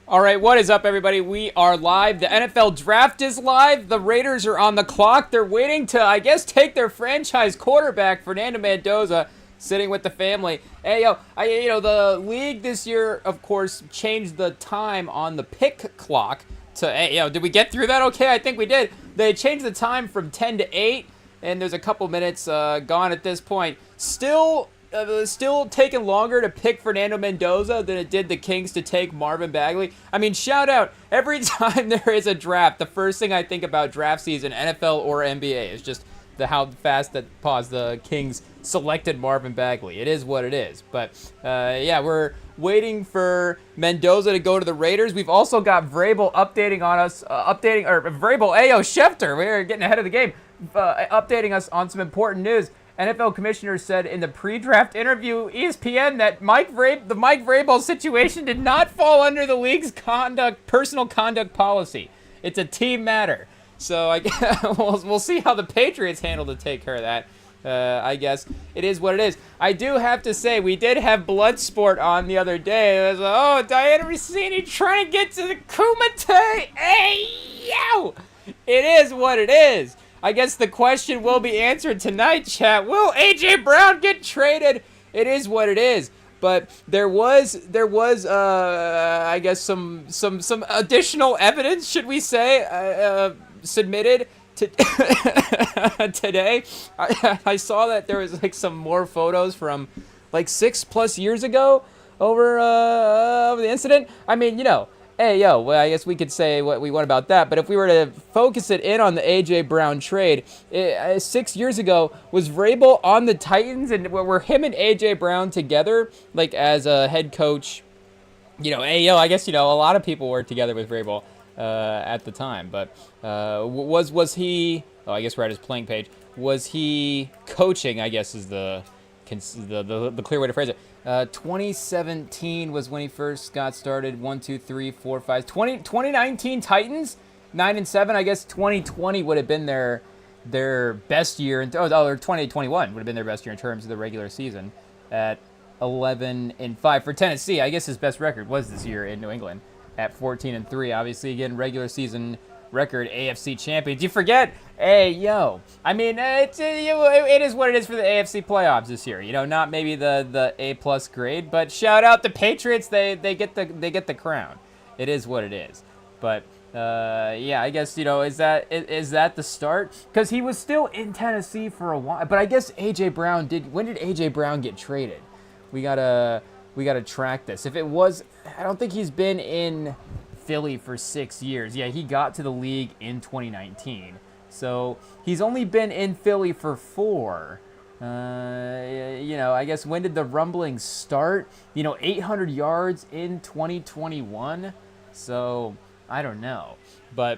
All right, what is up, everybody? We are live. The NFL draft is live. The Raiders are on the clock. They're waiting to, I guess, take their franchise quarterback, Fernando Mendoza, sitting with the family. Hey, the league this year, of course, changed the time on the pick clock to, did we get through that okay? I think we did. They changed the time from 10 to 8, and there's a couple minutes gone at this point. Still taking longer to pick Fernando Mendoza than it did the Kings to take Marvin Bagley. I mean, shout out, every time there is a draft, the first thing I think about draft season, NFL or NBA, is just how fast the Kings selected Marvin Bagley. It is what it is. But, we're waiting for Mendoza to go to the Raiders. We've also got Vrabel updating on us, Schefter, we're getting ahead of the game, updating us on some important news. NFL commissioner said in the pre-draft interview, ESPN, that the Mike Vrabel situation did not fall under the league's personal conduct policy. It's a team matter. So I guess we'll see how the Patriots handle to take care of that. I guess it is what it is. I do have to say, we did have Bloodsport on the other day. It was, Diana Rossini trying to get to the Kumite. Hey, yo! It is what it is. I guess the question will be answered tonight, chat. Will A.J. Brown get traded? It is what it is. But there was I guess some additional evidence, should we say, submitted to today. I saw that there was like some more photos from like 6+ years ago over the incident. I mean, well, I guess we could say what we want about that, but if we were to focus it in on the A.J. Brown trade, 6 years ago, was Vrabel on the Titans, and were him and A.J. Brown together, like, as a head coach? I guess, a lot of people were together with Vrabel at the time, but was he, I guess we're at his playing page, was he coaching, I guess is the clear way to phrase it. 2017 was when he first got started. 1, 2, 3, 4, 5. 2019 Titans 9-7. I guess 2020 would have been their best year. Or 2021 would have been their best year in terms of the regular season at 11-5 for Tennessee. I guess his best record was this year in New England at 14-3. Obviously, again, regular season record AFC champions. You forget, I mean, it is what it is for the AFC playoffs this year. Not maybe the A+ grade, but shout out the Patriots. They get the crown. It is what it is. But I guess is that the start? Because he was still in Tennessee for a while. But I guess A.J. Brown did. When did A.J. Brown get traded? We gotta track this. If it was, I don't think he's been in Philly for 6 years. Yeah, he got to the league in 2019. So he's only been in Philly for 4. I guess when did the rumblings start? 800 yards in 2021. So I don't know. But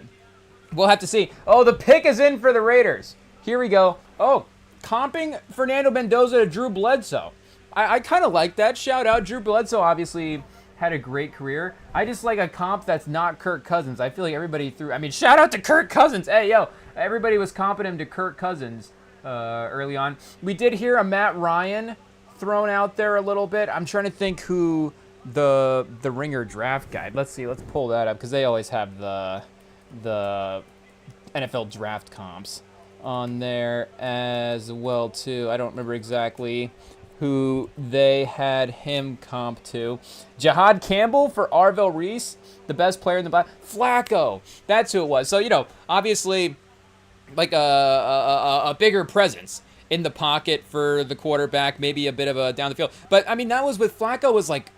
we'll have to see. Oh, the pick is in for the Raiders. Here we go. Oh, comping Fernando Mendoza to Drew Bledsoe. I kind of like that. Shout out. Drew Bledsoe obviously had a great career. I just like a comp that's not Kirk Cousins. I feel like everybody shout out to Kirk Cousins. Hey, everybody was comping him to Kirk Cousins early on. We did hear a Matt Ryan thrown out there a little bit. I'm trying to think who the Ringer draft guide. Let's see. Let's pull that up because they always have the NFL draft comps on there as well too. I don't remember exactly who they had him comp to. Jahad Campbell for Arvell Reese, the best player in the black. Flacco, that's who it was. So, obviously, like a bigger presence in the pocket for the quarterback, maybe a bit of a down the field. But, I mean, that was with Flacco was like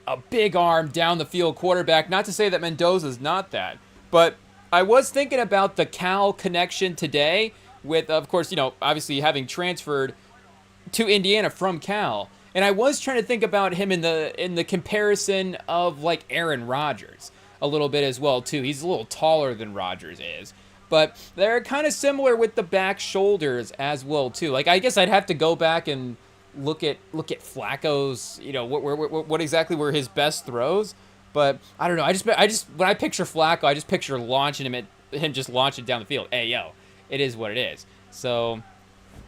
a big arm down the field quarterback. Not to say that Mendoza's not that. But I was thinking about the Cal connection today with, of course, obviously having transferred to Indiana from Cal, and I was trying to think about him in the comparison of like Aaron Rodgers a little bit as well too. He's a little taller than Rodgers is, but they're kind of similar with the back shoulders as well too. Like I guess I'd have to go back and look at Flacco's, what exactly were his best throws, but I don't know. I just when I picture Flacco, I just picture launching him just launching down the field. Hey it is what it is. So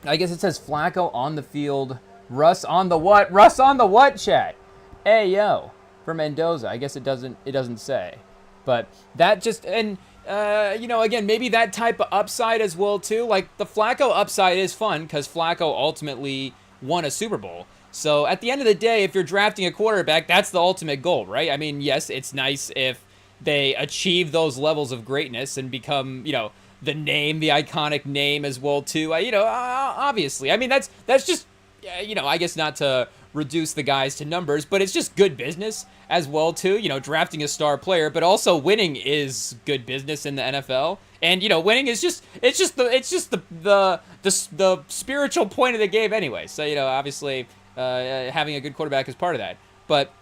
I guess it says Flacco on the field. Russ on the what? Russ on the what, chat? Hey, yo. for Mendoza? I guess it doesn't say, but that just and. Again, maybe that type of upside as well too. Like the Flacco upside is fun because Flacco ultimately won a Super Bowl. So at the end of the day, if you're drafting a quarterback, that's the ultimate goal, right? I mean, yes, it's nice if they achieve those levels of greatness and become, the iconic name as well too. Obviously, I mean that's just, I guess not to reduce the guys to numbers, but it's just good business as well too. Drafting a star player, but also winning is good business in the NFL. And winning is just the spiritual point of the game anyway. So obviously having a good quarterback is part of that. But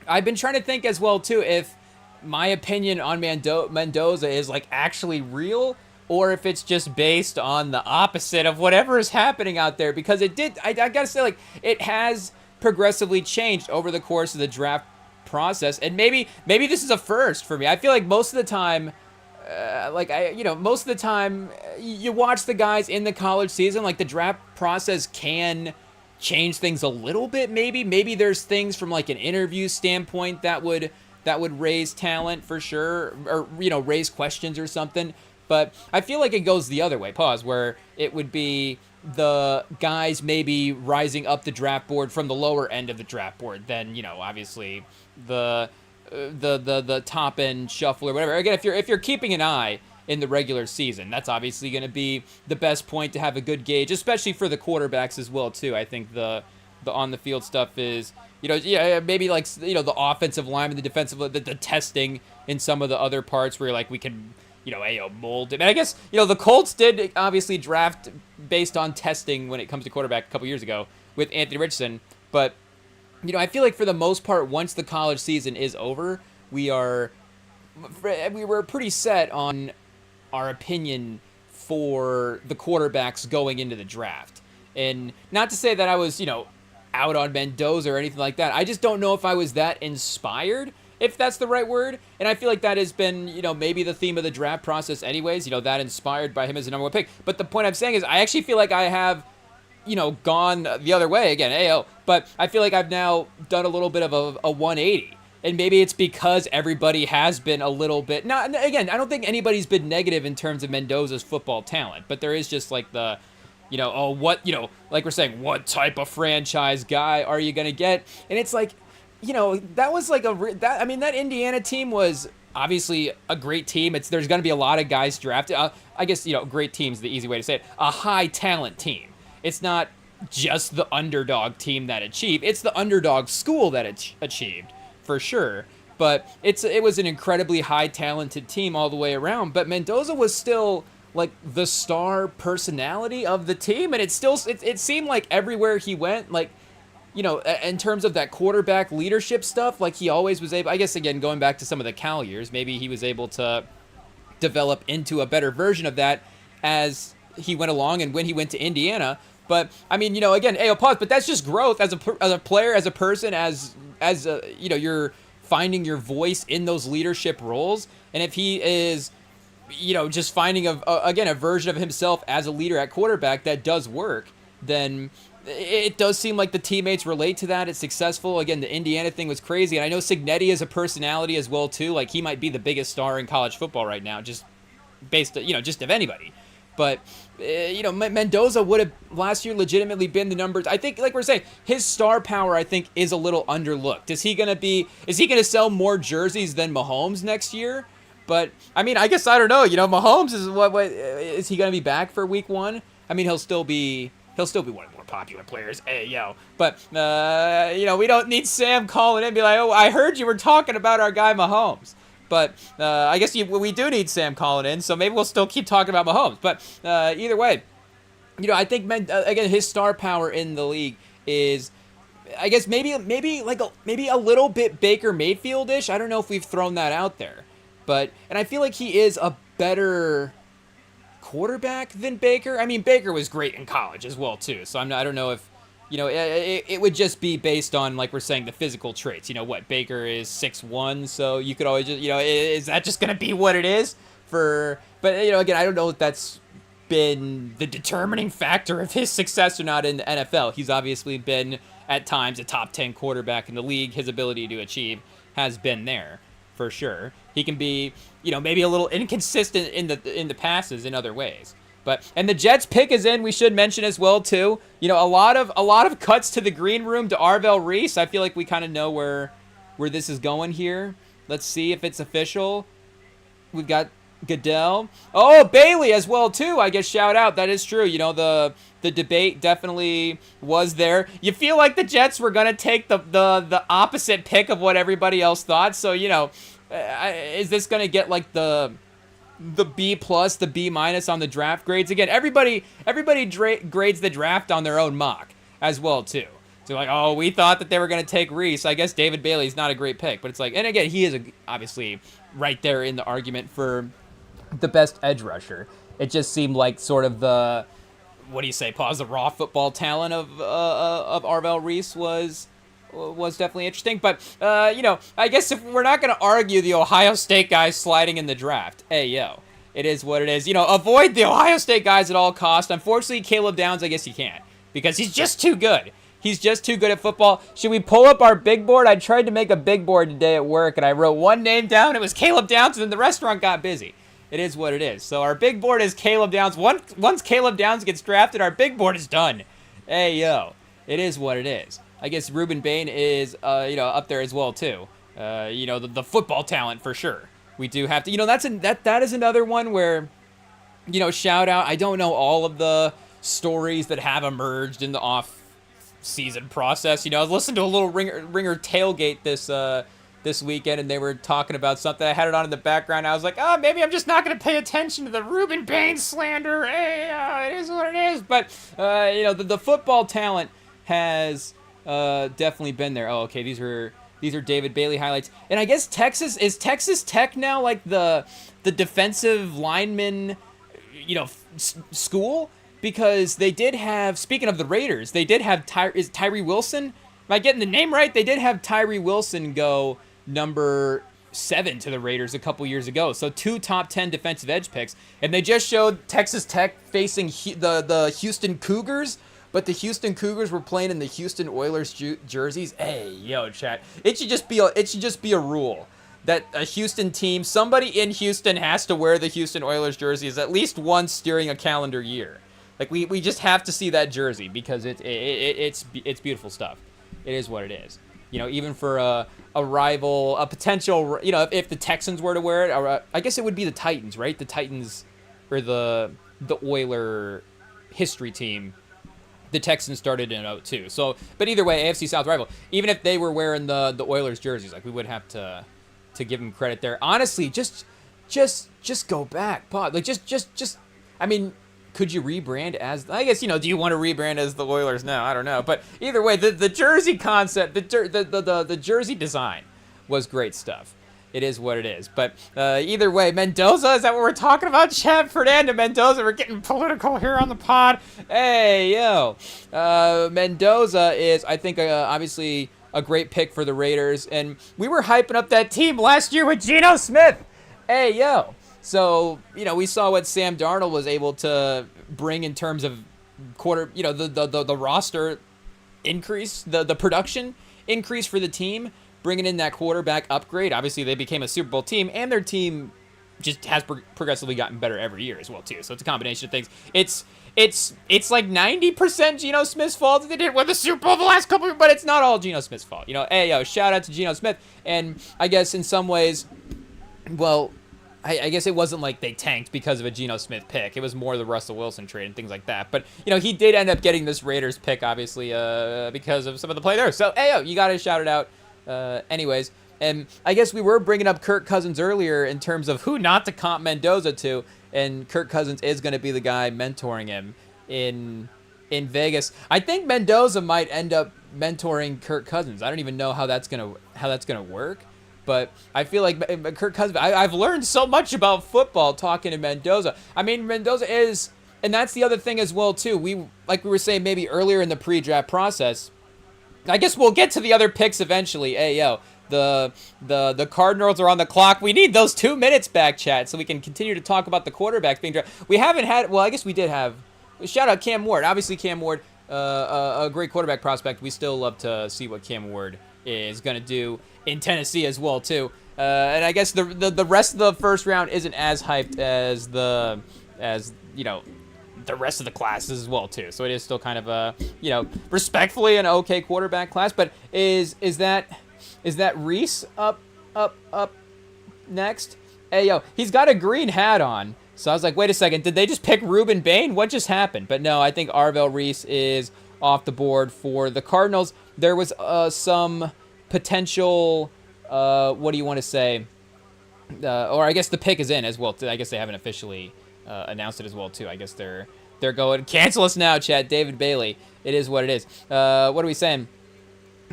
I've been trying to think as well too if my opinion on Mendoza is like actually real, or if it's just based on the opposite of whatever is happening out there. Because I gotta say, like, it has progressively changed over the course of the draft process, and maybe this is a first for me. I feel like most of the time, you watch the guys in the college season, like the draft process can change things a little bit. Maybe there's things from like an interview standpoint that would raise talent for sure, or raise questions or something. But I feel like it goes the other way. Where it would be the guys maybe rising up the draft board from the lower end of the draft board than obviously the top end shuffle or whatever. Again, if you're keeping an eye in the regular season, that's obviously going to be the best point to have a good gauge, especially for the quarterbacks as well too. I think the on the field stuff is maybe like the offensive line and the defensive, the testing in some of the other parts where like we can mold it. And I guess the Colts did obviously draft based on testing when it comes to quarterback a couple years ago with Anthony Richardson, but I feel like for the most part, once the college season is over, we were pretty set on our opinion for the quarterbacks going into the draft. And not to say that I was out on Mendoza or anything like that. I just don't know if I was that inspired, if that's the right word. And I feel like that has been, maybe the theme of the draft process anyways, that inspired by him as the number one pick. But the point I'm saying is I actually feel like I have, gone the other way again, but I feel like I've now done a little bit of a 180. And maybe it's because everybody has been a little bit, again, I don't think anybody's been negative in terms of Mendoza's football talent, but there is just like the, like we're saying, what type of franchise guy are you going to get? And it's like, that was like that Indiana team was obviously a great team. There's going to be a lot of guys drafted. I guess, great team's the easy way to say it. A high talent team. It's not just the underdog team that achieved. It's the underdog school that achieved, for sure. But it was an incredibly high talented team all the way around. But Mendoza was still like the star personality of the team, and it seemed like everywhere he went, like, in terms of that quarterback leadership stuff, like he always was able, I guess, again, going back to some of the Cal years, maybe he was able to develop into a better version of that as he went along and when he went to Indiana. But I mean, again, but that's just growth as a player, as a person, as you're finding your voice in those leadership roles. And if he is, just finding a version of himself as a leader at quarterback that does work, then it does seem like the teammates relate to that. It's successful. Again, the Indiana thing was crazy. And I know Cignetti is a personality as well, too. Like, he might be the biggest star in college football right now, just based, just of anybody. But, Mendoza would have last year legitimately been the numbers. I think, like we're saying, his star power, I think, is a little underlooked. Is he going to sell more jerseys than Mahomes next year? But, I mean, I guess I don't know. Mahomes is what is he going to be back for week one? I mean, he'll still be one of the more popular players. But, we don't need Sam calling in and be like, oh, I heard you were talking about our guy Mahomes. But I guess we do need Sam calling in, so maybe we'll still keep talking about Mahomes. But either way, I think, again, his star power in the league is, I guess, maybe a little bit Baker Mayfield-ish. I don't know if we've thrown that out there. And I feel like he is a better quarterback than Baker. I mean, Baker was great in college as well, too. So I don't know if, it would just be based on, like we're saying, the physical traits. Baker is 6'1", so you could always just, is that just going to be what it is? But, again, I don't know if that's been the determining factor of his success or not in the NFL. He's obviously been, at times, a top 10 quarterback in the league. His ability to achieve has been there, for sure. He can be, maybe a little inconsistent in the passes in other ways. And the Jets pick is in, we should mention as well, too. A lot of cuts to the green room to Arvell Reese. I feel like we kind of know where this is going here. Let's see if it's official. We've got Goodell. Oh, Bailey as well, too. I guess shout out. That is true. The debate definitely was there. You feel like the Jets were going to take the opposite pick of what everybody else thought. So, is this going to get like the B+, the B- on the draft grades? Again, everybody grades the draft on their own mock as well, too. So like, oh, we thought that they were going to take Reese. I guess David Bailey's not a great pick. But it's like, and again, he is obviously right there in the argument for the best edge rusher. It just seemed like sort of the, the raw football talent of Arvell Reese was definitely interesting. But, I guess if we're not going to argue the Ohio State guys sliding in the draft, it is what it is. Avoid the Ohio State guys at all costs. Unfortunately, Caleb Downs, I guess you can't, because he's just too good. He's just too good at football. Should we pull up our big board? I tried to make a big board today at work, and I wrote one name down. It was Caleb Downs, and then the restaurant got busy. It is what it is. So our big board is Caleb Downs. Once Caleb Downs gets drafted, our big board is done. It is what it is. I guess Ruben Bain is, up there as well, too. The football talent for sure. We do have to, that is another one where, shout out. I don't know all of the stories that have emerged in the off-season process. I was listening to a little ringer tailgate this weekend, and they were talking about something. I had it on in the background. I was like, maybe I'm just not going to pay attention to the Ruben Bain slander. It is what it is. But, the football talent has definitely been there. Oh, okay, these are David Bailey highlights. And I guess is Texas Tech now like the defensive lineman, school? Because they did have, speaking of the Raiders, they did have Tyree Wilson. Am I getting the name right? They did have Tyree Wilson go number 7 to the Raiders a couple years ago. So 2 top 10 defensive edge picks. And they just showed Texas Tech facing the Houston Cougars. But the Houston Cougars were playing in the Houston Oilers jerseys. Chat. It should just be a rule that a Houston team, somebody in Houston has to wear the Houston Oilers jerseys at least once during a calendar year. Like we just have to see that jersey because it's beautiful stuff. It is what it is. Even for a rival, a potential, if the Texans were to wear it, I guess it would be the Titans, right? The Titans or the Oiler history team. The Texans started in 2002. So, but either way, AFC South rival. Even if they were wearing the Oilers jerseys, like we would have to give them credit there. Honestly, just go back, Pod. Like just. I mean, could you rebrand as? I guess do you want to rebrand as the Oilers now? I don't know. But either way, the jersey concept, the jersey design was great stuff. It is what it is. But either way, Mendoza, is that what we're talking about? Chad Fernando Mendoza. We're getting political here on the pod. Mendoza is, I think, obviously a great pick for the Raiders. And we were hyping up that team last year with Geno Smith. So, we saw what Sam Darnold was able to bring in terms of the roster increase, the production increase for the team. Bringing in that quarterback upgrade. Obviously, they became a Super Bowl team, and their team just has progressively gotten better every year as well, too. So it's a combination of things. It's like 90% Geno Smith's fault that they didn't win the Super Bowl the last couple of years, but it's not all Geno Smith's fault. Shout out to Geno Smith. And I guess in some ways, well, I guess it wasn't like they tanked because of a Geno Smith pick. It was more the Russell Wilson trade and things like that. But, he did end up getting this Raiders pick, obviously, because of some of the play there. So, you got to shout it out. Anyways, and I guess we were bringing up Kirk Cousins earlier in terms of who not to comp Mendoza to, and Kirk Cousins is going to be the guy mentoring him in Vegas. I think Mendoza might end up mentoring Kirk Cousins. I don't even know how that's gonna work, but I feel like Kirk Cousins. I've learned so much about football talking to Mendoza. I mean, Mendoza is, and that's the other thing as well too. We were saying maybe earlier in the pre-draft process. I guess we'll get to the other picks eventually, The Cardinals are on the clock. We need those 2 minutes back, chat, so we can continue to talk about the quarterbacks being drafted. We haven't had, well, I guess we did have, shout out Cam Ward. Obviously, Cam Ward, a great quarterback prospect. We still love to see what Cam Ward is going to do in Tennessee as well, too. And I guess the rest of the first round isn't as hyped as the rest of the classes as well, too. So it is still kind of a, respectfully an okay quarterback class. But is that Reese up next? Hey, yo, he's got a green hat on. So I was like, wait a second, did they just pick Ruben Bain? What just happened? But no, I think Arvell Reese is off the board for the Cardinals. There was some potential, what do you want to say? Or I guess the pick is in as well. I guess they haven't officially announced it as well, too. I guess they're going, cancel us now, chat. David Bailey. It is what it is. What are we saying?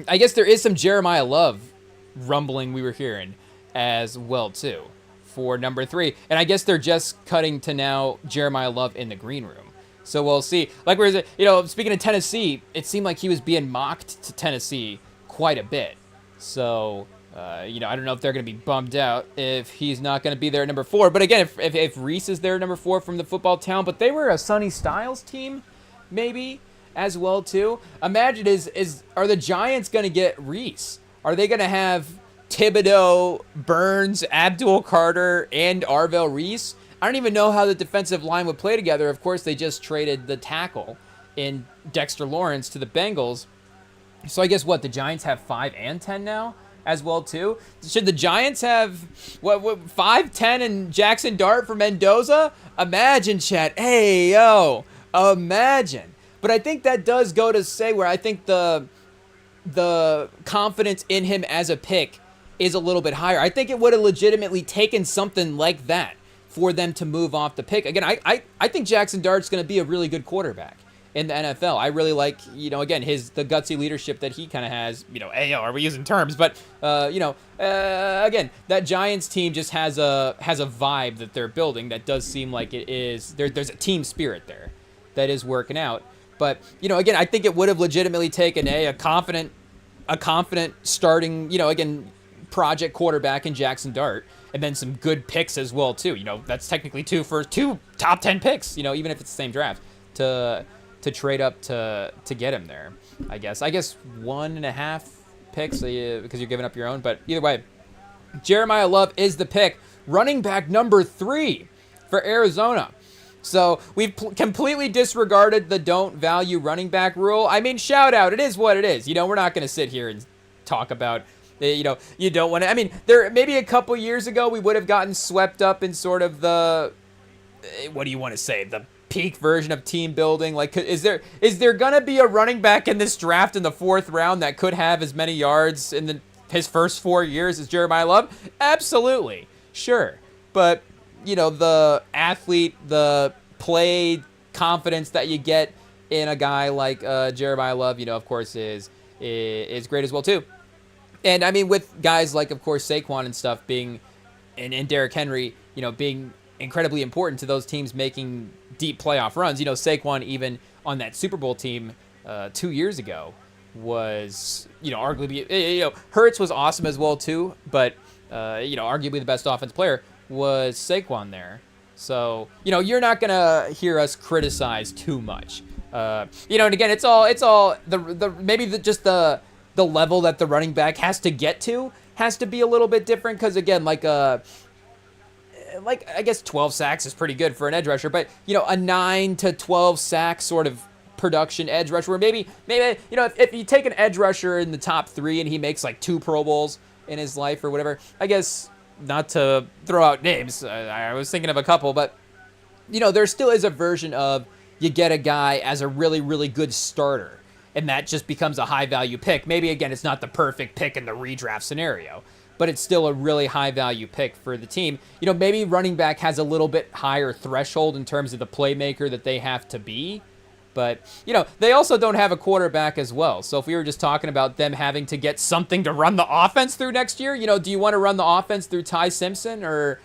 I guess there is some Jeremiah Love rumbling we were hearing as well, too, for number 3. And I guess they're just cutting to now Jeremiah Love in the green room. So we'll see. Like, speaking of Tennessee, it seemed like he was being mocked to Tennessee quite a bit. So, I don't know if they're going to be bummed out if he's not going to be there at number 4. But again, if Reese is there at number 4 from the football town, but they were a Sonny Styles team, maybe, as well, too. Imagine, are the Giants going to get Reese? Are they going to have Thibodeau, Burns, Abdul Carter, and Arvell Reese? I don't even know how the defensive line would play together. Of course, they just traded the tackle in Dexter Lawrence to the Bengals. So I guess the Giants have 5 and 10 now as well, too? Should the Giants have 5, 10, and Jackson Dart for Mendoza? Imagine, chat. Hey, yo, imagine. But I think that does go to say where I think the confidence in him as a pick is a little bit higher. I think it would have legitimately taken something like that for them to move off the pick. Again, I think Jackson Dart's going to be a really good quarterback in the NFL. I really like, again, the gutsy leadership that he kind of has. Are we using terms? But, again, that Giants team just has a vibe that they're building that does seem like it is. There's a team spirit there that is working out. But, again, I think it would have legitimately taken a confident starting, again, project quarterback in Jackson Dart, and then some good picks as well, too. That's technically 2 top 10 picks, even if it's the same draft, to trade up to get him there, I guess. 1.5 picks because you're giving up your own. But either way, Jeremiah Love is the pick. Running back number 3 for Arizona. So we've completely disregarded the don't value running back rule. I mean, shout out. It is what it is. We're not going to sit here and talk about, you don't want to. I mean, there maybe a couple years ago we would have gotten swept up in sort of the, what do you want to say, the peak version of team building. Like, is there going to be a running back in this draft in the 4th round that could have as many yards in his first 4 years as Jeremiah Love? Absolutely. Sure. But the athlete, the play confidence that you get in a guy like Jeremiah Love, of course, is great as well, too. And, I mean, with guys like, of course, Saquon and stuff being, and Derrick Henry, being incredibly important to those teams making deep playoff runs. Saquon, even on that Super Bowl team 2 years ago, was, arguably, Hurts was awesome as well, too. But, arguably the best offensive player was Saquon there. So, you're not going to hear us criticize too much. And again, it's all the level that the running back has to get to has to be a little bit different. Because again, like I guess 12 sacks is pretty good for an edge rusher, but a 9 to 12 sack sort of production edge rusher, where maybe if you take an edge rusher in the top 3 and he makes like 2 Pro Bowls in his life or whatever, I guess, not to throw out names, I was thinking of a couple, but there still is a version of you get a guy as a really, really good starter, and that just becomes a high-value pick. Maybe, again, it's not the perfect pick in the redraft scenario, but it's still a really high-value pick for the team. Maybe running back has a little bit higher threshold in terms of the playmaker that they have to be, but, they also don't have a quarterback as well. So if we were just talking about them having to get something to run the offense through next year, do you want to run the offense through Ty Simpson or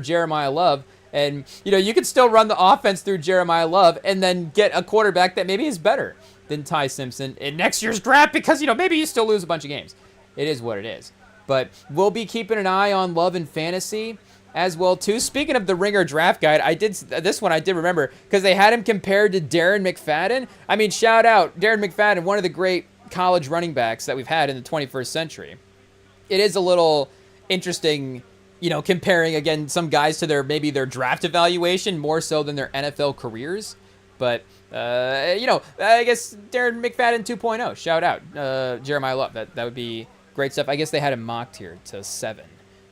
Jeremiah Love? And, you could still run the offense through Jeremiah Love and then get a quarterback that maybe is better than Ty Simpson in next year's draft because, maybe you still lose a bunch of games. It is what it is. But we'll be keeping an eye on Love and Fantasy as well, too. Speaking of the Ringer draft guide, I did remember because they had him compared to Darren McFadden. I mean, shout out Darren McFadden, one of the great college running backs that we've had in the 21st century. It is a little interesting, comparing, again, some guys to their draft evaluation more so than their NFL careers. But, I guess Darren McFadden 2.0, shout out. Jeremiah Love, that would be great stuff. I guess they had him mocked here to 7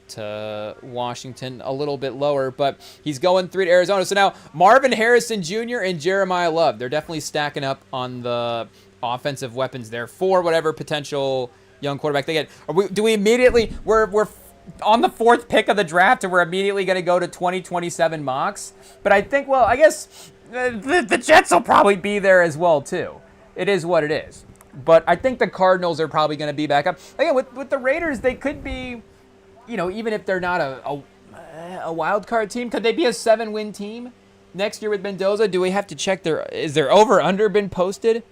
to Washington, a little bit lower, but he's going 3 to Arizona. So now Marvin Harrison Jr. and Jeremiah Love, they're definitely stacking up on the offensive weapons there for whatever potential young quarterback they get. Do we immediately, we're on the 4th pick of the draft and we're immediately going to go to 2027 mocks? But I think, I guess the Jets will probably be there as well too. It is what it is. But I think the Cardinals are probably going to be back up. Again, with the Raiders, they could be, even if they're not a wild card team, could they be a 7-win team next year with Mendoza? Do we have to check is their over-under been posted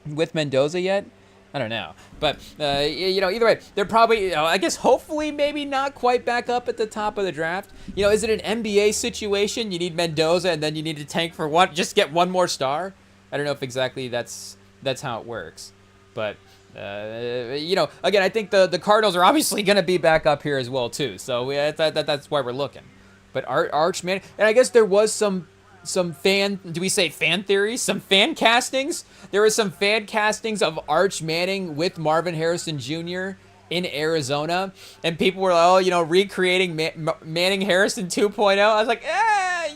with Mendoza yet? I don't know. But, either way, they're probably, I guess, hopefully maybe not quite back up at the top of the draft. Is it an NBA situation? You need Mendoza and then you need to tank for just get one more star? I don't know if exactly that's how it works. But, again, I think the Cardinals are obviously going to be back up here as well, too. So that's why we're looking. But Arch Manning, and I guess there was some fan theories? Some fan castings? There was some fan castings of Arch Manning with Marvin Harrison Jr. in Arizona. And people were, recreating Manning Harrison 2.0. I was like, I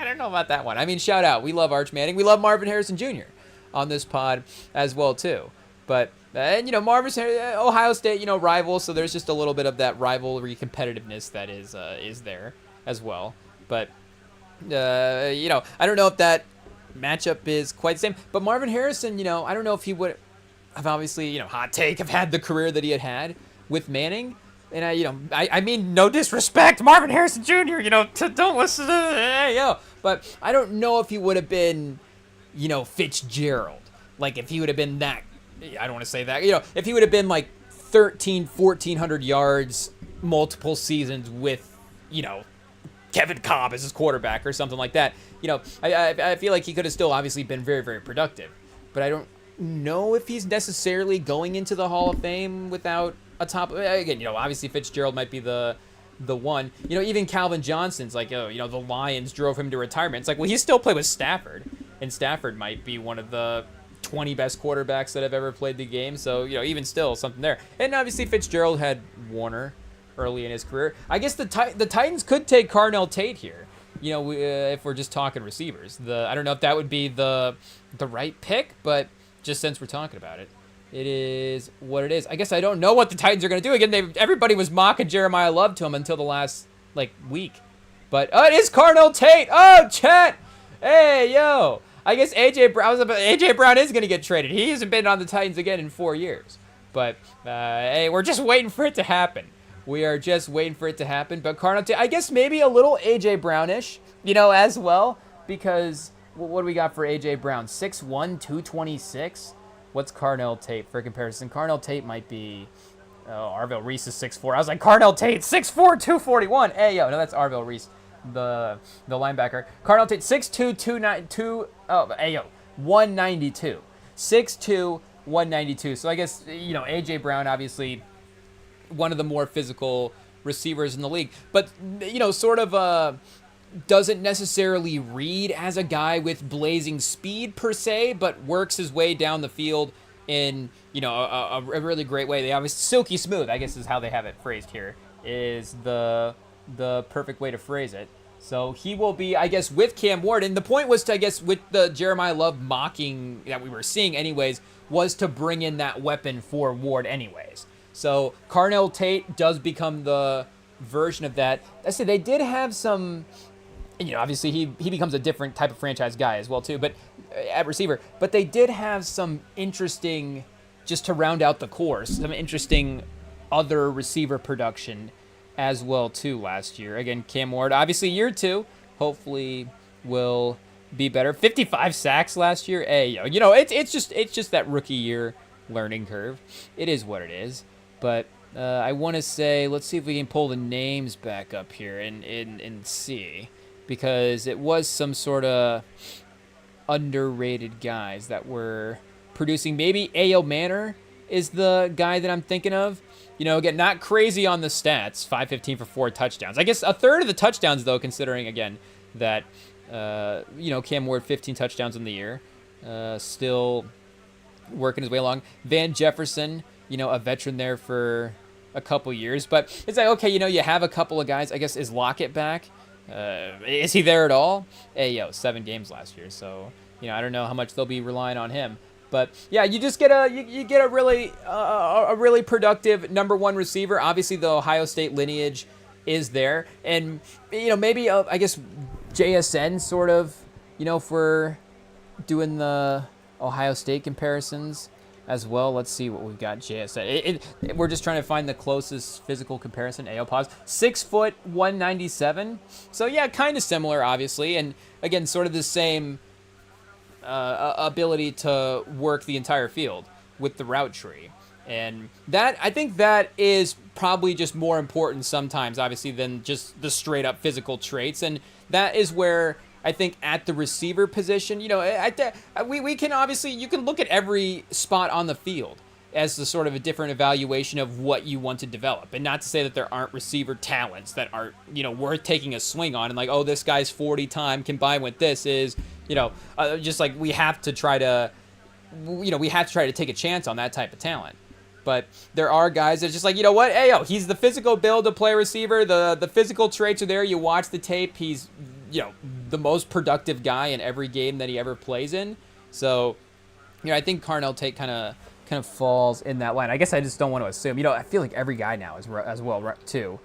don't know about that one. I mean, shout out. We love Arch Manning. We love Marvin Harrison Jr. on this pod as well too. But Marvin's Ohio State, rival, so there's just a little bit of that rivalry competitiveness that is there as well. But I don't know if that matchup is quite the same. But Marvin Harrison, I don't know if he would have obviously, hot take, have had the career that he had with Manning. And I mean, no disrespect, Marvin Harrison Jr., don't listen to but I don't know if he would have been, Fitzgerald. Like, if he would have been that, I don't want to say that, if he would have been like 1,400 yards multiple seasons with, Kevin Cobb as his quarterback or something like that, I feel like he could have still obviously been very, very productive. But I don't know if he's necessarily going into the Hall of Fame without a top, again, obviously Fitzgerald might be the one. Even Calvin Johnson's like, the Lions drove him to retirement. It's like, well, he still played with Stafford, and Stafford might be one of the 20 best quarterbacks that have ever played the game. So, even still something there. And obviously Fitzgerald had Warner early in his career. I guess the Titans could take Carnell Tate here. If we're just talking receivers. I don't know if that would be the right pick, but just since we're talking about it. It is what it is. I guess I don't know what the Titans are going to do. Again, everybody was mocking Jeremiah Love to him until the last, week. But, it is Carnell Tate. Oh, chat. Hey, yo. I guess A.J. Brown is going to get traded. He hasn't been on the Titans again in 4 years. But, hey, we're just waiting for it to happen. We are just waiting for it to happen. But Carnell Tate, I guess maybe a little A.J. Brownish, as well. Because, what do we got for A.J. Brown? 6'1", 226? What's Carnell Tate for comparison? Carnell Tate might be, Arvell Reese is 6'4". I was like, Carnell Tate, 6'4", 241. Hey, yo, no, that's Arvell Reese, the linebacker. Carnell Tate, 6'2", 192. 6'2", 192. So I guess, A.J. Brown, obviously, one of the more physical receivers in the league. But, sort of doesn't necessarily read as a guy with blazing speed per se, but works his way down the field in, a really great way. They obviously silky smooth, I guess is how they have it phrased here, is the perfect way to phrase it. So he will be, I guess, with Cam Ward. And the point was to, I guess, with the Jeremiah Love mocking that we were seeing anyways, was to bring in that weapon for Ward anyways. So Carnell Tate does become the version of that. I say they did have some, obviously he becomes a different type of franchise guy as well too, but at receiver. But they did have some interesting, just to round out the course, some interesting other receiver production as well too last year. Again, Cam Ward, obviously year 2, hopefully will be better. 55 sacks last year. Hey, it's just that rookie year learning curve. It is what it is. But I want to say, let's see if we can pull the names back up here and see. Because it was some sort of underrated guys that were producing. Maybe A.O. Manor is the guy that I'm thinking of. Again, not crazy on the stats. 515 for 4 touchdowns. I guess a third of the touchdowns, though, considering, again, that, Cam Ward, 15 touchdowns in the year. Still working his way along. Van Jefferson, a veteran there for a couple years. But it's like, okay, you have a couple of guys. I guess, is Lockett back? Is he there at all? 7 games last year. So, I don't know how much they'll be relying on him. But yeah, you just get a really productive number one receiver. Obviously, the Ohio State lineage is there, and maybe I guess JSN sort of, if we're doing the Ohio State comparisons as well. Let's see what we've got. JSN. We're just trying to find the closest physical comparison. AO pause. 6 foot 197. So yeah, kind of similar, obviously, and again, sort of the same. Ability to work the entire field with the route tree. And that, I think that is probably just more important sometimes, obviously, than just the straight up physical traits. And that is where I think at the receiver position, we can obviously, you can look at every spot on the field as the sort of a different evaluation of what you want to develop. And not to say that there aren't receiver talents that aren't, worth taking a swing on and like, oh, this guy's 40 time combined with this is, just like we have to try to take a chance on that type of talent. But there are guys that's just like, he's the physical build to play receiver. The physical traits are there. You watch the tape. He's, the most productive guy in every game that he ever plays in. So, I think Carnell Tate kind of falls in that line. I guess I just don't want to assume. I feel like every guy now is as well too,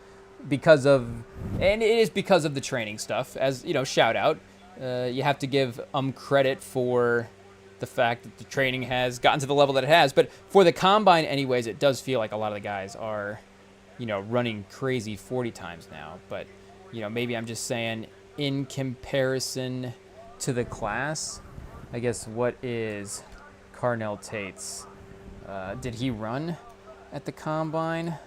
because of the training stuff. As shout out. You have to give credit for the fact that the training has gotten to the level that it has. But for the combine, anyways, it does feel like a lot of the guys are, running crazy 40 times now. But, maybe I'm just saying in comparison to the class, I guess what is Carnell Tate's? Did he run at the combine?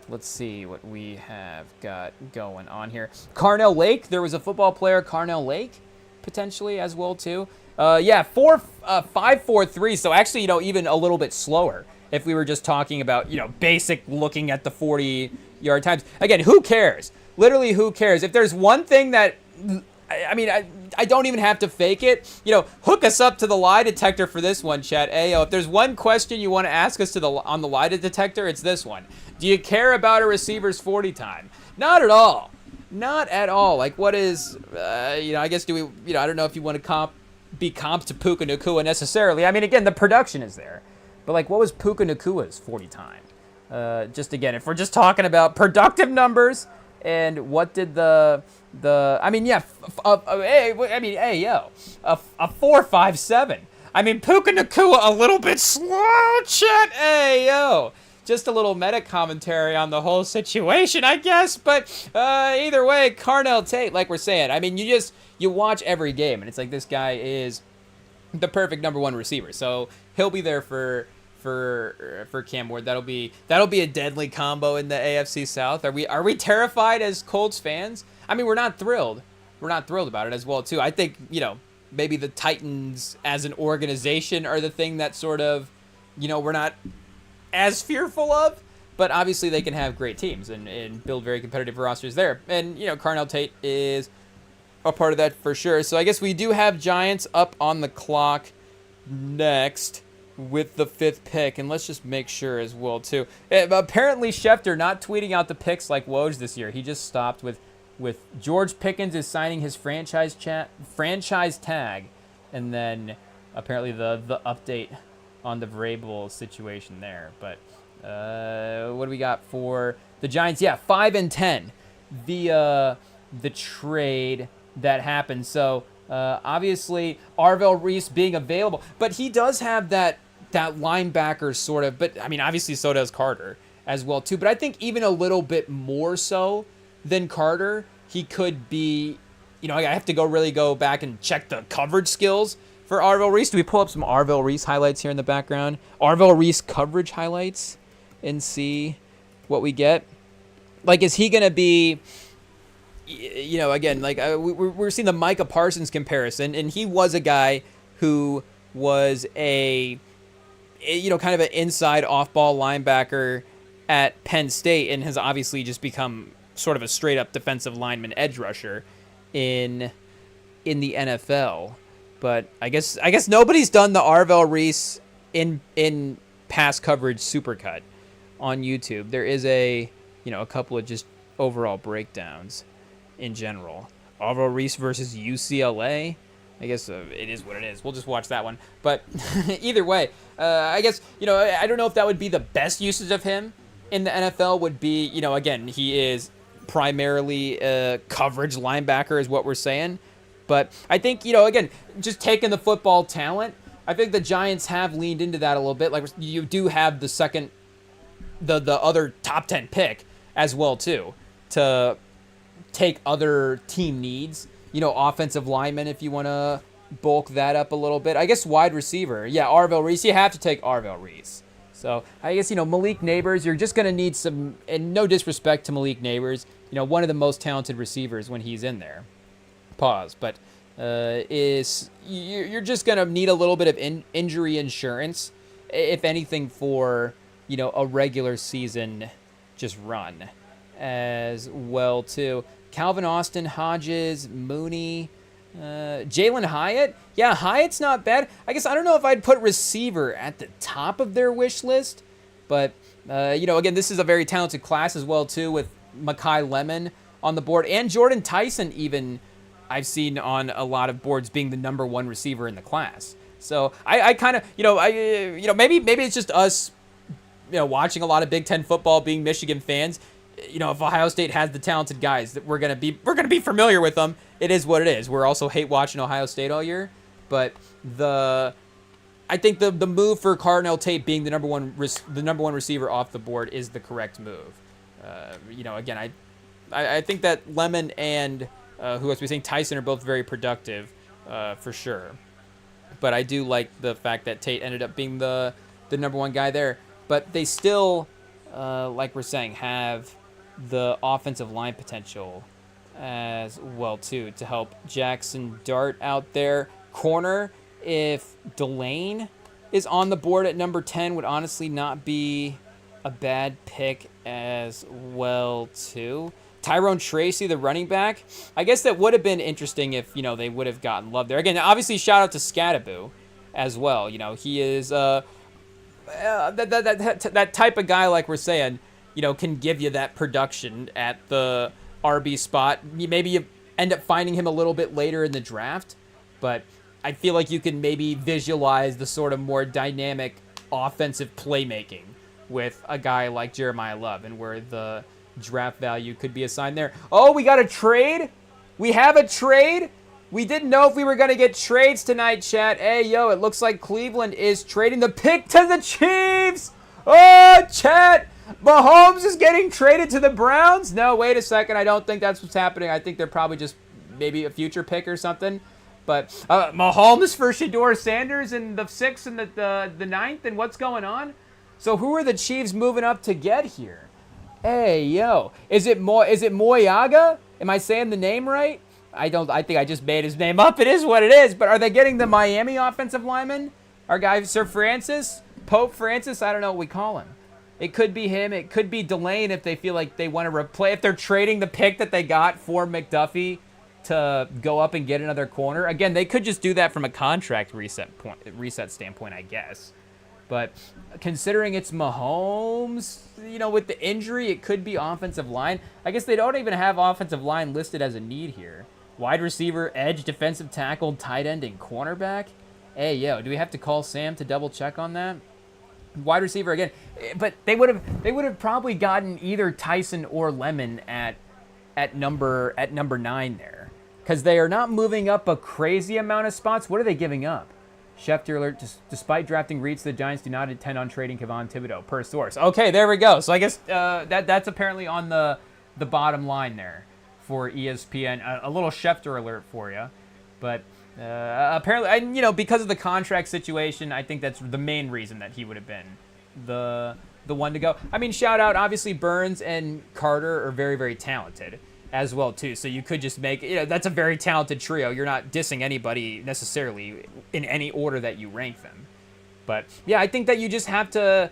Let's see what we have got going on here. Carnell Lake. There was a football player, Carnell Lake, potentially as well too. 5.43. So actually, even a little bit slower if we were just talking about, basic looking at the 40-yard times. Again, who cares? Literally, who cares? If there's one thing that, I don't even have to fake it. Hook us up to the lie detector for this one, chat. If there's one question you want to ask us on the lie detector, it's this one. Do you care about a receiver's 40 time? Not at all. Not at all. Like, what is, I guess do we, I don't know if you want to be comped to Puka Nacua necessarily. Again, the production is there. But, like, what was Puka Nacua's 40 time? Just, again, if we're just talking about productive numbers and what did a 4.57. Puka Nacua a little bit slow, chat. Just a little meta commentary on the whole situation, I guess. But either way, Carnell Tate, like we're saying, you watch every game, and it's like this guy is the perfect number one receiver. So he'll be there for Cam Ward. That'll be a deadly combo in the AFC South. Are we terrified as Colts fans? We're not thrilled. We're not thrilled about it as well too. I think maybe the Titans as an organization are the thing that sort of we're not as fearful of, but obviously they can have great teams and build very competitive rosters there. And, Carnell Tate is a part of that for sure. So I guess we do have Giants up on the clock next with the 5th pick. And let's just make sure as well, too. Apparently, Schefter not tweeting out the picks like Woj this year. He just stopped with George Pickens is signing his franchise tag. And then apparently the update on the Vrabel situation there. But what do we got for the Giants? Yeah, 5-10 via the trade that happened. So obviously Arvell Reese being available, but he does have that linebacker sort of, but obviously so does Carter as well too. But I think even a little bit more so than Carter, he could be, I have to go back and check the coverage skills. for Arvell Reese. Do we pull up some Arvell Reese highlights here in the background? Arvell Reese coverage highlights and see what we get. Like, is he going to be, you know, again, like we're seeing the Micah Parsons comparison, and he was a guy who was a, you know, kind of an inside off-ball linebacker at Penn State and has obviously just become sort of a straight-up defensive lineman edge rusher in the NFL. But I guess nobody's done the Arvell Reese in pass coverage supercut on YouTube. There is a couple of just overall breakdowns in general. Arvell Reese versus UCLA. I guess it is what it is. We'll just watch that one. But either way, I guess, you know, I don't know if that would be the best usage of him in the NFL. Would be, you know, again, he is primarily a coverage linebacker is what we're saying. But I think, you know, again, just taking the football talent, I think the Giants have leaned into that a little bit. Like, you do have the other top 10 pick as well, too, to take other team needs. You know, offensive linemen, if you want to bulk that up a little bit. I guess wide receiver. Yeah, Arvell Reese. You have to take Arvell Reese. So I guess, you know, Malik Neighbors, you're just going to need some, and no disrespect to Malik Neighbors, you know, one of the most talented receivers when he's in there. Pause. But you're just going to need a little bit of injury insurance, if anything, for, you know, a regular season just run as well, too. Calvin Austin, Hodges, Mooney, Jalen Hyatt. Yeah, Hyatt's not bad. I guess I don't know if I'd put receiver at the top of their wish list, but, you know, again, this is a very talented class as well, too, with Mekhi Lemon on the board, and Jordan Tyson even I've seen on a lot of boards being the number one receiver in the class. So I kind of, you know, maybe it's just us, you know, watching a lot of Big Ten football, being Michigan fans. You know, if Ohio State has the talented guys, that we're gonna be familiar with them. It is what it is. We're also hate watching Ohio State all year, but I think the move for Carnell Tate being the number one receiver off the board is the correct move. You know, again, I think that Lemon and who else we saying Tyson are both very productive, for sure. But I do like the fact that Tate ended up being the number one guy there. But they still, like we're saying, have the offensive line potential as well, too, to help Jackson Dart out there. Corner, if Delane is on the board at number 10, would honestly not be a bad pick as well, too. Tyrone Tracy, the running back. I guess that would have been interesting if, you know, they would have gotten love there. Again, obviously, shout out to Scadaboo as well. You know, he is that type of guy, like we're saying, you know, can give you that production at the RB spot. Maybe you end up finding him a little bit later in the draft, but I feel like you can maybe visualize the sort of more dynamic offensive playmaking with a guy like Jeremiah Love, and where the draft value could be assigned there. Oh, we got a trade? We have a trade? We didn't know if we were going to get trades tonight, chat. Hey, yo, it looks like Cleveland is trading the pick to the Chiefs. Oh, chat. Mahomes is getting traded to the Browns? No, wait a second. I don't think that's what's happening. I think they're probably just maybe a future pick or something. But Mahomes for Shedeur Sanders in the 6th and the 9th, and what's going on? So who are the Chiefs moving up to get here? Hey, yo. Is it Moyaga? Am I saying the name right? I think I just made his name up. It is what it is. But are they getting the Miami offensive lineman? Our guy, Sir Francis? Pope Francis? I don't know what we call him. It could be him. It could be Delane if they feel like they want to replay. If they're trading the pick that they got for McDuffie to go up and get another corner. Again, they could just do that from a contract reset standpoint, I guess. But considering it's Mahomes, you know, with the injury, it could be offensive line. I guess they don't even have offensive line listed as a need here. Wide receiver, edge, defensive tackle, tight end, and cornerback. Hey, yo, do we have to call Sam to double check on that? Wide receiver again, but they would have probably gotten either Tyson or Lemon at number 9 there, because they are not moving up a crazy amount of spots. What are they giving up? Schefter alert, despite drafting Reeds, the Giants do not intend on trading Kevon Thibodeau, per source. Okay, there we go. So I guess that's apparently on the bottom line there for ESPN. A little Schefter alert for you. But Apparently, because of the contract situation, I think that's the main reason that he would have been the one to go. I mean, shout out, obviously Burns and Carter are very, very talented as well too. So you could just make, that's a very talented trio. You're not dissing anybody necessarily in any order that you rank them. But yeah, I think that you just have to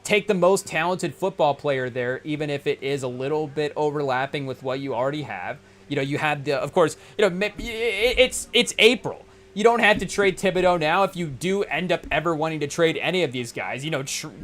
take the most talented football player there, even if it is a little bit overlapping with what you already have. You have of course, it's April. You don't have to trade Thibodeau now. If you do end up ever wanting to trade any of these guys,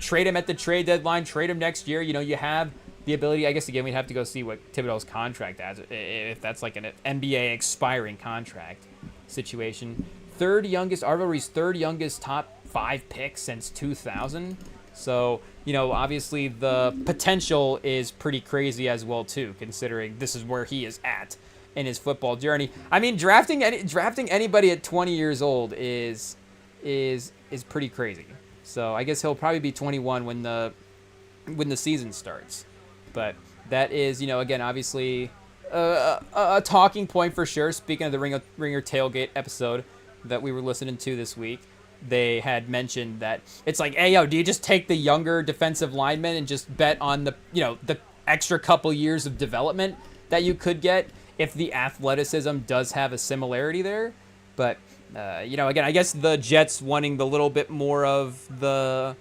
trade him at the trade deadline, trade him next year. You have the ability. I guess again, we'd have to go see what Thibodeau's contract has, if that's like an NBA expiring contract situation. RW's third youngest top 5 pick since 2000. So, obviously the potential is pretty crazy as well too, considering this is where he is at in his football journey. I mean, drafting anybody at 20 years old is pretty crazy. So I guess he'll probably be 21 when the season starts. But that is, again, obviously a talking point for sure. Speaking of the Ringer tailgate episode that we were listening to this week, they had mentioned that it's like, hey, do you just take the younger defensive linemen and just bet on the extra couple years of development that you could get if the athleticism does have a similarity there? But, again, I guess the Jets wanting the little bit more of the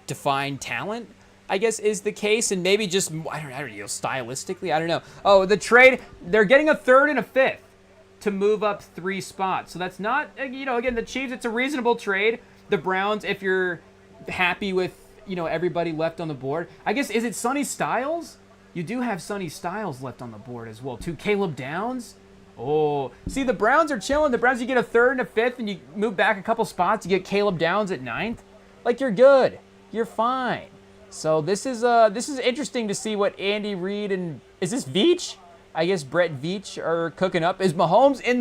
defined talent, I guess, is the case. And maybe just, I don't know, stylistically, I don't know. Oh, the trade, they're getting a third and a fifth to move up 3 spots. So that's not, again, the Chiefs, it's a reasonable trade. The Browns, if you're happy with, everybody left on the board. I guess, is it Sonny Styles? You do have Sonny Styles left on the board as well, too. Caleb Downs? Oh, see, the Browns are chilling. The Browns, you get a third and a fifth, and you move back a couple spots. You get Caleb Downs at 9th. Like, you're good. You're fine. So this is interesting to see what Andy Reid and, is this Veach? I guess Brett Veach are cooking up. Is Mahomes in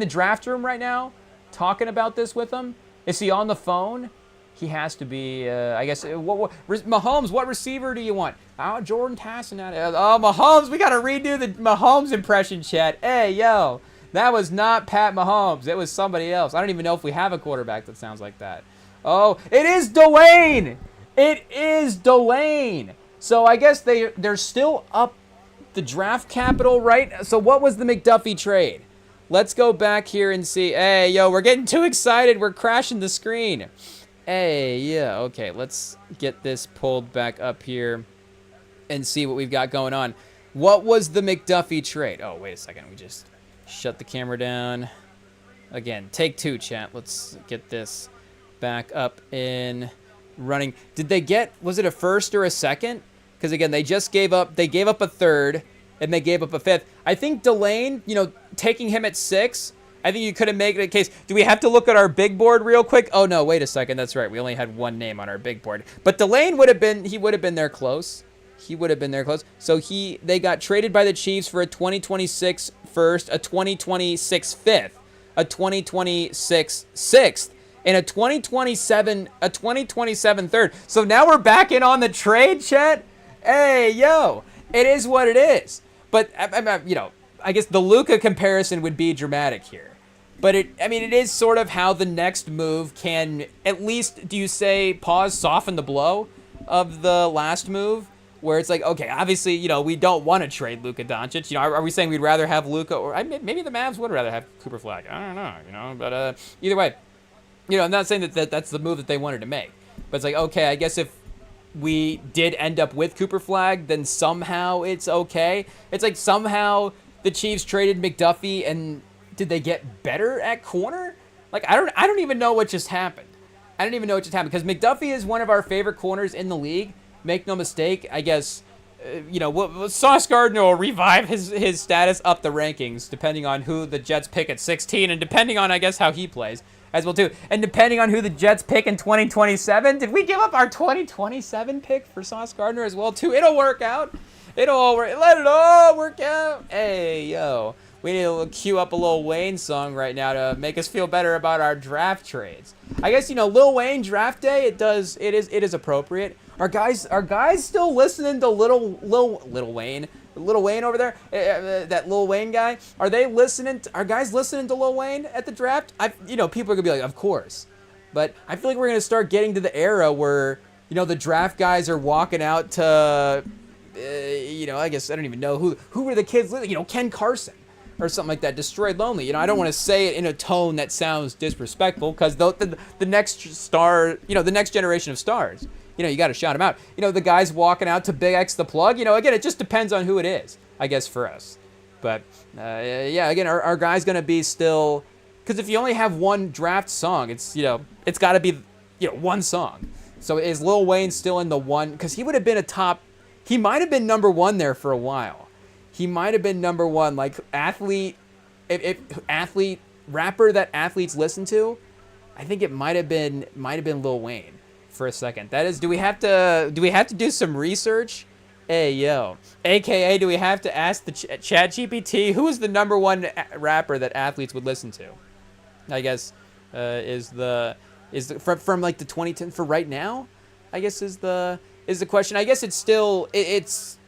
the draft room right now talking about this with them? Is he on the phone? He has to be, I guess. Mahomes, what receiver do you want? Oh, Jordan Tassin. Oh, Mahomes, we got to redo the Mahomes impression, chat. Hey, yo, that was not Pat Mahomes. It was somebody else. I don't even know if we have a quarterback that sounds like that. Oh, it is Dwayne. It is Dwayne. So I guess they're still up the draft capital, right? So what was the McDuffie trade? Let's go back here and see. Hey, yo, we're getting too excited. We're crashing the screen. Hey, yeah, okay. Let's get this pulled back up here and see what we've got going on. What was the McDuffie trade? Oh, wait a second. We just shut the camera down. Again, take 2, chat. Let's get this back up and running. Did they get, was it a first or a second? Because, again, they gave up a third, and they gave up a fifth. I think Delane, taking him at 6, I think you could have made a case. Do we have to look at our big board real quick? Oh, no, wait a second. That's right. We only had one name on our big board. But Delane would have been there close. He would have been there close. So they got traded by the Chiefs for a 2026 first, a 2026 fifth, a 2026 sixth, and a 2027 third. So now we're back in on the trade, chat. Hey, yo, it is what it is. But, I guess the Luka comparison would be dramatic here. But it is sort of how the next move can, at least, do you say, soften the blow of the last move? Where it's like, okay, obviously, we don't want to trade Luka Doncic. Are we saying we'd rather have Luka, or maybe the Mavs would rather have Cooper Flag? I don't know, but either way, I'm not saying that's the move that they wanted to make. But it's like, okay, I guess if we did end up with Cooper Flag, then somehow it's okay. It's like somehow the Chiefs traded McDuffie, and did they get better at corner? Like, I don't even know what just happened. I don't even know what just happened, because McDuffie is one of our favorite corners in the league. Make no mistake, I guess, Sauce Gardner will revive his status up the rankings, depending on who the Jets pick at 16, and depending on, I guess, how he plays as well, too. And depending on who the Jets pick in 2027, did we give up our 2027 pick for Sauce Gardner as well, too? It'll work out. It'll all work. Let it all work out. Hey, yo. We need to cue up a Lil Wayne song right now to make us feel better about our draft trades. I guess, Lil Wayne draft day, it is appropriate. Are guys still listening to Lil Wayne Lil Wayne over there, that Lil Wayne guy. Are guys listening to Lil Wayne at the draft? People are gonna be like, of course, but I feel like we're gonna start getting to the era where the draft guys are walking out to, I guess I don't even know who were the kids. Ken Carson or something like that. Destroyed Lonely. I don't want to say it in a tone that sounds disrespectful because the next star, the next generation of stars. You got to shout them out. The guys walking out to Big X the Plug. Again, it just depends on who it is, I guess, for us. But, again, our guy's going to be still... Because if you only have one draft song, it's got to be, one song. So is Lil Wayne still in the one? Because he would have been he might have been number one there for a while. He might have been number one, like athlete, rapper that athletes listen to. I think it might have been Lil Wayne. For a second. That is, do we have to do some research? Hey, yo. AKA, do we have to ask the ChatGPT who is the number one rapper that athletes would listen to? I guess is the from like the 2010 for right now? I guess is the question. I guess it's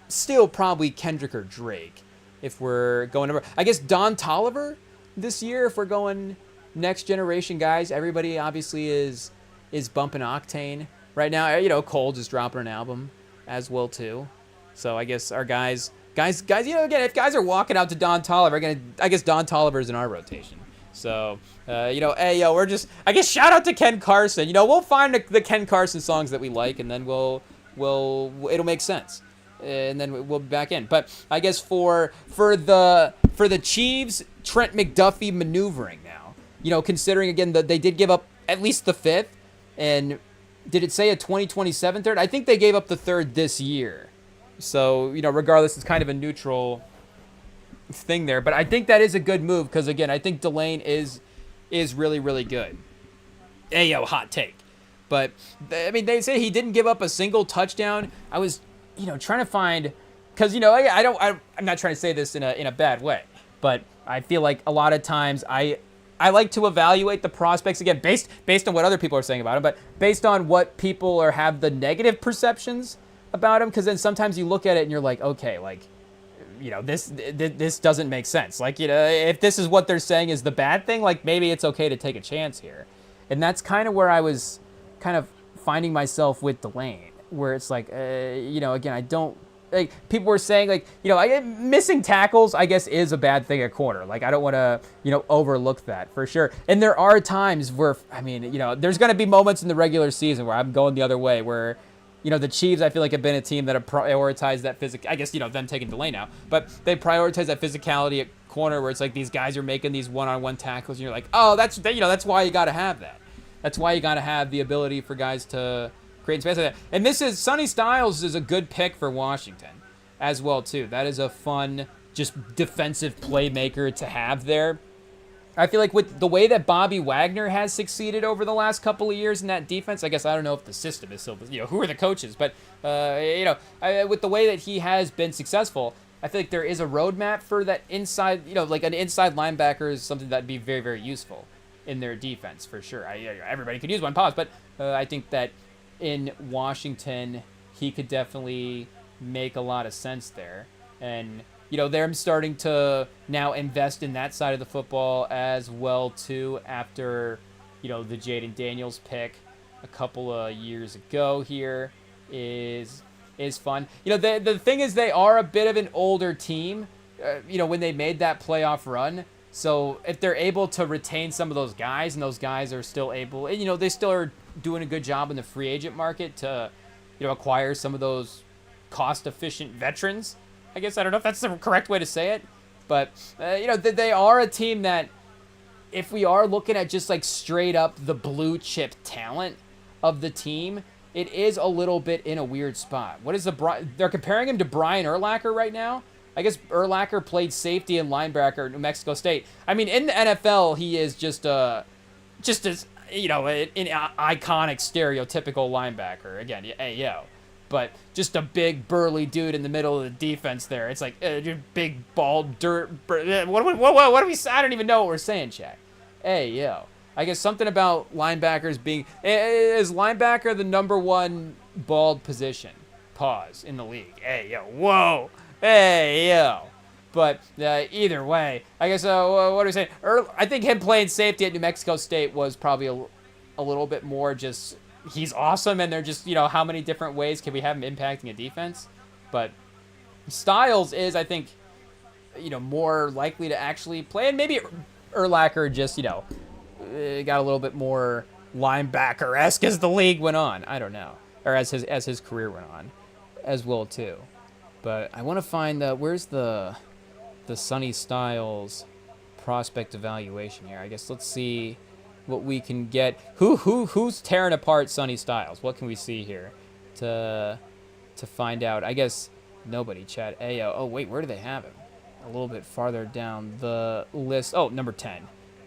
still probably Kendrick or Drake if we're going over. I guess Don Toliver this year if we're going next generation guys. Everybody obviously is bumping Octane right now. Cold is dropping an album as well too. So I guess our guys, again, if guys are walking out to Don Toliver, I guess Don Toliver is in our rotation. So, hey, yo, I guess shout out to Ken Carson. We'll find the Ken Carson songs that we like, and then it'll make sense, and then we'll be back in. But I guess for the Chiefs, Trent McDuffie maneuvering now. Considering again that they did give up at least the 5th. And did it say a 2027 third? I think they gave up the 3rd this year. So, regardless, it's kind of a neutral thing there. But I think that is a good move because, again, I think Delane is really, really good. Hey, yo, hot take. But, I mean, they say he didn't give up a single touchdown. I was, trying to find... Because, I'm not trying to say this in a bad way. But I feel like a lot of times I like to evaluate the prospects, again, based on what other people are saying about him, but based on what people have the negative perceptions about him, because then sometimes you look at it and you're like, okay, this doesn't make sense. If this is what they're saying is the bad thing, maybe it's okay to take a chance here. And that's kind of where I was kind of finding myself with Delane, where it's again, I don't... people were saying, missing tackles, I guess, is a bad thing at corner. I don't want to, overlook that for sure. And there are times where, there's going to be moments in the regular season where I'm going the other way, where, the Chiefs, I feel like, have been a team that have prioritized that physical. I guess, them taking delay now, but they prioritize that physicality at corner where it's these guys are making these one-on-one tackles, and you're like, oh, that's why you got to have that. That's why you got to have the ability for guys to create space like that. And Sonny Styles is a good pick for Washington as well too. That is a fun, just defensive playmaker to have there. I feel like with the way that Bobby Wagner has succeeded over the last couple of years in that defense, I guess I don't know if the system is still, who are the coaches, but with the way that he has been successful, I feel like there is a roadmap for that inside, an inside linebacker is something that'd be very, very useful in their defense for sure. Everybody could use one pause, but I think that in Washington, he could definitely make a lot of sense there. And, they're starting to now invest in that side of the football as well, too, after, the Jaden Daniels pick a couple of years ago here is fun. The thing is they are a bit of an older team, when they made that playoff run. So if they're able to retain some of those guys, and those guys are still able, and, they still are doing a good job in the free agent market to, acquire some of those cost-efficient veterans. I guess I don't know if that's the correct way to say it, but they are a team that, if we are looking at just straight up the blue chip talent of the team, it is a little bit in a weird spot. They're comparing him to Brian Urlacher right now. I guess Urlacher played safety and linebacker at New Mexico State. I mean, in the NFL, he is just as an iconic, stereotypical linebacker. Again, hey, yo. But just a big, burly dude in the middle of the defense there. It's big, bald, dirt. What do we say? I don't even know what we're saying, Shaq. Hey, yo. I guess something about linebackers being... Is linebacker the number one bald position? Pause. In the league. Hey, yo. Whoa. Hey, yo. But either way, I guess, what do we say? I think him playing safety at New Mexico State was probably a little bit more just, he's awesome, and they're just, how many different ways can we have him impacting a defense? But Styles is, I think, more likely to actually play, and maybe Urlacher just, got a little bit more linebacker-esque as the league went on. I don't know. Or as his career went on as well, too. But I want to find where's the Sonny Styles prospect evaluation here. I guess let's see what we can get. Who's tearing apart Sonny Styles? What can we see here to find out? I guess nobody, Chad. Ayo. Oh, wait, where do they have him? A little bit farther down the list. Oh, number 10.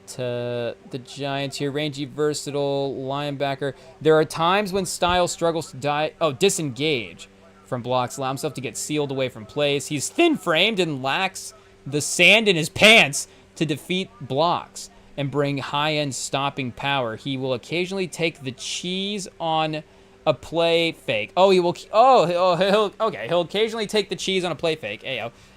To the Giants here. Rangy, versatile linebacker. There are times when Styles struggles to disengage from blocks, allow himself to get sealed away from plays. He's thin-framed and lacks the sand in his pants to defeat blocks and bring high-end stopping power. He will occasionally take the cheese on a play fake. He'll occasionally take the cheese on a play fake,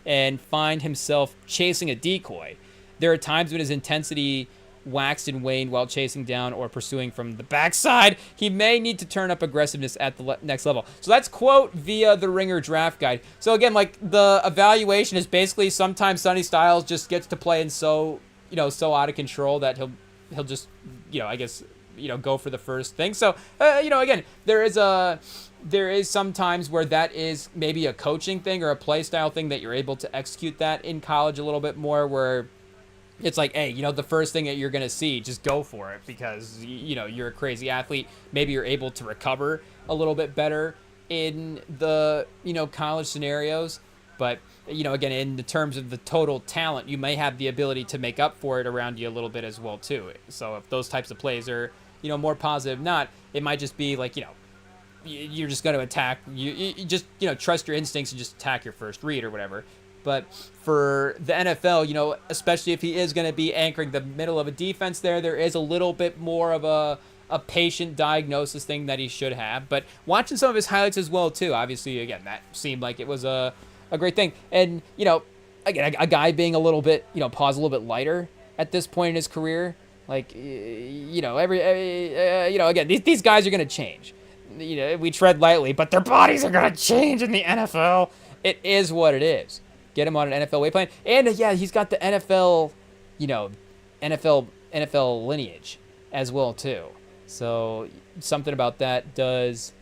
and find himself chasing a decoy. There are times when his intensity waxed and waned while chasing down or pursuing from the backside. He may need to turn up aggressiveness at the next level. So that's quote via the Ringer draft guide. So again, like, the evaluation is basically sometimes Sonny Styles just gets to play in so out of control that he'll just, go for the first thing. So, again, there is some times where that is maybe a coaching thing or a play style thing that you're able to execute that in college a little bit more, where it's like, hey, the first thing that you're going to see, just go for it because, you're a crazy athlete. Maybe you're able to recover a little bit better in the, college scenarios. But, again, in the terms of the total talent, you may have the ability to make up for it around you a little bit as well, too. So if those types of plays are, more positive, it might just be like, you're just going to attack. You just, trust your instincts and just attack your first read or whatever. But for the NFL, especially if he is going to be anchoring the middle of a defense there is a little bit more of a patient diagnosis thing that he should have. But watching some of his highlights as well, too, obviously, again, that seemed like it was a great thing. And, again, a guy being a little bit, pause a little bit lighter at this point in his career. Like, again, these guys are going to change. We tread lightly, but their bodies are going to change in the NFL. It is what it is. Get him on an NFL weight plan. And, he's got the NFL, NFL lineage as well, too. So something about that does,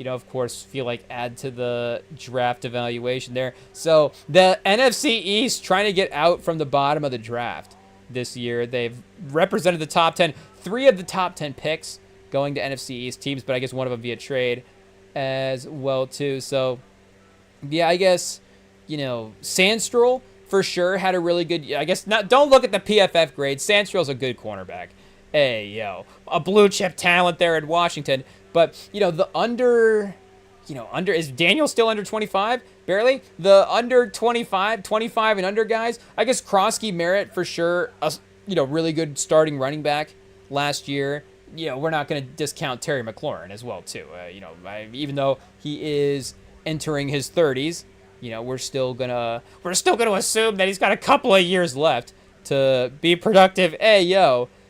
of course, feel like add to the draft evaluation there. So the NFC East trying to get out from the bottom of the draft this year. They've represented the top 10. 3 of the top 10 picks going to NFC East teams, but I guess one of them via trade as well, too. So, I guess, Sandstrom for sure had a really good, I guess, don't look at the PFF grade. Sandstrom's a good cornerback. A blue chip talent there in Washington. But, the under, is Daniel still under 25? Barely. The under 25 and under guys, I guess Krosky Merritt for sure, really good starting running back last year. We're not going to discount Terry McLaurin as well, too. Even though he is entering his 30s, we're still gonna assume that he's got a couple of years left to be productive.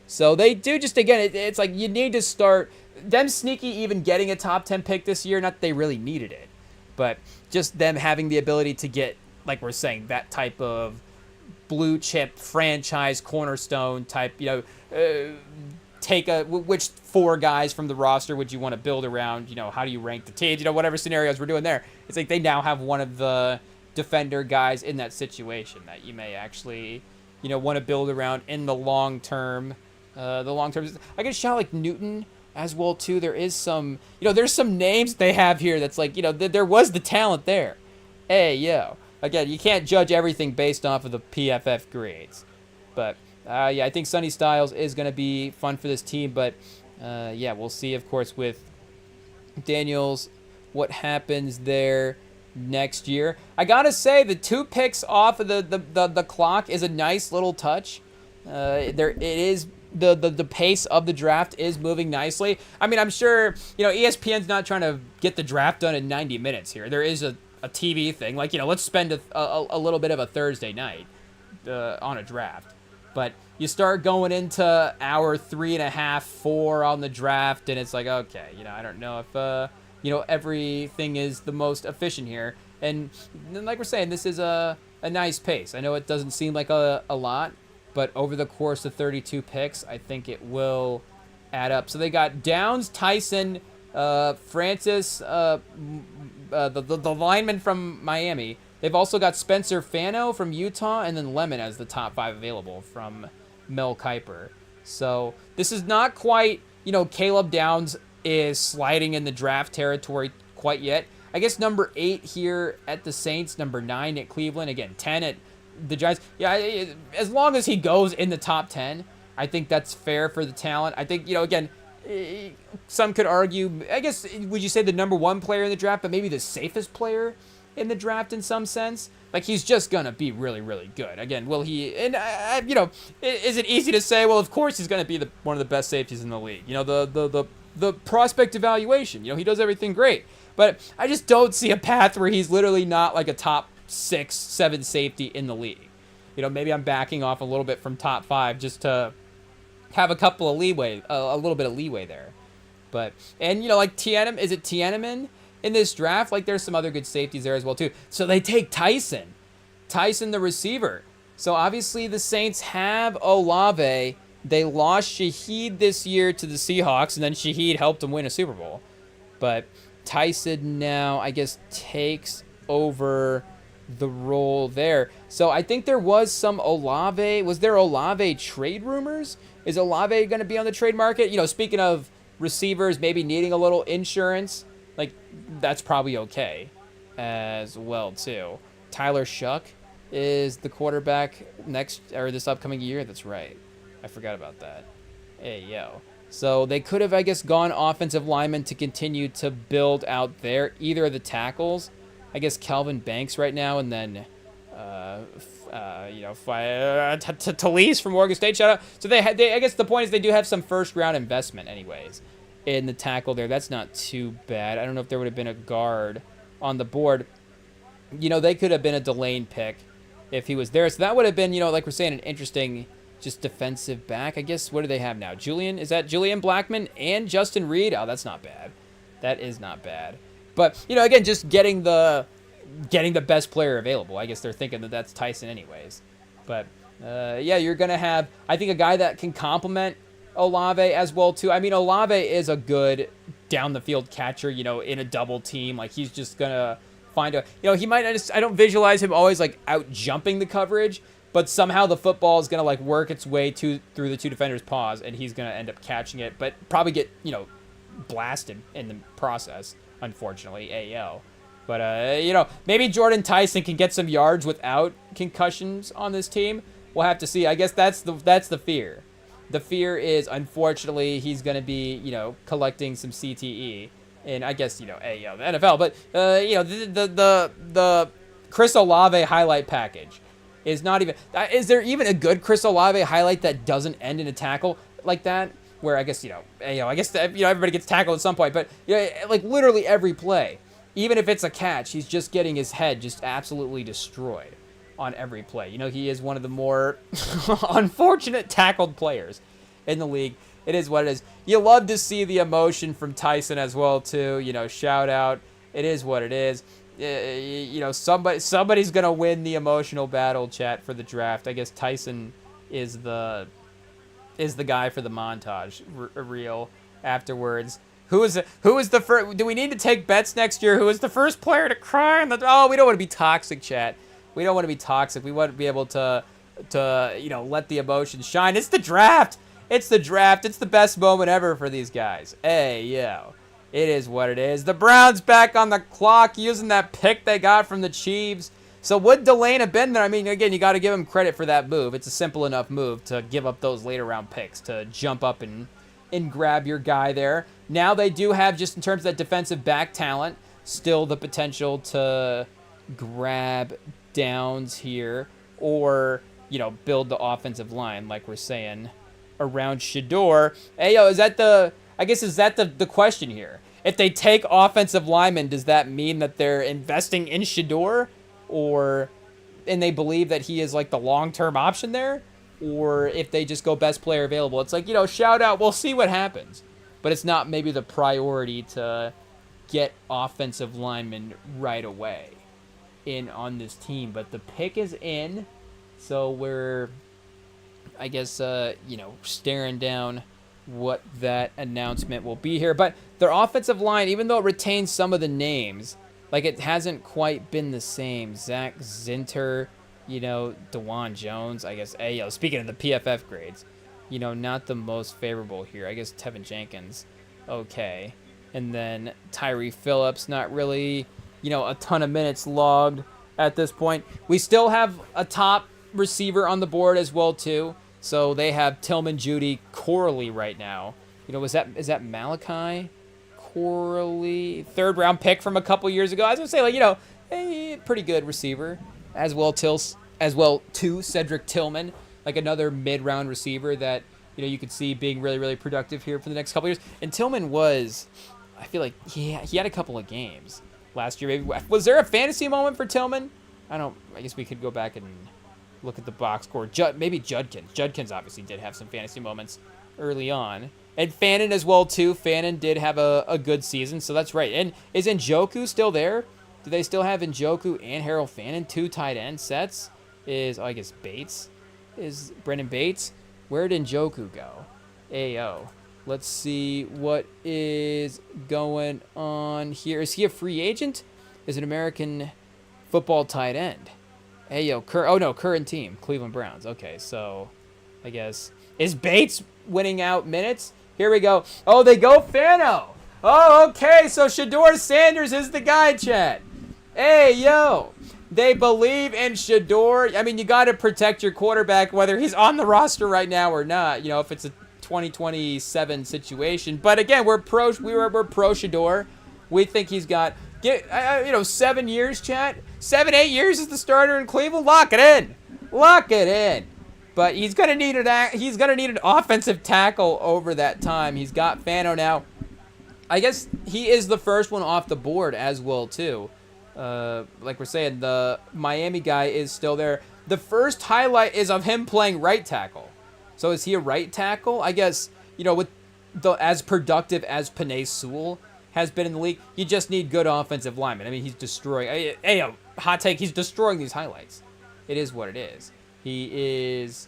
So they do just, again, it's like you need to start them sneaky even getting a top 10 pick this year. Not that they really needed it, but just them having the ability to get, like we're saying, that type of blue chip franchise cornerstone type, take which 4 guys from the roster would you want to build around, how do you rank the teams, whatever scenarios we're doing there. It's like they now have one of the defender guys in that situation that you may actually, want to build around in the long term. I guess shout like Newton as well, too. There is some, there's some names they have here that's like, there was the talent there. Again, you can't judge everything based off of the PFF grades. But, I think Sonny Styles is going to be fun for this team. But, we'll see, of course, with Daniels, what happens there next year. I got to say, the 2 picks off of the clock is a nice little touch. It is the pace of the draft is moving nicely. I mean, I'm sure, ESPN's not trying to get the draft done in 90 minutes here. There is a a TV thing. Like, let's spend a little bit of a Thursday night on a draft. But you start going into hour 3.5, 4 on the draft, and it's like, okay, I don't know if, everything is the most efficient here. And like we're saying, this is a nice pace. I know it doesn't seem like a lot, but over the course of 32 picks, I think it will add up. So they got Downs, Tyson, Francis, the lineman from Miami. They've also got Spencer Fano from Utah, and then Lemon as the top 5 available from Mel Kiper. So this is not quite, Caleb Downs is sliding in the draft territory quite yet. I guess number 8 here at the Saints, number 9 at Cleveland, again 10 at the Giants. Yeah, as long as he goes in the top 10, I think that's fair for the talent. I think, again, some could argue, I guess, would you say the number 1 player in the draft, but maybe the safest player in the draft in some sense? Like, he's just going to be really, really good. Again, will he, and, is it easy to say, well, of course he's going to be one of the best safeties in the league. The prospect evaluation, he does everything great. But I just don't see a path where he's literally not like a top 6, 7 safety in the league. Maybe I'm backing off a little bit from top 5 just to have a couple of leeway, a little bit of leeway there. But, and, like Tiananmen in this draft, like there's some other good safeties there as well too. So they take Tyson the receiver. So obviously the Saints have Olave. They lost Shaheed this year to the Seahawks, and then Shaheed helped them win a Super Bowl. But Tyson now, I guess, takes over the role there. So I think there was some Olave. Was there Olave trade rumors? Is Olave going to be on the trade market? Speaking of receivers maybe needing a little insurance, like that's probably okay as well too. Tyler Shuck is the quarterback this upcoming year. That's right. I forgot about that. Hey, yo. So they could have, I guess, gone offensive lineman to continue to build out there. Either of the tackles, I guess Calvin Banks right now, and then, Talise from Oregon State. Shout out. So I guess the point is they do have some first round investment, anyways, in the tackle there. That's not too bad. I don't know if there would have been a guard on the board. They could have been a Delane pick if he was there. So that would have been, like we're saying, an interesting just defensive back. I guess, what do they have now? Is that Julian Blackman and Justin Reed? Oh, that's not bad. That is not bad. But, again, just getting the best player available. I guess they're thinking that that's Tyson anyways. But, you're going to have, I think, a guy that can complement Olave as well, too. I mean, Olave is a good down-the-field catcher, in a double team. Like, he's just going to find he might, I don't visualize him always, like, out-jumping the coverage, but somehow the football is going to, like, work its way through the 2 defenders' paws, and he's going to end up catching it, but probably get, blasted in the process, unfortunately, AO. But, maybe Jordan Tyson can get some yards without concussions on this team. We'll have to see. I guess that's the fear. The fear is, unfortunately, he's going to be, collecting some CTE, and I guess, AO, the NFL. But, the Chris Olave highlight package is not even, is there even a good Chris Olave highlight that doesn't end in a tackle like that? Where I guess, everybody gets tackled at some point, but like literally every play, even if it's a catch, he's just getting his head just absolutely destroyed on every play. He is one of the more unfortunate tackled players in the league. It is what it is. You love to see the emotion from Tyson as well too. Shout out. It is what it is. Somebody's gonna win the emotional battle, chat, for the draft. I guess Tyson is the guy for the montage reel afterwards. Who is the first? Do we need to take bets next year? Who is the first player to cry? Oh, we don't want to be toxic, chat. We don't want to be toxic. We want to be able to let the emotions shine. It's the draft. It's the draft. It's the best moment ever for these guys. Hey, yo. It is what it is. The Browns back on the clock using that pick they got from the Chiefs. So would Delane have been there? I mean, again, you got to give him credit for that move. It's a simple enough move to give up those later round picks, to jump up and grab your guy there. Now they do have, just in terms of that defensive back talent, still the potential to grab Downs here or, build the offensive line, like we're saying, around Shador. Hey, yo, is that the question here? if they take offensive linemen, does that mean that they're investing in Shedeur, and they believe that he is like the long-term option there, or if they just go best player available? It's like, shout out, we'll see what happens. But it's not maybe the priority to get offensive linemen right away in on this team. But the pick is in, so we're, I guess, staring down what that announcement will be here. But their offensive line, even though it retains some of the names, like, it hasn't quite been the same. Zach Zinter, DeJuan Jones, I guess. Speaking of the PFF grades, not the most favorable here. I guess Tevin Jenkins, okay. And then Tyree Phillips, not really, a ton of minutes logged at this point. We still have a top receiver on the board as well, too. So they have Tillman Judy Corley right now. Is that Malachi Corley? 3rd round pick from a couple years ago. I was going to say, a pretty good receiver. As well too, Cedric Tillman, like another mid-round receiver that, you could see being really, really productive here for the next couple years. And Tillman was, I feel like he had a couple of games last year. Maybe was there a fantasy moment for Tillman? I guess we could go back and look at the box score. Maybe Judkins. Judkins obviously did have some fantasy moments early on. And Fannin as well, too. Fannin did have a good season, so that's right. And is Njoku still there? Do they still have Njoku and Harold Fannin, 2 tight end sets? I guess Bates. Is Brendan Bates? Where did Njoku go? Ayo. Let's see what is going on here. Is he a free agent? Is an American football tight end? Current team, Cleveland Browns. Okay, so I guess, is Bates winning out minutes? Here we go. Oh, they go Fano. Oh, okay, so Shedeur Sanders is the guy, chat. They believe in Shedeur. I mean, you got to protect your quarterback, whether he's on the roster right now or not, if it's a 2027 situation. But again, we're pro Shedeur. We think he's got 7 years, chat. 7-8 years as the starter in Cleveland. Lock it in. But he's gonna need an offensive tackle over that time. He's got Fano now. I guess he is the first one off the board as well too. Like we're saying, the Miami guy is still there. The first highlight is of him playing right tackle. So is he a right tackle? I guess, with as productive as Penei Sewell has been in the league, you just need good offensive linemen. I mean, he's destroying. Hot take, he's destroying these highlights. It is what it is. He is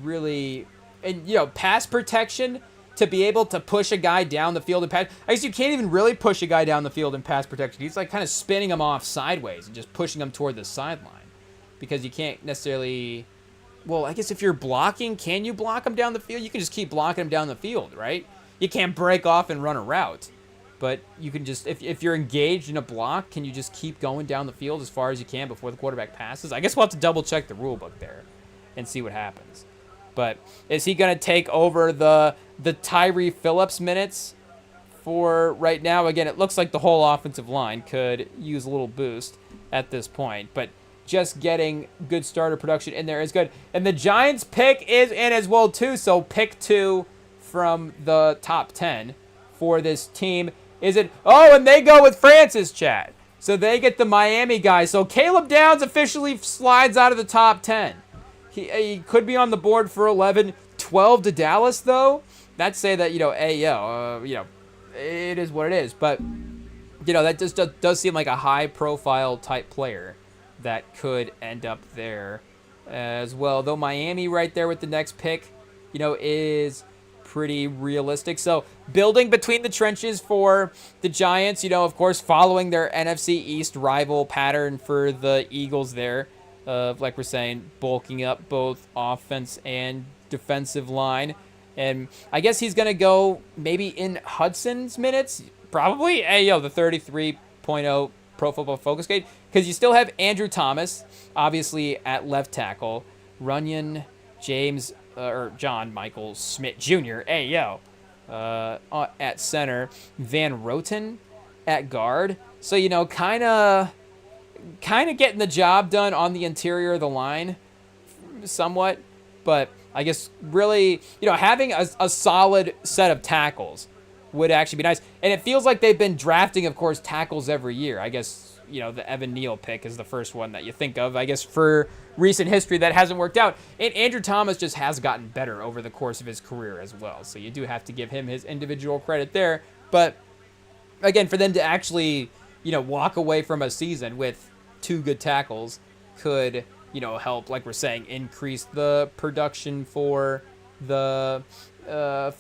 really, and pass protection, to be able to push a guy down the field and pass. I guess you can't even really push a guy down the field in pass protection. He's like kind of spinning him off sideways and just pushing him toward the sideline, because you can't necessarily. Well, I guess if you're blocking, can you block him down the field? You can just keep blocking him down the field, right? You can't break off and run a route. But you can just, if you're engaged in a block, can you just keep going down the field as far as you can before the quarterback passes? I guess we'll have to double check the rule book there and see what happens. But is he going to take over the Tyree Phillips minutes for right now? Again, it looks like the whole offensive line could use a little boost at this point. But just getting good starter production in there is good. And the Giants pick is in as well too. So pick 2 from the top 10 for this team. Is it? Oh, and they go with Francis, chat. So they get the Miami guy. So Caleb Downs officially slides out of the top 10. He could be on the board for 11. 12 to Dallas, though. That's say that, it is what it is. But, that just does seem like a high-profile type player that could end up there as well. Though Miami right there with the next pick, is pretty realistic. So building between the trenches for the Giants, of course, following their NFC East rival pattern for the Eagles there, like we're saying, bulking up both offense and defensive line. And I guess he's going to go maybe in Hudson's minutes, probably. The 33.0 Pro Football Focus grade, because you still have Andrew Thomas, obviously at left tackle, Runyon, James, or John Michael Smith Jr., at center, Van Roten at guard. So, kind of getting the job done on the interior of the line somewhat. But I guess really, having a solid set of tackles would actually be nice. And it feels like they've been drafting, of course, tackles every year. I guess, the Evan Neal pick is the first one that you think of. I guess for recent history that hasn't worked out. And Andrew Thomas just has gotten better over the course of his career as well. So you do have to give him his individual credit there. But again, for them to actually, walk away from a season with 2 good tackles could, help, like we're saying, increase the production for the Chad,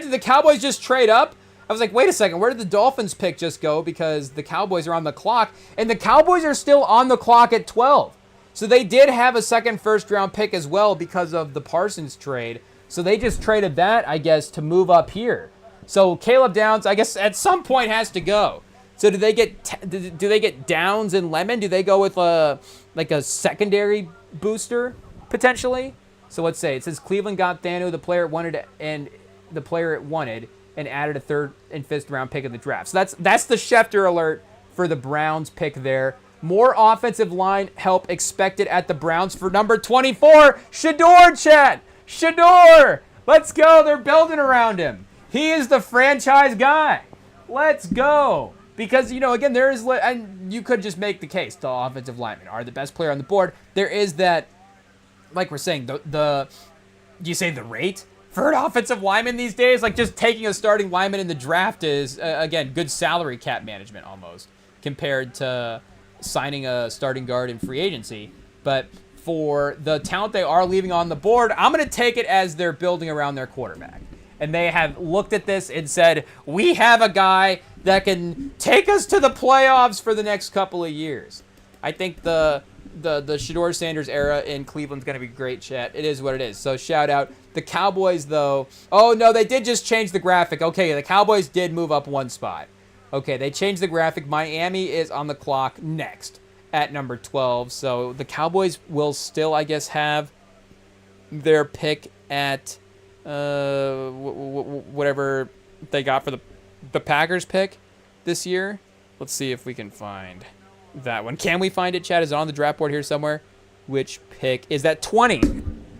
did the Cowboys just trade up? I was like, wait a second, where did the Dolphins pick just go? Because the Cowboys are on the clock, and the Cowboys are still on the clock at 12. So they did have a second first-round pick as well because of the Parsons trade. So they just traded that, I guess, to move up here. So Caleb Downs, I guess, at some point has to go. So do they get Downs and Lemon? Do they go with a secondary booster potentially? So let's say it says Cleveland got Thanu, the player it wanted, and added a 3rd and 5th round pick in the draft. So that's the Schefter alert for the Browns pick there. More offensive line help expected at the Browns for number 24, Shador, chat. Shador, let's go. They're building around him. He is the franchise guy. Let's go. Because, again, and you could just make the case the offensive linemen are the best player on the board. There is that, like we're saying, do you say the rate for an offensive lineman these days? Like, just taking a starting lineman in the draft is, again, good salary cap management almost compared to signing a starting guard in free agency. But for the talent they are leaving on the board, I'm going to take it as they're building around their quarterback. And they have looked at this and said, we have a guy that can take us to the playoffs for the next couple of years. I think the Shador Sanders era in Cleveland's going to be great, chat. It is what it is. So shout out. The Cowboys, though. Oh, no, they did just change the graphic. Okay, the Cowboys did move up 1 spot. Okay, they changed the graphic. Miami is on the clock next at number 12. So the Cowboys will still, I guess, have their pick at whatever they got for the Packers pick this year. Let's see if we can find that one. Can we find it, Chad? Is it on the draft board here somewhere? Which pick is that? 20.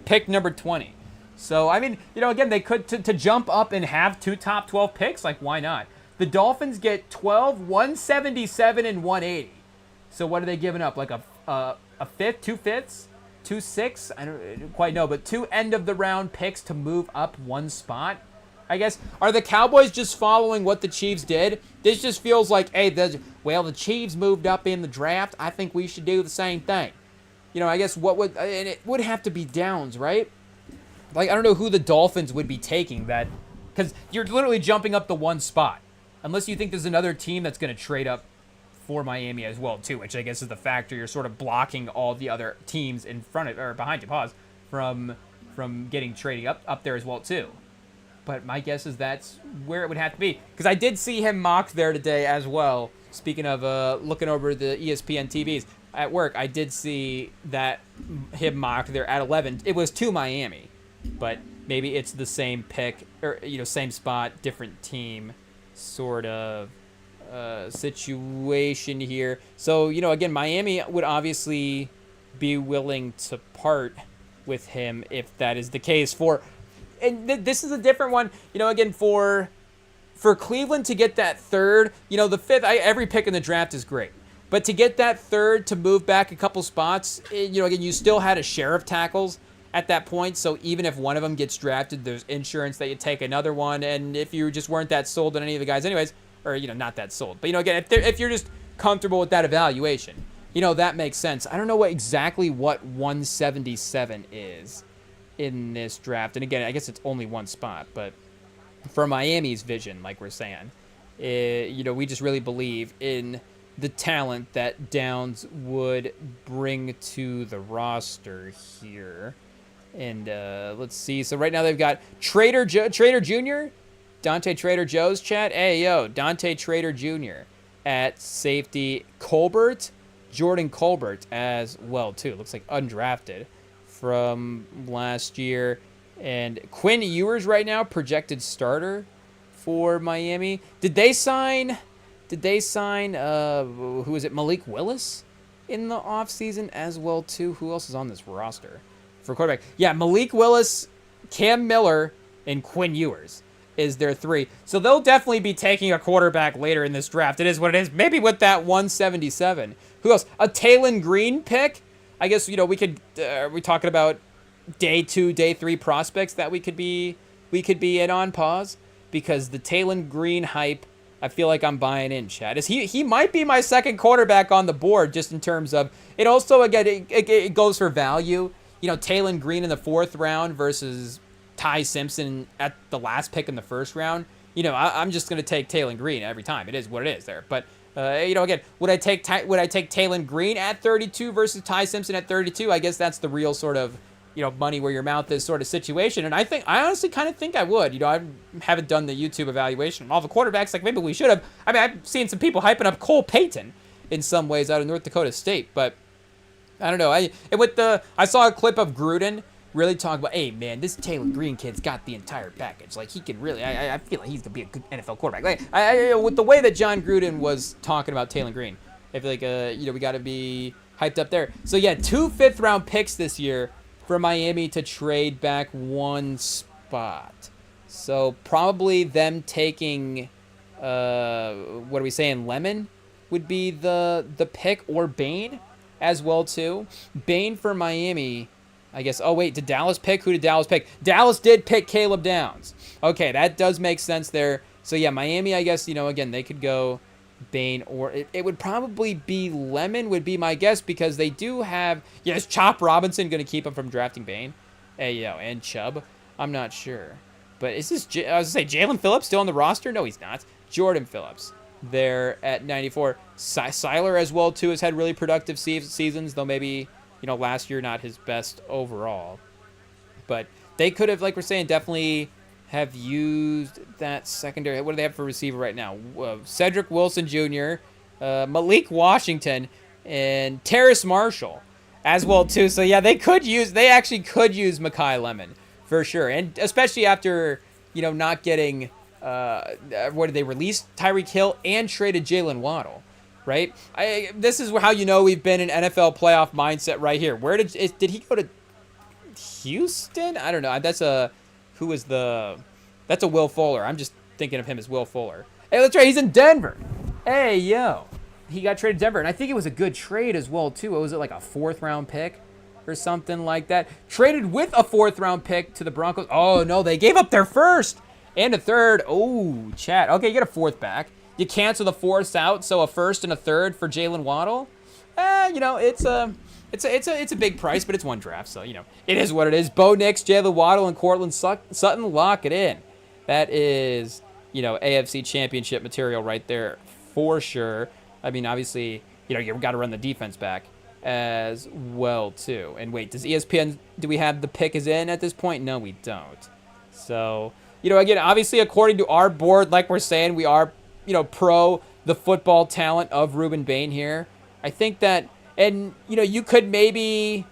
Pick number 20. So, I mean, again, they could to jump up and have 2 top 12 picks. Like, why not? The Dolphins get 12, 177, and 180. So what are they giving up? Like a fifth, 2 fifths? 2 6, I don't quite know, but 2 end-of-the-round picks to move up 1 spot, I guess. Are the Cowboys just following what the Chiefs did? This just feels like, hey, the Chiefs moved up in the draft. I think we should do the same thing. I guess and it would have to be Downs, right? Like, I don't know who the Dolphins would be taking that, because you're literally jumping up the 1 spot. Unless you think there's another team that's going to trade up for Miami as well, too, which I guess is the factor. You're sort of blocking all the other teams in front of, or behind you, from getting trading up there as well, too. But my guess is that's where it would have to be. Because I did see him mocked there today as well. Speaking of looking over the ESPN TVs at work, I did see that him mocked there at 11. It was to Miami. But maybe it's the same pick, or, same spot, different team sort of situation here. So, again, Miami would obviously be willing to part with him if that is the case. And this is a different one, again, for Cleveland to get that 3rd, the 5th, every pick in the draft is great. But to get that 3rd to move back a couple spots, again, you still had a share of tackles at that point. So even if one of them gets drafted, there's insurance that you take another one. And if you just weren't that sold on any of the guys anyways, or, not that sold. But, again, if you're just comfortable with that evaluation, that makes sense. I don't know exactly what 177 is in this draft. And, again, I guess it's only 1 spot. But for Miami's vision, like we're saying, we just really believe in the talent that Downs would bring to the roster here. And let's see. So right now they've got Trader Jr., Dante Trader Joe's chat. Hey, yo, Dante Trader Jr. at safety. Jordan Colbert as well, too. Looks like undrafted from last year. And Quinn Ewers right now, projected starter for Miami. Did they sign, who is it, Malik Willis in the offseason as well, too? Who else is on this roster for quarterback? Yeah, Malik Willis, Cam Miller, and Quinn Ewers. is their 3. So they'll definitely be taking a quarterback later in this draft. It is what it is. Maybe with that 177. Who else? A Taylon Green pick? I guess, we could, are we talking about day 2, day 3 prospects that we could be in on pause? Because the Taylon Green hype, I feel like I'm buying in, Chad. He might be my second quarterback on the board, just in terms of, it also, again, it goes for value. Taylon Green in the 4th round versus Ty Simpson at the last pick in the 1st round. I'm just going to take Taylon Green every time. It is what it is there. But, again, would I take Taylon Green at 32 versus Ty Simpson at 32? I guess that's the real sort of, money where your mouth is sort of situation. And I honestly kind of think I would. I haven't done the YouTube evaluation of all the quarterbacks like maybe we should have. I mean, I've seen some people hyping up Cole Payton in some ways out of North Dakota State. But I don't know. I saw a clip of Gruden really talk about, hey, man, this Taylon Green kid's got the entire package. Like, he can really, I feel like he's going to be a good NFL quarterback. Like, with the way that John Gruden was talking about Taylon Green, I feel like, we got to be hyped up there. So, yeah, 2 5th-round picks this year for Miami to trade back 1 spot. So, probably them taking, what are we saying, Lemon would be the pick, or Bain as well, too. Bain for Miami, I guess. Oh, wait, did Dallas pick? Who did Dallas pick? Dallas did pick Caleb Downs. Okay, that does make sense there. So, yeah, Miami, I guess, again, they could go Bain, or it would probably be Lemon would be my guess, because they do have, is Chop Robinson going to keep him from drafting Bain? And Chubb? I'm not sure. But is this, I was going to say, Jalen Phillips still on the roster? No, he's not. Jordan Phillips there at 94. Seiler as well, too, has had really productive seasons, though maybe, last year not his best overall. But they could have, like we're saying, definitely have used that secondary. What do they have for receiver right now? Cedric Wilson Jr., Malik Washington, and Terrace Marshall as well, too. So, yeah, they actually could use Mekhi Lemon for sure. And especially after, not getting, what did they release? Tyreek Hill and traded Jalen Waddle. Right? This is how we've been in NFL playoff mindset right here. Where did he go to Houston? I don't know. That's a Will Fuller. I'm just thinking of him as Will Fuller. Hey, that's right. He's in Denver. Hey, yo. He got traded to Denver, and I think it was a good trade as well, too. Was it like a 4th-round pick or something like that? Traded with a 4th-round pick to the Broncos. Oh, no, they gave up their 1st and a 3rd. Oh, chat. Okay, you get a 4th back. You cancel the 4th out, so a 1st and a 3rd for Jalen Waddle. It's a big price, but it's one draft, so it is what it is. Bo Nix, Jalen Waddle, and Cortland Sutton, lock it in. That is AFC Championship material right there for sure. I mean, obviously, you've got to run the defense back as well too. And wait, does ESPN? Do we have the pick is in at this point? No, we don't. So again, obviously, according to our board, like we're saying, we are pro the football talent of Ruben Bain here. I think that, and, you could maybe,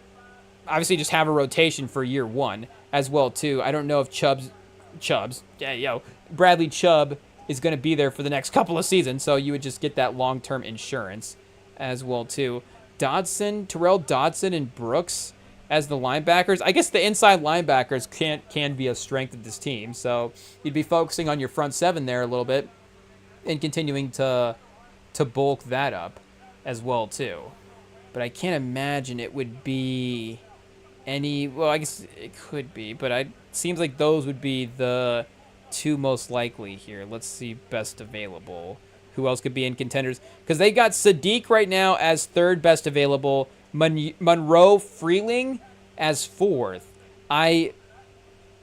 obviously, just have a rotation for year 1 as well, too. I don't know if Bradley Chubb is going to be there for the next couple of seasons, so you would just get that long-term insurance as well, too. Terrell Dodson, and Brooks as the linebackers. I guess the inside linebackers can be a strength of this team, so you'd be focusing on your front 7 there a little bit, and continuing to bulk that up as well, too. But I can't imagine it would be well, I guess it could be, but it seems like those would be the 2 most likely here. Let's see best available. Who else could be in contenders? Because they got Sadiq right now as 3rd best available. Monroe Freeling as 4th.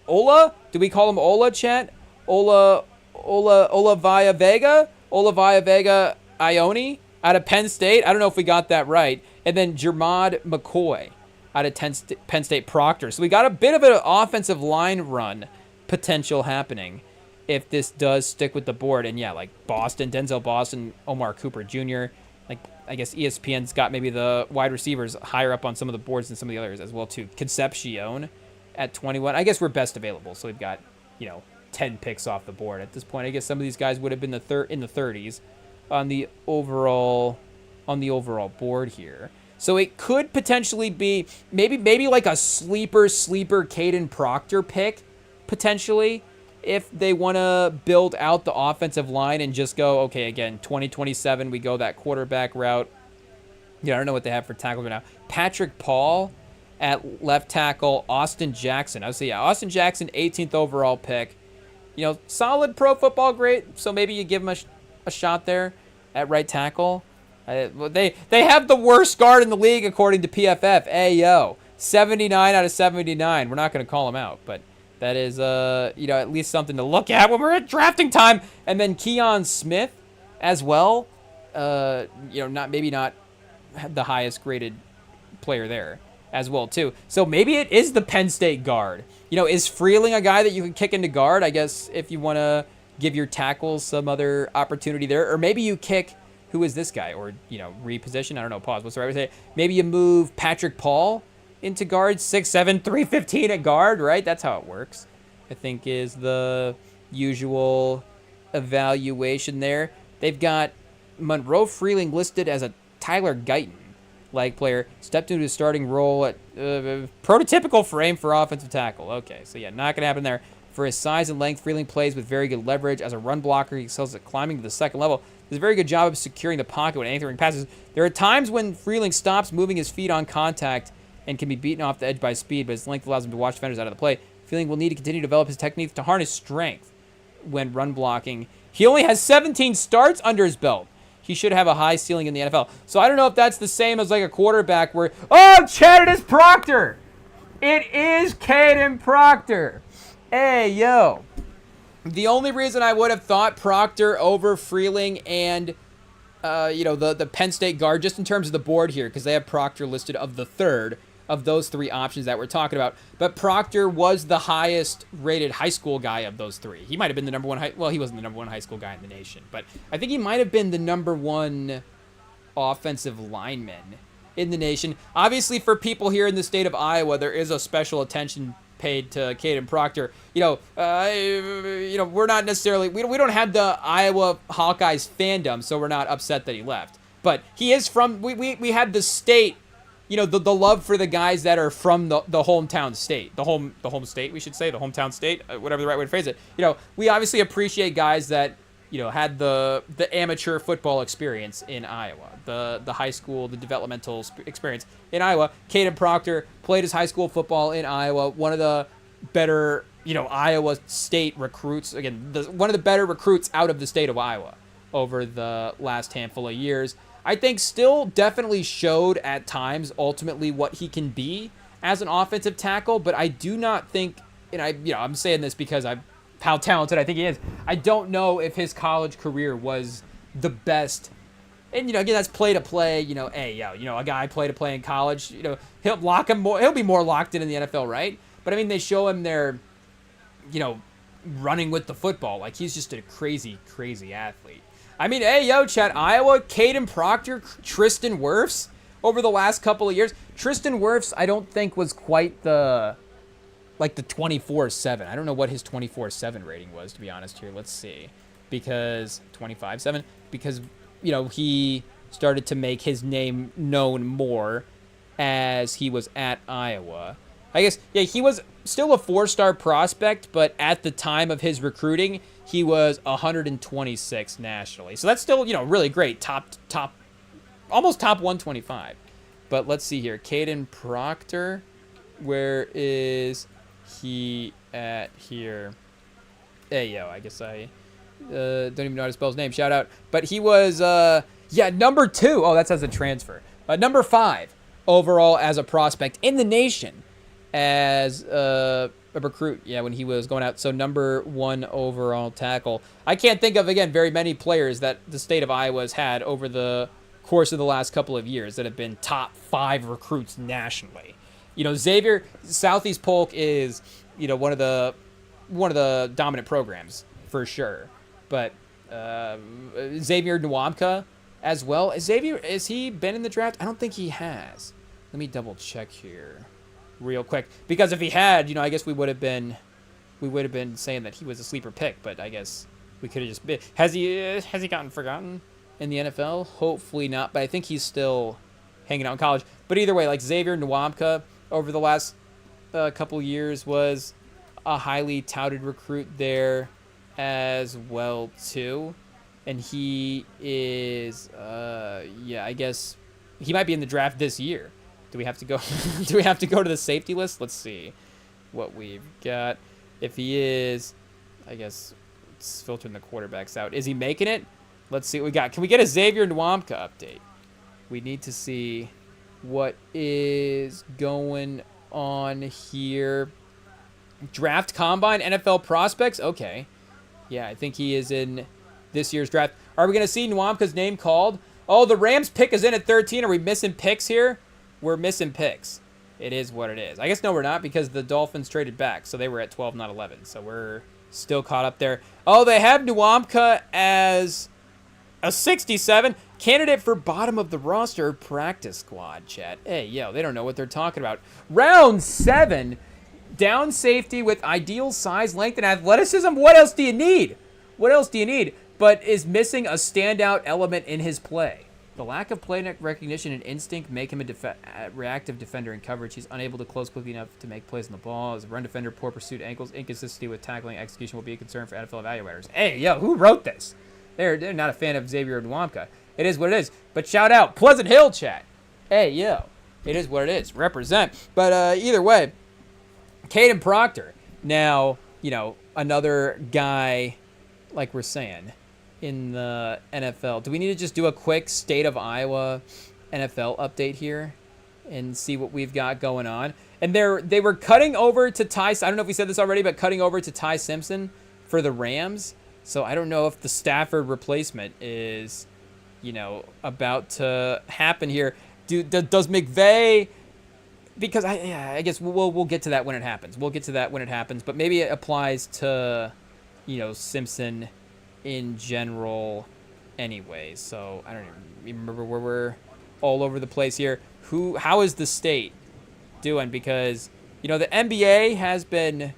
Ola? Do we call him Ola, chat? Olavaia Vega Ione out of Penn State. I don't know if we got that right. And then Jermod McCoy out of Penn State Proctor. So we got a bit of an offensive line run potential happening if this does stick with the board. And yeah, like Boston, Denzel Boston, Omar Cooper Jr. Like, I guess ESPN's got maybe the wide receivers higher up on some of the boards than some of the others as well, too. Concepcion at 21. I guess we're best available. So we've got, 10 picks off the board at this point. I guess some of these guys would have been in the 30s on the overall board here. So it could potentially be maybe like a sleeper Caden Proctor pick potentially if they want to build out the offensive line and just go, okay, again, 2027, we go that quarterback route. I don't know what they have for tackle now. Patrick Paul at left tackle, Austin Jackson. I would say, yeah, Austin Jackson, 18th overall pick. Solid pro football grade, so maybe you give him a shot there at right tackle. They have the worst guard in the league according to PFF. Ayo, 79 out of 79. We're not going to call him out, but that is at least something to look at when we're at drafting time. And then Keon Smith as well. Not the highest graded player there as well too. So maybe it is the Penn State guard. Is Freeling a guy that you can kick into guard? I guess if you want to give your tackles some other opportunity there, or maybe you kick, who is this guy? Or, reposition. I don't know. Pause. What's the right way to say it? Maybe you move Patrick Paul into guard, 6'7", 315 at guard, right? That's how it works, I think, is the usual evaluation there. They've got Monroe Freeling listed as a Tyler Guyton-like player, stepped into his starting role at prototypical frame for offensive tackle. Okay, so yeah, not going to happen there. For his size and length, Freeling plays with very good leverage. As a run blocker, he excels at climbing to the second level. Does a very good job of securing the pocket when anchoring passes. There are times when Freeling stops moving his feet on contact and can be beaten off the edge by speed, but his length allows him to watch defenders out of the play. Freeling will need to continue to develop his technique to harness strength when run blocking. He only has 17 starts under his belt. He should have a high ceiling in the NFL. So I don't know if that's the same as like a quarterback where, oh, Chad, it is Proctor. It is Caden Proctor. Hey, yo. The only reason I would have thought Proctor over Freeling and, the Penn State guard, just in terms of the board here, because they have Proctor listed of the third of those three options that we're talking about. But Proctor was the highest rated high school guy of those three. He might have been the number one he wasn't the number one high school guy in the nation, but I think he might have been the number one offensive lineman in the nation. Obviously, for people here in the state of Iowa, there is a special attention paid to Caden Proctor. We're not necessarily, we don't have the Iowa Hawkeyes fandom, so we're not upset that he left. But he is from, we have the state, the love for the guys that are from the hometown state, the home state, we should say, the hometown state, whatever the right way to phrase it. We obviously appreciate guys that, had the amateur football experience in Iowa, the high school, the developmental experience in Iowa. Caden Proctor played his high school football in Iowa, one of the better, Iowa State recruits, again, one of the better recruits out of the state of Iowa over the last handful of years. I think still definitely showed at times ultimately what he can be as an offensive tackle, but I do not think, and I'm saying this because how talented I think he is. I don't know if his college career was the best. And again, that's play to play. A guy play to play in college. He'll lock him more. He'll be more locked in the NFL, right? But I mean, they show him there, running with the football. Like he's just a crazy, crazy athlete. I mean, Chad, Iowa, Caden Proctor, Tristan Wirfs over the last couple of years. Tristan Wirfs, I don't think was quite the 24/7. I don't know what his 24/7 rating was, to be honest here. Let's see. Because 25/7, because he started to make his name known more as he was at Iowa. I guess, yeah, he was still a 4-star prospect, but at the time of his recruiting, he was 126 nationally. So that's still, really great. Top, almost top 125. But let's see here. Caden Proctor, where is he at here? I guess I don't even know how to spell his name. Shout out. But he was, number 2. Oh, that's as a transfer. Number 5 overall as a prospect in the nation as a recruit. Yeah, when he was going out. So number 1 overall tackle. I can't think of, again, very many players that the state of Iowa has had over the course of the last couple of years that have been top 5 recruits nationally. Xavier Southeast Polk is, one of the dominant programs for sure. But Xavier Nwamka as well. Xavier, has he been in the draft? I don't think he has. Let me double check here real quick, because if he had, I guess we would have been saying that he was a sleeper pick, but I guess we could have just been. Has he gotten forgotten in the NFL? Hopefully not, but I think he's still hanging out in college. But either way, like Xavier Nwamka over the last couple years was a highly touted recruit there as well too. And he is, yeah, I guess he might be in the draft this year. Do we have to go? Do we have to go to the safety list? Let's see what we've got. If he is, I guess it's filtering the quarterbacks out. Is he making it? Let's see what we got. Can we get a Xavier Nwamka update? We need to see what is going on here. Draft Combine, NFL prospects. Okay. Yeah, I think he is in this year's draft. Are we going to see Nwamka's name called? Oh, the Rams pick is in at 13. Are we missing picks here? We're missing picks. It is what it is. I guess no, we're not, because the Dolphins traded back, so they were at 12, not 11. So we're still caught up there. Oh, they have Nwamka as a 67 candidate for bottom of the roster practice squad, chat. Hey, yo, they don't know what they're talking about. Round 7, down safety with ideal size, length, and athleticism. What else do you need? What else do you need? But is missing a standout element in his play. The lack of play recognition and instinct make him a reactive defender in coverage. He's unable to close quickly enough to make plays on the ball. As a run defender, poor pursuit ankles, inconsistency with tackling execution will be a concern for NFL evaluators. Hey, yo, who wrote this? They're not a fan of Xavier Nwamka. It is what it is. But shout out, Pleasant Hill chat. Hey, yo, it is what it is. Represent. But either way, Caden Proctor. Now, you know, another guy, like we're saying, in the NFL. Do we need to just do a quick State of Iowa NFL update here and see what we've got going on? And they were cutting over to Ty. I don't know if we said this already, but cutting over to Ty Simpson for the Rams. So I don't know if the Stafford replacement is, you know, about to happen here. Does McVay? Because I guess we'll get to that when it happens. We'll get to that when it happens. But maybe it applies to, you know, Simpson in general anyway. So I don't even remember where we're all over the place here. How is the state doing? Because, you know, the NBA has been,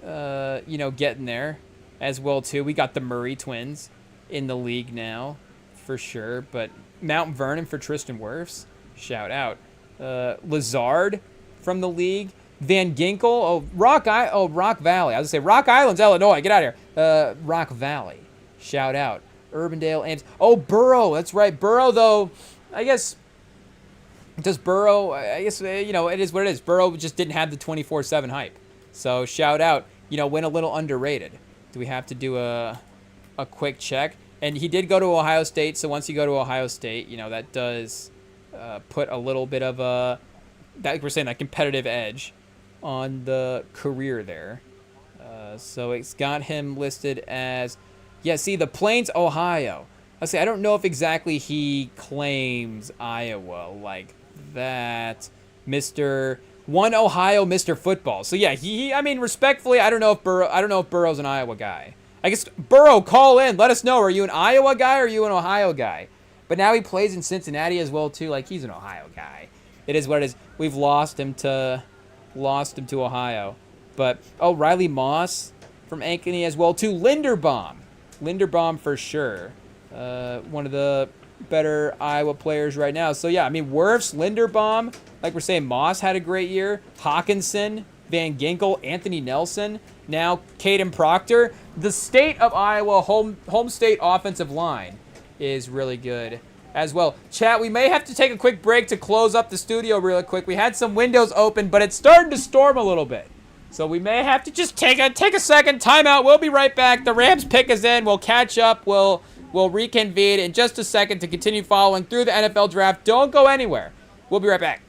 you know, getting there as well too. We got the Murray twins in the league now for sure. But Mount Vernon for Tristan Wirfs, shout out. Lazard from the league. Van Ginkel. Rock Valley. I was going to say Rock Island's Illinois. Get out of here. Rock Valley. Shout out. Urbandale, Ames. Oh, Burrow. That's right. Burrow, though, I guess, does Burrow, I guess, you know, it is what it is. Burrow just didn't have the 24/7 hype. So, shout out. You know, went a little underrated. Do we have to do a quick check? And he did go to Ohio State, so once you go to Ohio State, you know, that does put a little bit of like we're saying, that competitive edge on the career there. So it's got him listed as, yeah, see, the Plains, Ohio. I don't know if exactly he claims Iowa like that. Mr. One Ohio, Mr. Football. So yeah, I mean, respectfully, I don't know if Burrow's an Iowa guy. I guess Burrow, call in, let us know. Are you an Iowa guy or are you an Ohio guy? But now he plays in Cincinnati as well too. Like, he's an Ohio guy. It is what it is. We've lost him to Ohio. But Riley Moss from Ankeny as well too. Linderbaum for sure. One of the better Iowa players right now. So yeah, I mean, Wirfs, Linderbaum, like we're saying, Moss had a great year. Hawkinson, Van Ginkel, Anthony Nelson, now Caden Proctor. The state of Iowa home state offensive line is really good as well. Chat, we may have to take a quick break to close up the studio really quick. We had some windows open, but it's starting to storm a little bit. So we may have to just take a second timeout. We'll be right back. The Rams pick is in. We'll catch up. We'll reconvene in just a second to continue following through the NFL draft. Don't go anywhere. We'll be right back.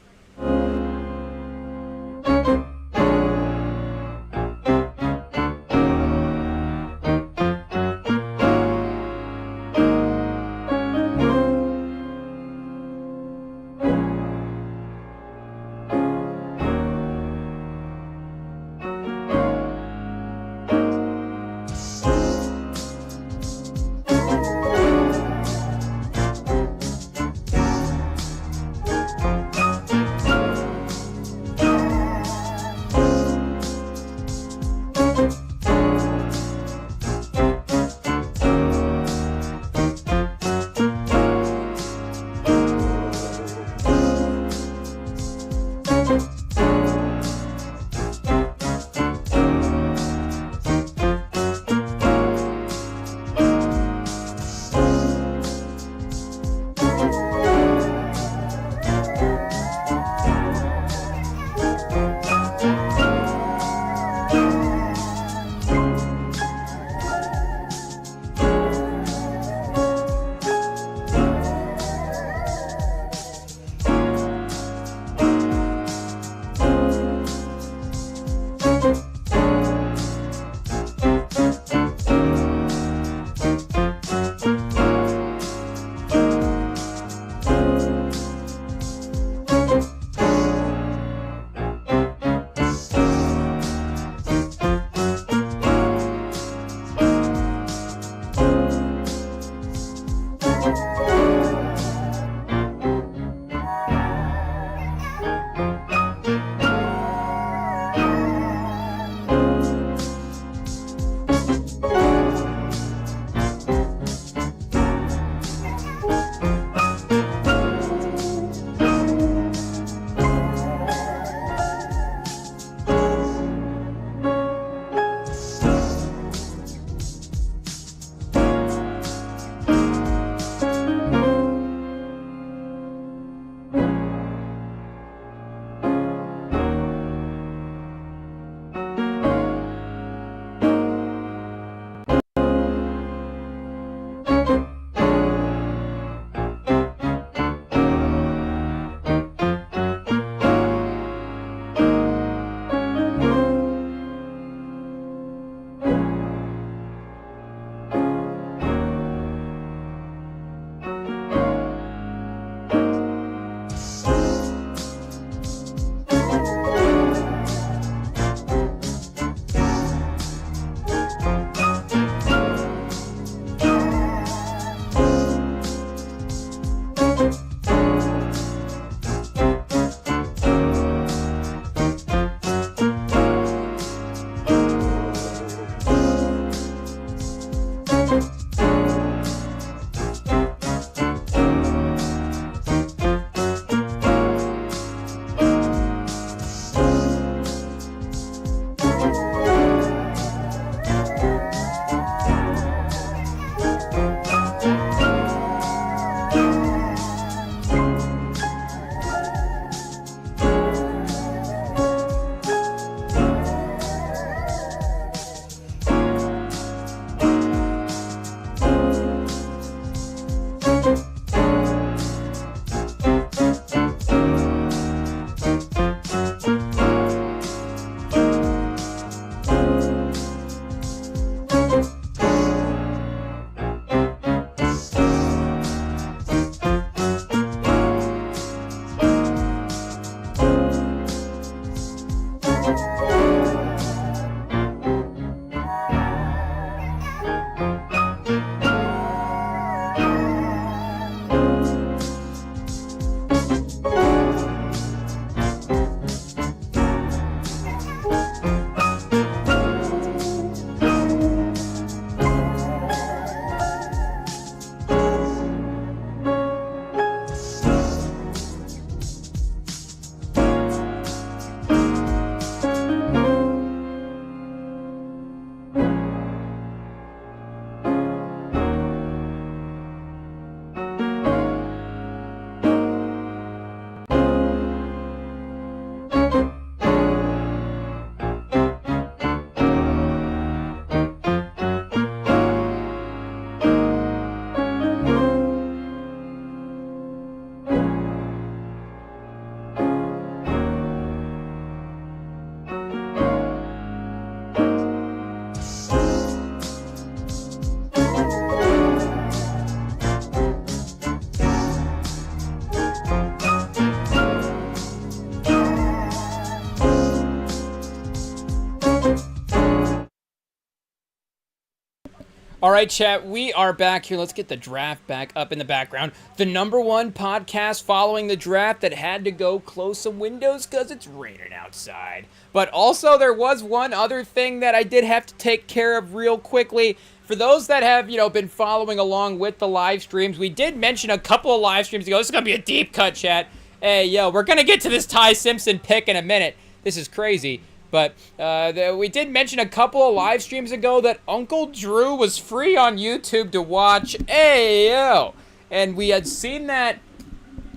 All right, chat, we are back here. Let's get the draft back up in the background. The #1 podcast following the draft that had to go close some windows because it's raining outside. But also, there was one other thing that I did have to take care of real quickly. For those that have, been following along with the live streams, we did mention a couple of live streams ago. This is going to be a deep cut, chat. Hey, we're going to get to this Ty Simpson pick in a minute. This is crazy. But we did mention a couple of live streams ago that Uncle Drew was free on YouTube to watch. And we had seen that.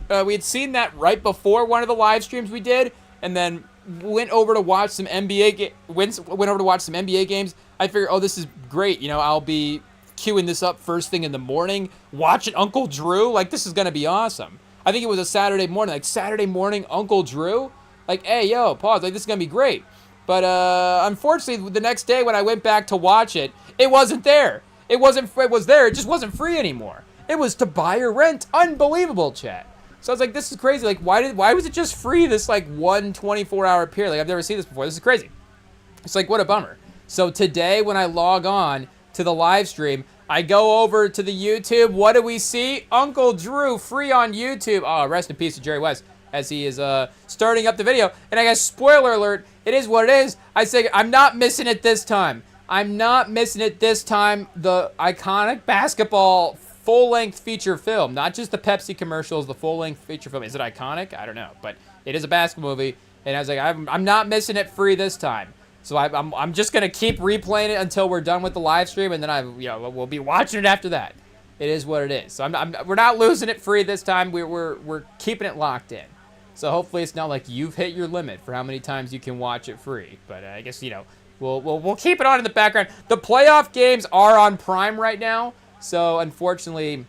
Right before one of the live streams we did, and then went over to watch some NBA games. I figured, this is great. I'll be queuing this up first thing in the morning, watching Uncle Drew. Like, this is gonna be awesome. I think it was a Saturday morning, Saturday morning Uncle Drew. Like, pause. Like, this is gonna be great. But unfortunately, the next day when I went back to watch it, it wasn't there. It was there. It just wasn't free anymore. It was to buy or rent. Unbelievable, chat. So I was like, this is crazy. Like, why was it just free this 1 24-hour period? Like, I've never seen this before. This is crazy. It's like, what a bummer. So today when I log on to the live stream, I go over to the YouTube. What do we see? Uncle Drew free on YouTube. Oh, rest in peace to Jerry West, as he is starting up the video. And I guess, spoiler alert, it is what it is. I say, I'm not missing it this time. I'm not missing it this time. The iconic basketball full-length feature film. Not just the Pepsi commercials, the full-length feature film. Is it iconic? I don't know. But it is a basketball movie. And I was like, I'm not missing it free this time. So I'm just going to keep replaying it until we're done with the live stream. And then we'll be watching it after that. It is what it is. So we're not losing it free this time. We're keeping it locked in. So hopefully it's not like you've hit your limit for how many times you can watch it free. But I guess, we'll keep it on in the background. The playoff games are on Prime right now. So unfortunately,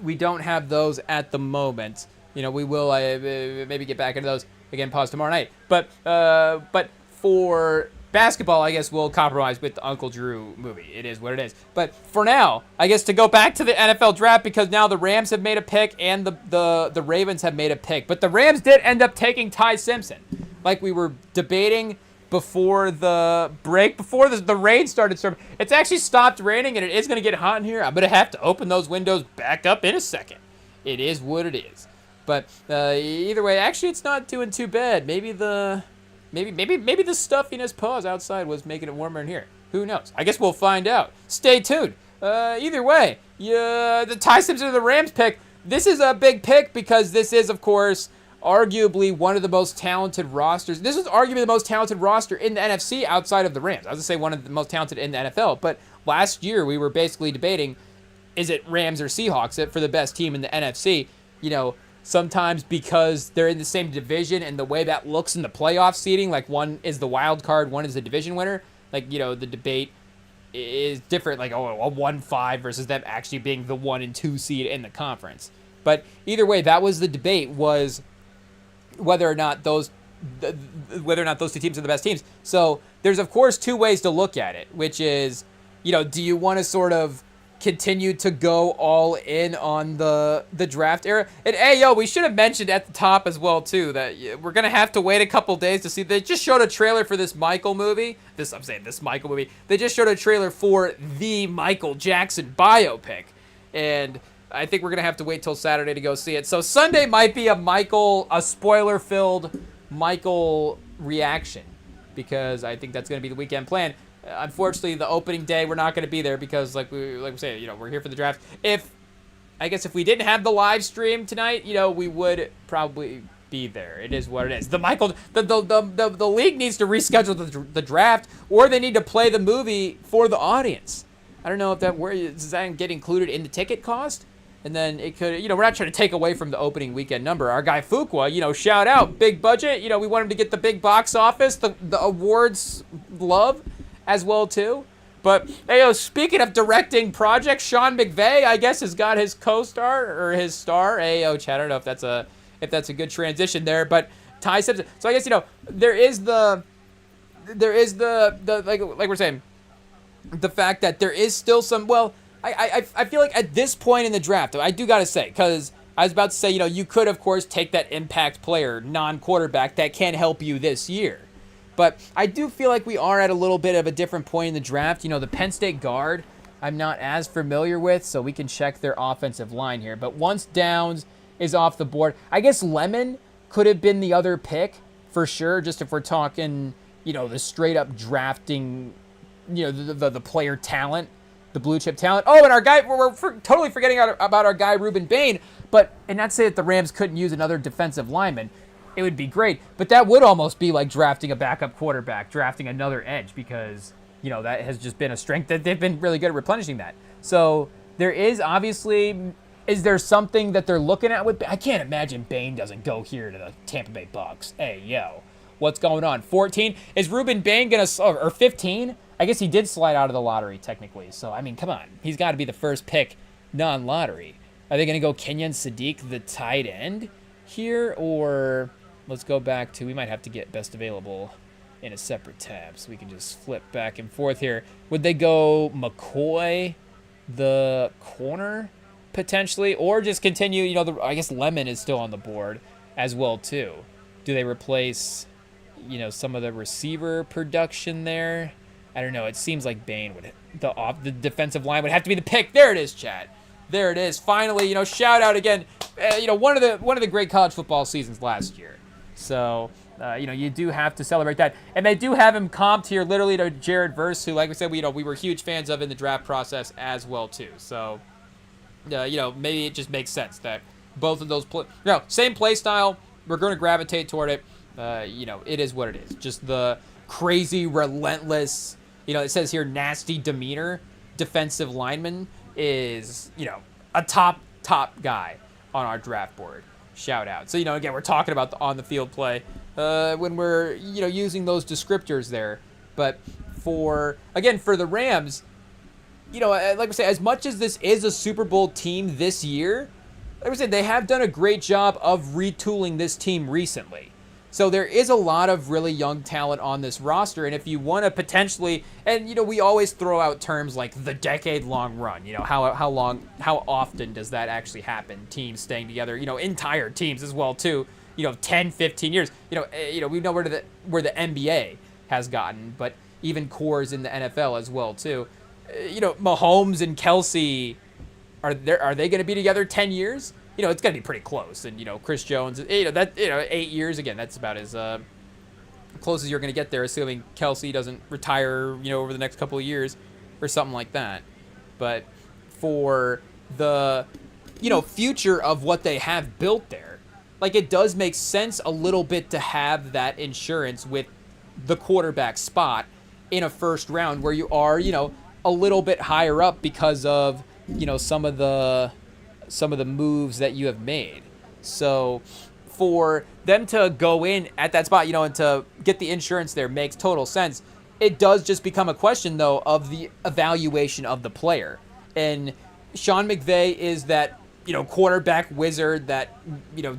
we don't have those at the moment. We will maybe get back into those again, pause tomorrow night. But for basketball, I guess we'll compromise with the Uncle Drew movie. It is what it is. But for now, I guess to go back to the NFL draft, because now the Rams have made a pick and the Ravens have made a pick. But the Rams did end up taking Ty Simpson. Like we were debating before the break, before the rain started. It's actually stopped raining and it is going to get hot in here. I'm going to have to open those windows back up in a second. It is what it is. But either way, actually it's not doing too bad. Maybe the stuffiness pause outside was making it warmer in here. Who knows? I guess we'll find out. Stay tuned. Either way, the Ty Simpson of the Rams pick. This is a big pick because this is, of course, arguably one of the most talented rosters. This is arguably the most talented roster in the NFC outside of the Rams. I was going to say one of the most talented in the NFL, but last year we were basically debating, is it Rams or Seahawks for the best team in the NFC? Sometimes because they're in the same division and the way that looks in the playoff seeding, like one is the wild card, one is the division winner. Like, the debate is different, like, a 1-5 versus them actually being the 1 and 2 seed in the conference. But either way, that was the debate, was whether or not those two teams are the best teams. So there's, of course, two ways to look at it, which is, do you want to sort of continue to go all in on the draft era? And we should have mentioned at the top as well too that we're gonna have to wait a couple days to see. They just showed a trailer for this Michael movie. This Michael movie. They just showed a trailer for the Michael Jackson biopic, and I think we're gonna have to wait till Saturday to go see it. So Sunday might be a spoiler-filled Michael reaction, because I think that's gonna be the weekend plan. Unfortunately, the opening day, we're not going to be there because, like we say, we're here for the draft. If we didn't have the live stream tonight, we would probably be there. It is what it is. The league needs to reschedule the draft, or they need to play the movie for the audience. I don't know if does that get included in the ticket cost? And then it could, we're not trying to take away from the opening weekend number. Our guy Fuqua, shout out, big budget. We want him to get the big box office, the awards love as well too. But speaking of directing projects, Sean McVay, I guess, has got his co-star or his star. Chat, I don't know if that's a good transition there, but Ty Simpson. So I guess there is the like we're saying, the fact that there is still some. Well, I feel like at this point in the draft, I do gotta say, because I was about to say, you could of course take that impact player, non-quarterback that can help you this year. But I do feel like we are at a little bit of a different point in the draft. The Penn State guard, I'm not as familiar with, so we can check their offensive line here. But once Downs is off the board, I guess Lemon could have been the other pick for sure, just if we're talking, the straight up drafting, the player talent, the blue chip talent. Oh, and our guy, we're totally forgetting about our guy, Ruben Bain. And not to say that the Rams couldn't use another defensive lineman. It would be great. But that would almost be like drafting a backup quarterback, drafting another edge, because that has just been a strength that they've been really good at replenishing that. So there is obviously, is there something that they're looking at with, I can't imagine Bain doesn't go here to the Tampa Bay Bucks. Hey, yo, what's going on? 14? Is Ruben Bain going to, or 15? I guess he did slide out of the lottery technically. So, I mean, come on. He's got to be the first pick non-lottery. Are they going to go Kenyon Sadiq, the tight end here? Or let's go back to, we might have to get best available in a separate tab, so we can just flip back and forth here. Would they go McCoy, the corner, potentially? Or just continue, I guess Lemon is still on the board as well, too. Do they replace, some of the receiver production there? I don't know. It seems like Bain would, the defensive line would have to be the pick. There it is, chat. There it is. Finally, shout out again. One of the great college football seasons last year. So, you do have to celebrate that. And they do have him comped here literally to Jared Verse, who, like we said, we were huge fans of in the draft process as well, too. So, maybe it just makes sense that both of those same play style, we're going to gravitate toward it. It is what it is. Just the crazy, relentless, it says here, nasty demeanor defensive lineman is, a top guy on our draft board. Shout out. So, again, we're talking about the on-the-field play when we're, using those descriptors there. But for the Rams, like I say, as much as this is a Super Bowl team this year, like I said, they have done a great job of retooling this team recently. So there is a lot of really young talent on this roster, and if you want to potentially, and we always throw out terms like the decade-long run. How often does that actually happen? Teams staying together, entire teams as well too. 10, 15 years. We know where the NBA has gotten, but even cores in the NFL as well too. Mahomes and Kelsey, are they going to be together 10 years? It's going to be pretty close. And, Chris Jones, 8 years, again, that's about as close as you're going to get there, assuming Kelsey doesn't retire, over the next couple of years or something like that. But for the, future of what they have built there, like, it does make sense a little bit to have that insurance with the quarterback spot in a first round where you are, a little bit higher up because of, some of the moves that you have made. So for them to go in at that spot, and to get the insurance there makes total sense. It does just become a question, though, of the evaluation of the player. And Sean McVay is that, quarterback wizard that,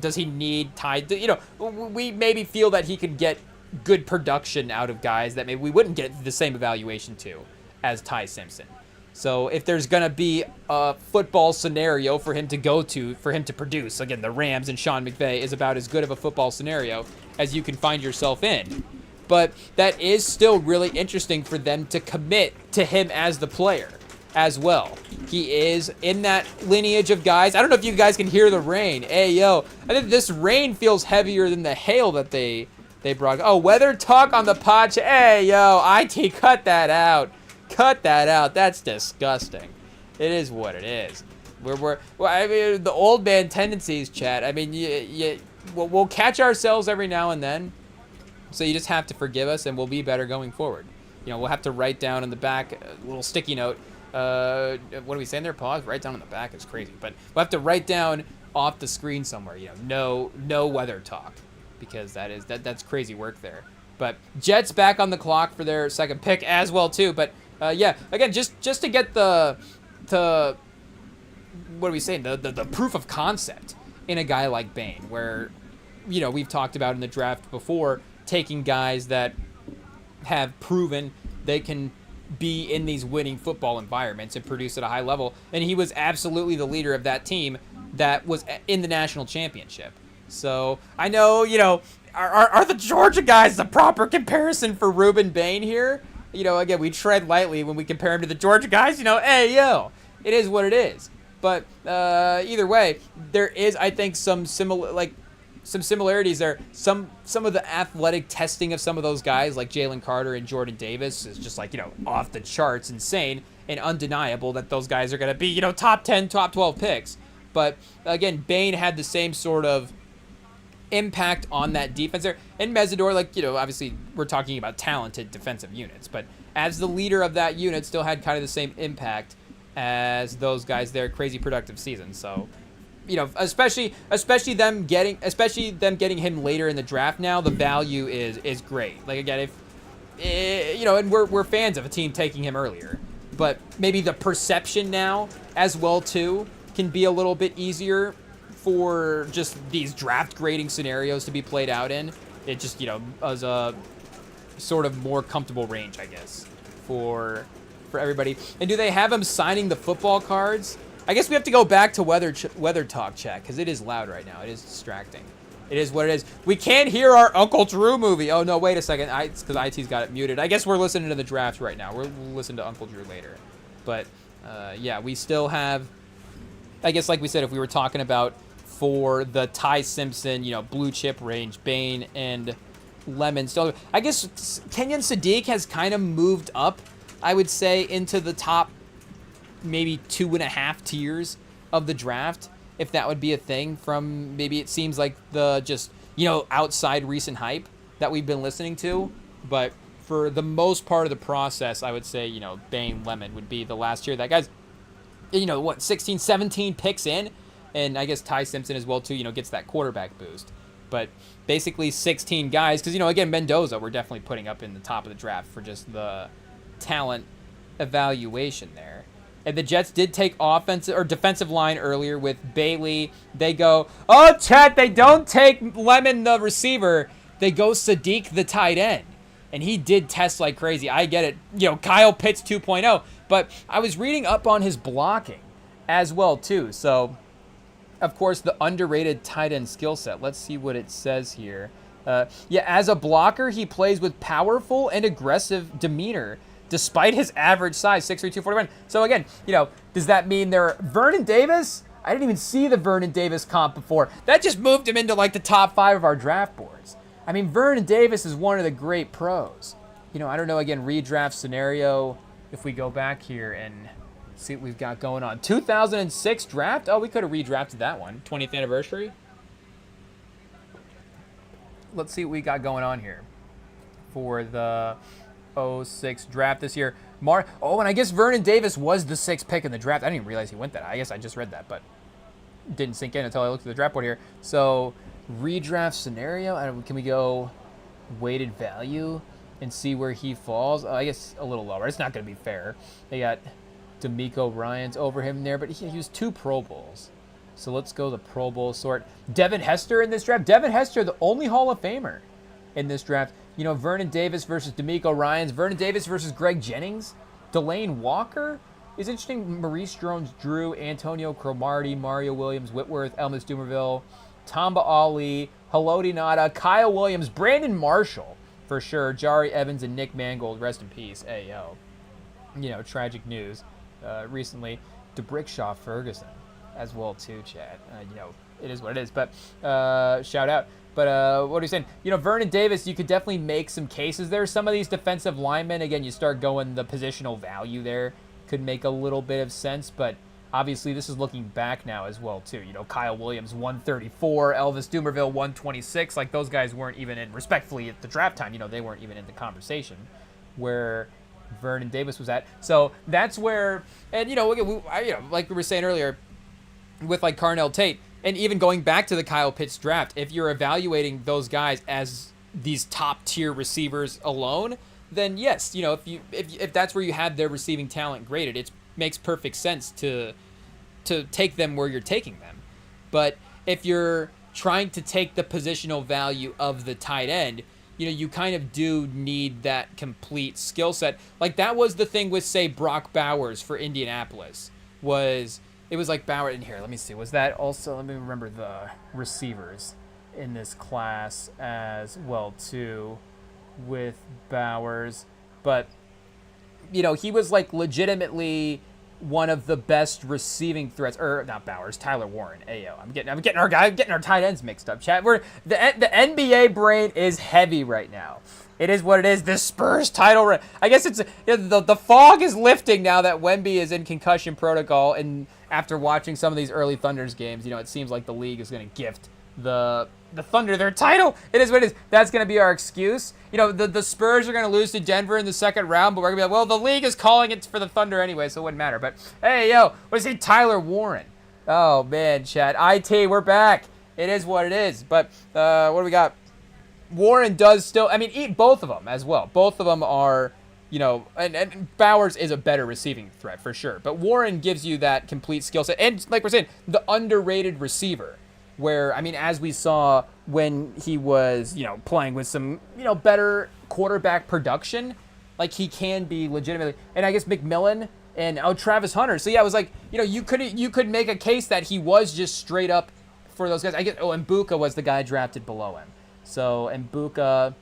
does he need tied to, we maybe feel that he could get good production out of guys that maybe we wouldn't get the same evaluation to as Ty Simpson. So if there's going to be a football scenario for him to go to, for him to produce, again, the Rams and Sean McVay is about as good of a football scenario as you can find yourself in. But that is still really interesting for them to commit to him as the player as well. He is in that lineage of guys. I don't know if you guys can hear the rain. Hey, yo, I think this rain feels heavier than the hail that they brought. Oh, weather talk on the pod. Hey, yo, IT, cut that out. Cut that out. That's disgusting. It is what it is. I mean, the old man tendencies, chat. I mean, we'll catch ourselves every now and then. So you just have to forgive us, and we'll be better going forward. We'll have to write down in the back a little sticky note. What are we saying there? Pause. Write down in the back is crazy, but we'll have to write down off the screen somewhere. No weather talk, because that's crazy work there. But Jets back on the clock for their second pick as well too. But again, just to get the what are we saying? The proof of concept in a guy like Bain, where we've talked about in the draft before, taking guys that have proven they can be in these winning football environments and produce at a high level, and he was absolutely the leader of that team that was in the national championship. So I know, are the Georgia guys the proper comparison for Ruben Bain here? again, we tread lightly when we compare him to the Georgia guys. Hey, yo, it is what it is. But either way, there is, I think, some similarities there. Some of the athletic testing of some of those guys, like Jalen Carter and Jordan Davis, is just off the charts, insane, and undeniable that those guys are going to be top 10, top 12 picks. But again, Bane had the same sort of impact on that defense there. And Mesidor, obviously we're talking about talented defensive units, but as the leader of that unit, still had kind of the same impact as those guys there. Crazy productive season. So, especially them getting him later in the draft now, the value is great. Like, again, and we're fans of a team taking him earlier, but maybe the perception now as well too can be a little bit easier for just these draft grading scenarios to be played out in. It just, as a sort of more comfortable range, I guess, for everybody. And do they have him signing the football cards? I guess we have to go back to weather talk chat, because it is loud right now. It is distracting. It is what it is. We can't hear our Uncle Drew movie. Oh, no, wait a second. It's because IT's got it muted. I guess we're listening to the draft right now. We'll listen to Uncle Drew later. But, yeah, we still have, I guess, like we said, if we were talking about for the Ty Simpson, blue chip range, Bane and Lemon. Still, I guess Kenyon Sadiq has kind of moved up, I would say, into the top maybe 2.5 tiers of the draft, if that would be a thing, from maybe it seems like the just, outside recent hype that we've been listening to. But for the most part of the process, I would say, Bane, Lemon would be the last tier. That guy's, 16, 17 picks in. And I guess Ty Simpson as well, too, gets that quarterback boost. But basically 16 guys, because, again, Mendoza we're definitely putting up in the top of the draft for just the talent evaluation there. And the Jets did take offensive or defensive line earlier with Bailey. They go, oh, chat, they don't take Lemon, the receiver. They go Sadiq, the tight end. And he did test like crazy. I get it. Kyle Pitts 2.0. But I was reading up on his blocking as well, too. So, of course, the underrated tight end skill set. Let's see what it says here. As a blocker, he plays with powerful and aggressive demeanor, despite his average size, 6'3", 241. So again, does that mean Vernon Davis? I didn't even see the Vernon Davis comp before. That just moved him into the top 5 of our draft boards. I mean, Vernon Davis is one of the great pros. I don't know, again, redraft scenario, if we go back here and see what we've got going on. 2006 draft. Oh, we could have redrafted that one. 20th anniversary. Let's see what we got going on here for the 06 draft this year. And I guess Vernon Davis was the 6th pick in the draft. I didn't even realize he went that. I guess I just read that, but didn't sink in until I looked at the draft board here. So redraft scenario. Can we go weighted value and see where he falls? I guess a little lower. It's not going to be fair. They got D'Amico Ryans over him there, but he was 2 Pro Bowls. So let's go the Pro Bowl sort. Devin Hester in this draft. Devin Hester, the only Hall of Famer in this draft. Vernon Davis versus D'Amico Ryans. Vernon Davis versus Greg Jennings. Delane Walker is interesting. Maurice Jones-Drew, Antonio Cromartie, Mario Williams, Whitworth, Elmas Dumerville, Tamba Ali, Haloti Ngata, Kyle Williams, Brandon Marshall, for sure. Jari Evans and Nick Mangold, rest in peace. Ayo. Tragic news recently. DeBrickshaw Ferguson as well, too, Chad. It is what it is. But shout out. But what are you saying? Vernon Davis, you could definitely make some cases there. Some of these defensive linemen, again, you start going the positional value there, could make a little bit of sense. But obviously, this is looking back now as well, too. Kyle Williams, 134. Elvis Dumerville, 126. Those guys weren't even in, respectfully, at the draft time, they weren't even in the conversation where Vernon Davis was at. So that's where, and, like we were saying earlier, with Carnell Tate, and even going back to the Kyle Pitts draft, if you're evaluating those guys as these top tier receivers alone, then yes, if that's where you had their receiving talent graded, it makes perfect sense to take them where you're taking them. But if you're trying to take the positional value of the tight end, you kind of do need that complete skill set. That was the thing with, say, Brock Bowers for Indianapolis. It was Bauer in here. Let me see. Was that also? Let me remember the receivers in this class as well, too, with Bowers. But he was like legitimately one of the best receiving threats, or not Bowers, Tyler Warren. Ayo, I'm getting our tight ends mixed up. Chat. The NBA brain is heavy right now. It is what it is. The Spurs title. I guess it's the fog is lifting now that Wemby is in concussion protocol, and after watching some of these early Thunders games, it seems like the league is going to gift the Thunder their title. It is what it is. That's going to be our excuse. The Spurs are going to lose to Denver in the second round, but we're going to be like, well, the league is calling it for the Thunder anyway, so it wouldn't matter. But hey, what's he? Tyler Warren. Oh man, Chad. IT, we're back. It is what it is. But what do we got? Warren does still, eat both of them as well. Both of them are, and Bowers is a better receiving threat for sure. But Warren gives you that complete skill set. And like we're saying, the underrated receiver where, as we saw when he was, playing with some, better quarterback production, like he can be legitimately, and I guess McMillan and Travis Hunter. So yeah, it was like, you could make a case that he was just straight up for those guys. I guess, and Mbuka was the guy drafted below him. So, and Mbuka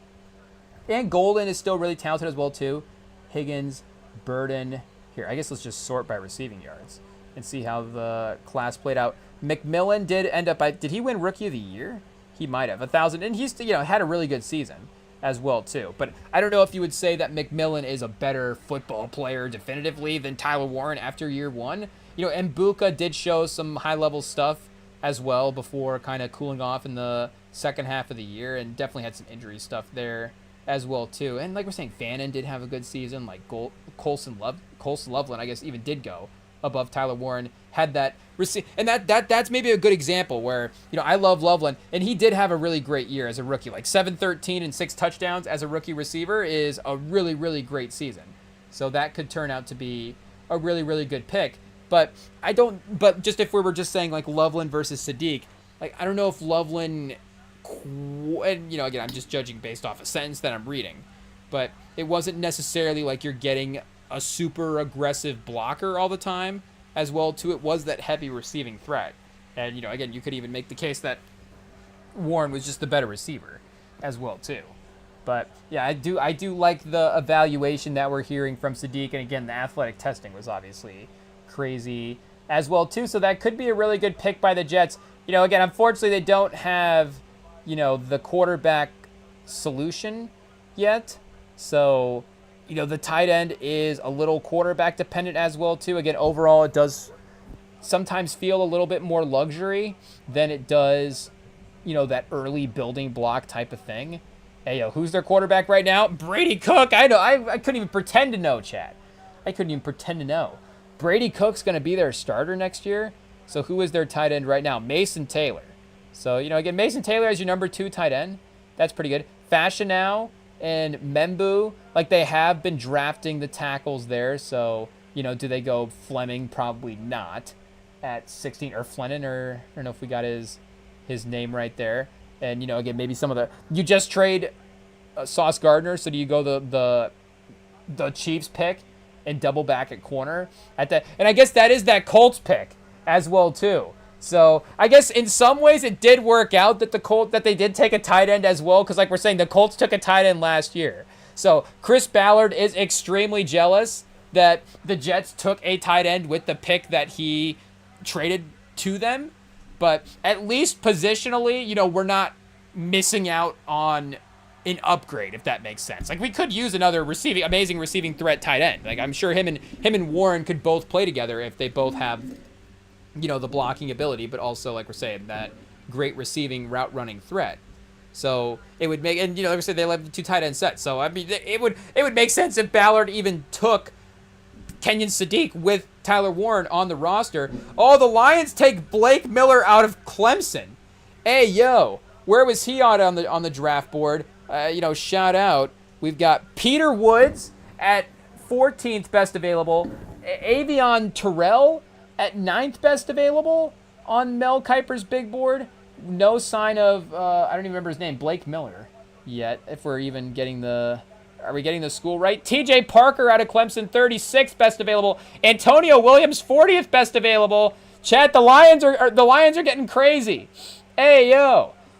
and Golden is still really talented as well, too. Higgins, Burden. Here, I guess let's just sort by receiving yards and see how the class played out. McMillan did end up, did he win Rookie of the Year? He might have. 1,000. And he's, had a really good season as well, too. But I don't know if you would say that McMillan is a better football player definitively than Tyler Warren after year one. And Mbuka did show some high-level stuff as well before kind of cooling off in the second half of the year, and definitely had some injury stuff there as well too. And like we're saying, Fannin did have a good season. Like Colson Loveland, I guess, even did go above Tyler Warren. Had that and that's maybe a good example where I love Loveland, and he did have a really great year as a rookie. Like 713 and 6 touchdowns as a rookie receiver is a really, really great season. So that could turn out to be a really, really good pick. But just if we were just saying like Loveland versus Sadiq, like I don't know if Loveland. And again, I'm just judging based off a sentence that I'm reading, but it wasn't necessarily like you're getting a super aggressive blocker all the time as well too. It was that heavy receiving threat, and again, you could even make the case that Warren was just the better receiver as well too. But yeah, I do like the evaluation that we're hearing from Sadiq, and again, the athletic testing was obviously crazy as well too, so that could be a really good pick by the Jets. Again, unfortunately, they don't have the quarterback solution yet. So, the tight end is a little quarterback dependent as well, too. Again, overall, it does sometimes feel a little bit more luxury than it does, that early building block type of thing. Hey, who's their quarterback right now? Brady Cook. I know. I couldn't even pretend to know, Chad. I couldn't even pretend to know. Brady Cook's going to be their starter next year. So who is their tight end right now? Mason Taylor. So, again, Mason Taylor as your number 2 tight end. That's pretty good. Fashionow and Membu, like they have been drafting the tackles there. So, do they go Fleming? Probably not at 16. Or Flennon, or I don't know if we got his name right there. And, again, maybe some of the... You just trade Sauce Gardner, so do you go the Chiefs pick and double back at corner? And I guess that is that Colts pick as well, too. So I guess in some ways it did work out that they did take a tight end as well, because like we're saying, the Colts took a tight end last year. So Chris Ballard is extremely jealous that the Jets took a tight end with the pick that he traded to them. But at least positionally, we're not missing out on an upgrade, if that makes sense. Like we could use another amazing receiving threat tight end. Like I'm sure him and Warren could both play together if they both have the blocking ability, but also, like we're saying, that great receiving route running threat. So it would make, and like I said, they have the 2 tight end sets. So it would make sense if Ballard even took Kenyon Sadiq with Tyler Warren on the roster. Oh, the Lions take Blake Miller out of Clemson. Hey, where was he on the draft board? Shout out. We've got Peter Woods at 14th best available. Avion Terrell at 9th best available on Mel Kiper's big board. No sign of, I don't even remember his name, Blake Miller yet, if we're even getting are we getting the school right? TJ Parker out of Clemson, 36th best available. Antonio Williams, 40th best available. Chat, the Lions are getting crazy. Hey,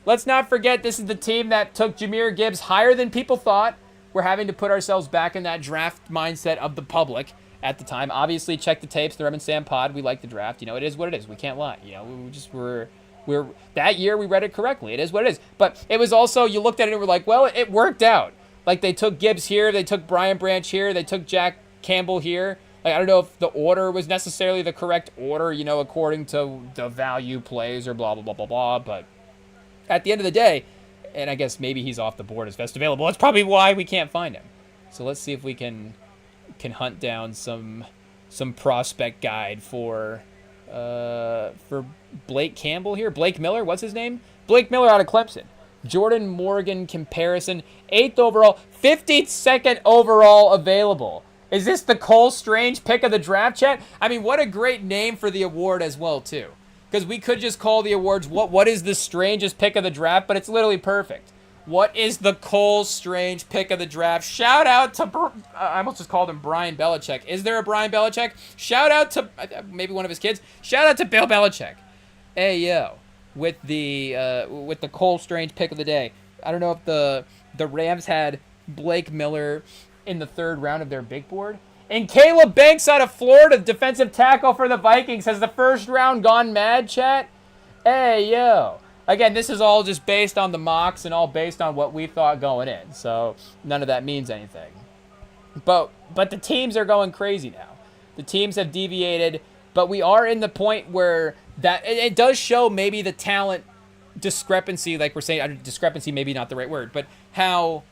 let's not forget this is the team that took Jahmyr Gibbs higher than people thought. we're having to put ourselves back in that draft mindset of the public at the time. Obviously, check the tapes, the REMINGTOM pod. We like the draft. It is what it is. We can't lie. We're that year we read it correctly. It is what it is. But it was also, you looked at it and were like, well, it worked out. Like, they took Gibbs here, they took Brian Branch here, they took Jack Campbell here. Like, I don't know if the order was necessarily the correct order, according to the value plays or blah, blah, blah, blah, blah. But at the end of the day, and I guess maybe he's off the board as best available. That's probably why we can't find him. So let's see if we can hunt down some prospect guide for Blake Campbell here. Blake Miller, what's his name? Blake Miller out of Clemson. Jordan Morgan comparison, 8th overall, 52nd overall available. Is this the Cole Strange pick of the draft, chat? I mean, what a great name for the award as well, too. Because we could just call the awards, what is the strangest pick of the draft, but it's literally perfect. What is the Cole Strange pick of the draft? Shout out to, I almost just called him Brian Belichick. Is there a Brian Belichick? Shout out to, maybe one of his kids. Shout out to Bill Belichick. Hey, yo. With the Cole Strange pick of the day. I don't know if the Rams had Blake Miller in the 3rd round of their big board. And Caleb Banks out of Florida, defensive tackle for the Vikings. Has the 1st round gone mad, chat? Hey, yo. Again, this is all just based on the mocks and all based on what we thought going in. So none of that means anything. But the teams are going crazy now. The teams have deviated, but we are in the point where that it does show maybe the talent discrepancy, like we're saying, discrepancy maybe not the right word, but how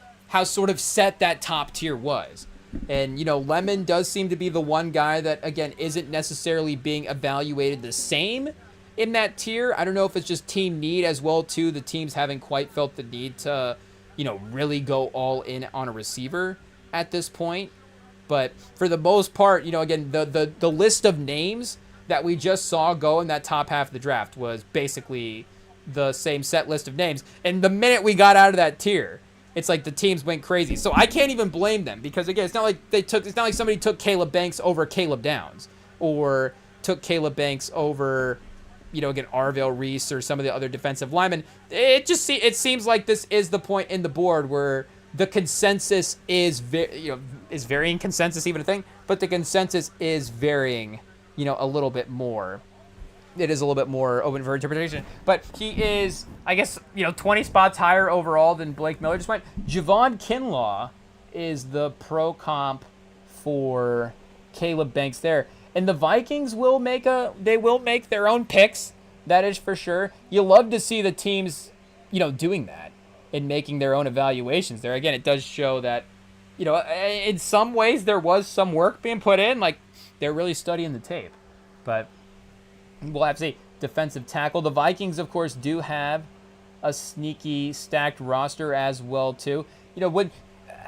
sort of set that top tier was. And, Lemon does seem to be the one guy that, again, isn't necessarily being evaluated the same in that tier. I don't know if it's just team need as well, too. The teams haven't quite felt the need to, really go all in on a receiver at this point. But for the most part, again, the list of names that we just saw go in that top half of the draft was basically the same set list of names. And the minute we got out of that tier, it's like the teams went crazy. So I can't even blame them because, again, it's not like somebody took Caleb Banks over Caleb Downs or took Caleb Banks over, again, Arvell Reese or some of the other defensive linemen. It seems like this is the point in the board where the consensus is varying. Consensus even a thing? But the consensus is varying, a little bit more. It is a little bit more open for interpretation. But he is, I guess, 20 spots higher overall than Blake Miller just went. Javon Kinlaw is the pro comp for Caleb Banks there. And the Vikings will make their own picks. That is for sure. You love to see the teams, doing that and making their own evaluations there. Again, it does show that, in some ways there was some work being put in. Like, they're really studying the tape. But we'll have to see. Defensive tackle. The Vikings, of course, do have a sneaky stacked roster as well, too.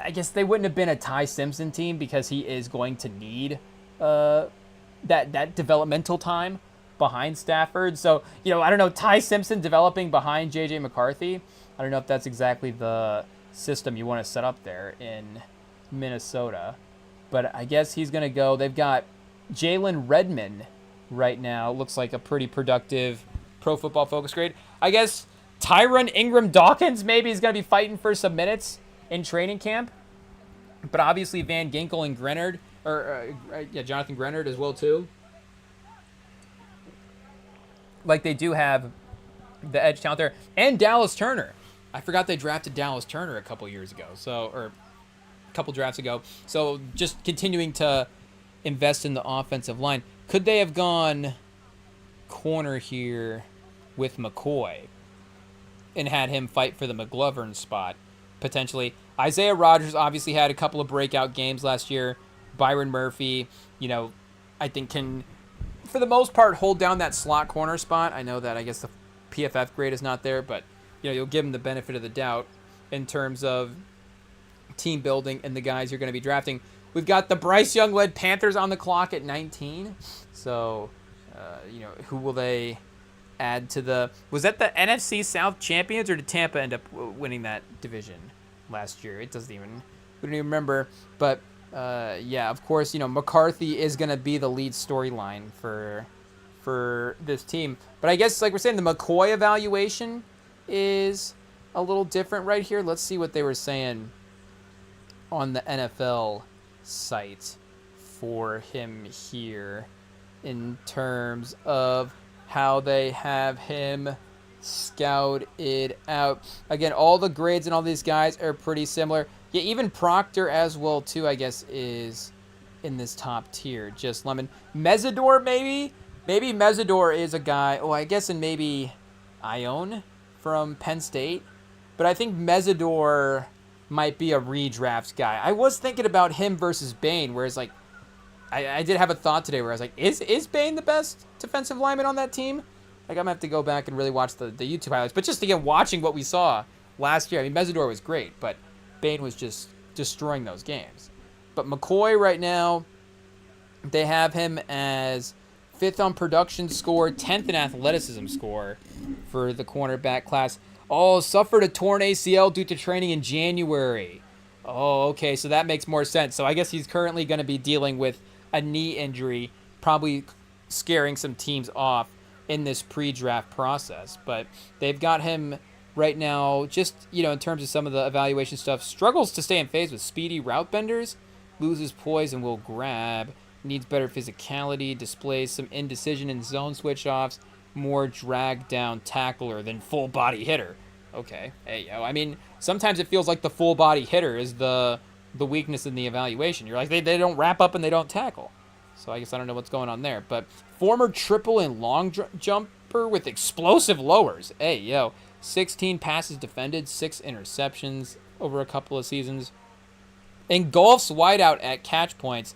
I guess they wouldn't have been a Ty Simpson team because he is going to need that developmental time behind Stafford. So, I don't know, Ty Simpson developing behind J.J. McCarthy. I don't know if that's exactly the system you want to set up there in Minnesota. But I guess he's going to go. They've got Jalen Redmond right now. Looks like a pretty productive Pro Football Focus grade. I guess Tyron Ingram Dawkins maybe is going to be fighting for some minutes in training camp. But obviously Van Ginkel and Grenard, Jonathan Grenard as well too. Like they do have the edge talent there. And Dallas Turner. I forgot they drafted Dallas Turner a couple years ago. Or a couple drafts ago. So just continuing to invest in the offensive line. Could they have gone corner here with McCoy and had him fight for the McGlovern spot, potentially? Isaiah Rodgers obviously had a couple of breakout games last year. Byron Murphy, I think can, for the most part, hold down that slot corner spot. I know that I guess the PFF grade is not there, but you'll give him the benefit of the doubt in terms of team building and the guys you're going to be drafting. We've got the Bryce Young-led Panthers on the clock at 19. So, who will they add to the... Was that the NFC South champions, or did Tampa end up winning that division last year? It doesn't even... We don't even remember. But, of course, McCarthy is going to be the lead storyline for this team. But I guess, like we're saying, the McCoy evaluation is a little different right here. Let's see what they were saying on the NFL site for him here in terms of how they have him scouted out. Again, all the grades and all these guys are pretty similar. Yeah, even Proctor as well, too, I guess, is in this top tier. Just Lemon. Mesidor, maybe? Maybe Mesidor is a guy, I guess, and maybe Ione from Penn State. But I think Mesidor might be a redraft guy. I was thinking about him versus Bane, whereas, like, I did have a thought today where I was like, is Bane the best defensive lineman on that team? Like, I'm going to have to go back and really watch the YouTube highlights. But just, again, watching what we saw last year, I mean, Mesidor was great, but Bane was just destroying those games. But McCoy right now, they have him as 5th on production score, 10th in athleticism score for the cornerback class. Suffered a torn ACL due to training in January. Okay, so that makes more sense. So I guess he's currently going to be dealing with a knee injury, probably scaring some teams off in this pre-draft process. But they've got him right now, just, in terms of some of the evaluation stuff, struggles to stay in phase with speedy route benders, loses poise and will grab, needs better physicality, displays some indecision in zone switch-offs, more drag down tackler than full body hitter. Okay, I mean, sometimes it feels like the full body hitter is the weakness in the evaluation. You're like, they don't wrap up and they don't tackle. So I guess I don't know what's going on there. But former triple and long jumper with explosive lowers. 16 passes defended, 6 interceptions over a couple of seasons. Engulfs wideout at catch points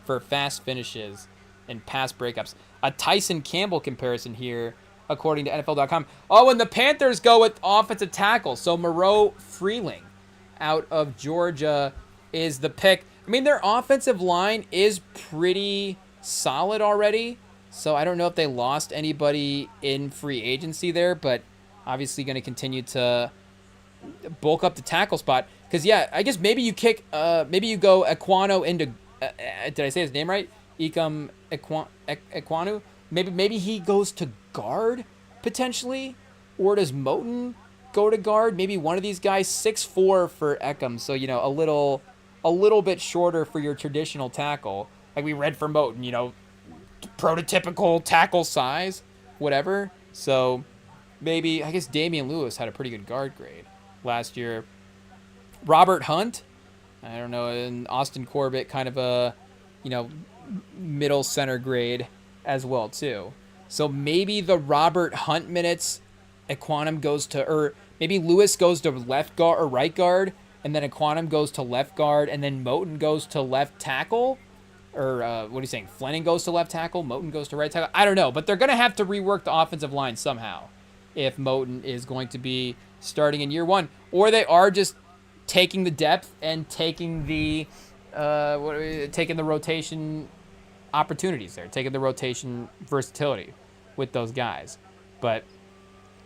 for fast finishes and pass breakups. A Tyson Campbell comparison here, according to NFL.com. And the Panthers go with offensive tackle. So Moreau Freeling out of Georgia is the pick. I mean, their offensive line is pretty solid already. So I don't know if they lost anybody in free agency there, but obviously going to continue to bulk up the tackle spot. Because, I guess maybe you maybe you go Ekwonu into, did I say his name right? Ekwonu? Maybe he goes to guard, potentially? Or does Moton go to guard? Maybe one of these guys, 6'4" for Ekam. So, a little bit shorter for your traditional tackle. Like we read for Moton, prototypical tackle size, whatever. So maybe, I guess Damian Lewis had a pretty good guard grade last year. Robert Hunt, I don't know, and Austin Corbett, kind of a, middle center grade as well, too. So maybe the Robert Hunt minutes, Equanum goes to, or maybe Lewis goes to left guard or right guard, and then Equanum goes to left guard, and then Moton goes to left tackle. Or what are you saying? Flenning goes to left tackle, Moton goes to right tackle. I don't know, but they're going to have to rework the offensive line somehow if Moton is going to be starting in year one. Or they are just taking the depth and taking the rotation opportunities there, taking the rotation versatility with those guys. But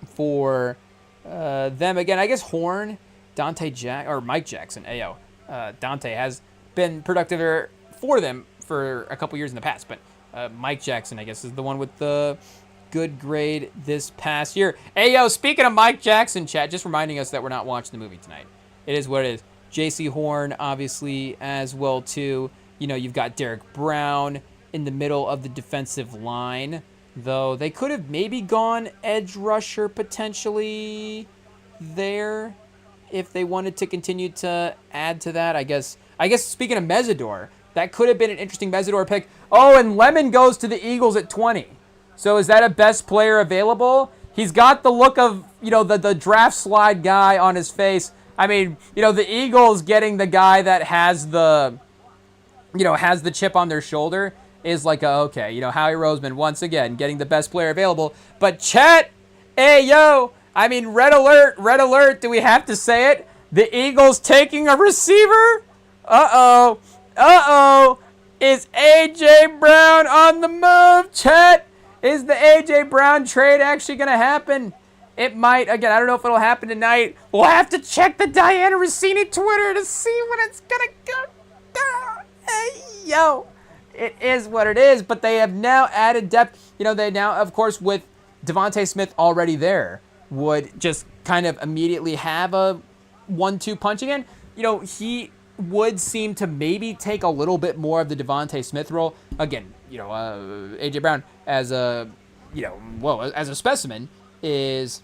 for them, again, I guess Horn, Mike Jackson, Dante has been productive for them for a couple years in the past, but Mike Jackson, I guess, is the one with the good grade this past year. Speaking of Mike Jackson, chat, just reminding us that we're not watching the movie tonight. It is what it is. J.C. Horn, obviously, as well, too. You've got Derek Brown in the middle of the defensive line, though they could have maybe gone edge rusher potentially there if they wanted to continue to add to that. I guess speaking of Mesidor, that could have been an interesting Mesidor pick. And Lemon goes to the Eagles at 20. So is that a best player available? He's got the look of, the draft slide guy on his face. I mean, the Eagles getting the guy that has the chip on their shoulder is like, Howie Roseman once again getting the best player available. But Chet, I mean, red alert, do we have to say it? The Eagles taking a receiver? Is A.J. Brown on the move, Chet? Is the A.J. Brown trade actually going to happen? It might. Again, I don't know if it'll happen tonight. We'll have to check the Diana Rossini Twitter to see when it's going to go. It is what it is, but they have now added depth. They now, of course, with Devontae Smith already there, would just kind of immediately have a 1-2 punch again. would seem to maybe take a little bit more of the Devontae Smith role. Again, A.J. Brown as a, as a specimen is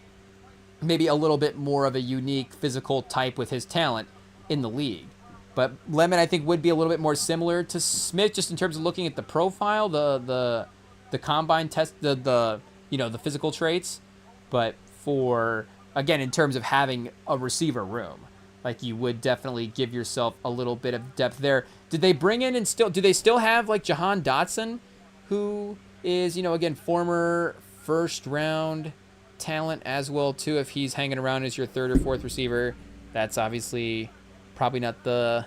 maybe a little bit more of a unique physical type with his talent in the league. But Lemon, I think, would be a little bit more similar to Smith just in terms of looking at the profile, the combine test, the physical traits. But for, again, in terms of having a receiver room, like you would definitely give yourself a little bit of depth there. Did they bring in do they still have like Jahan Dotson, who is, again, former first round talent as well too, if he's hanging around as your third or fourth receiver? That's obviously probably not the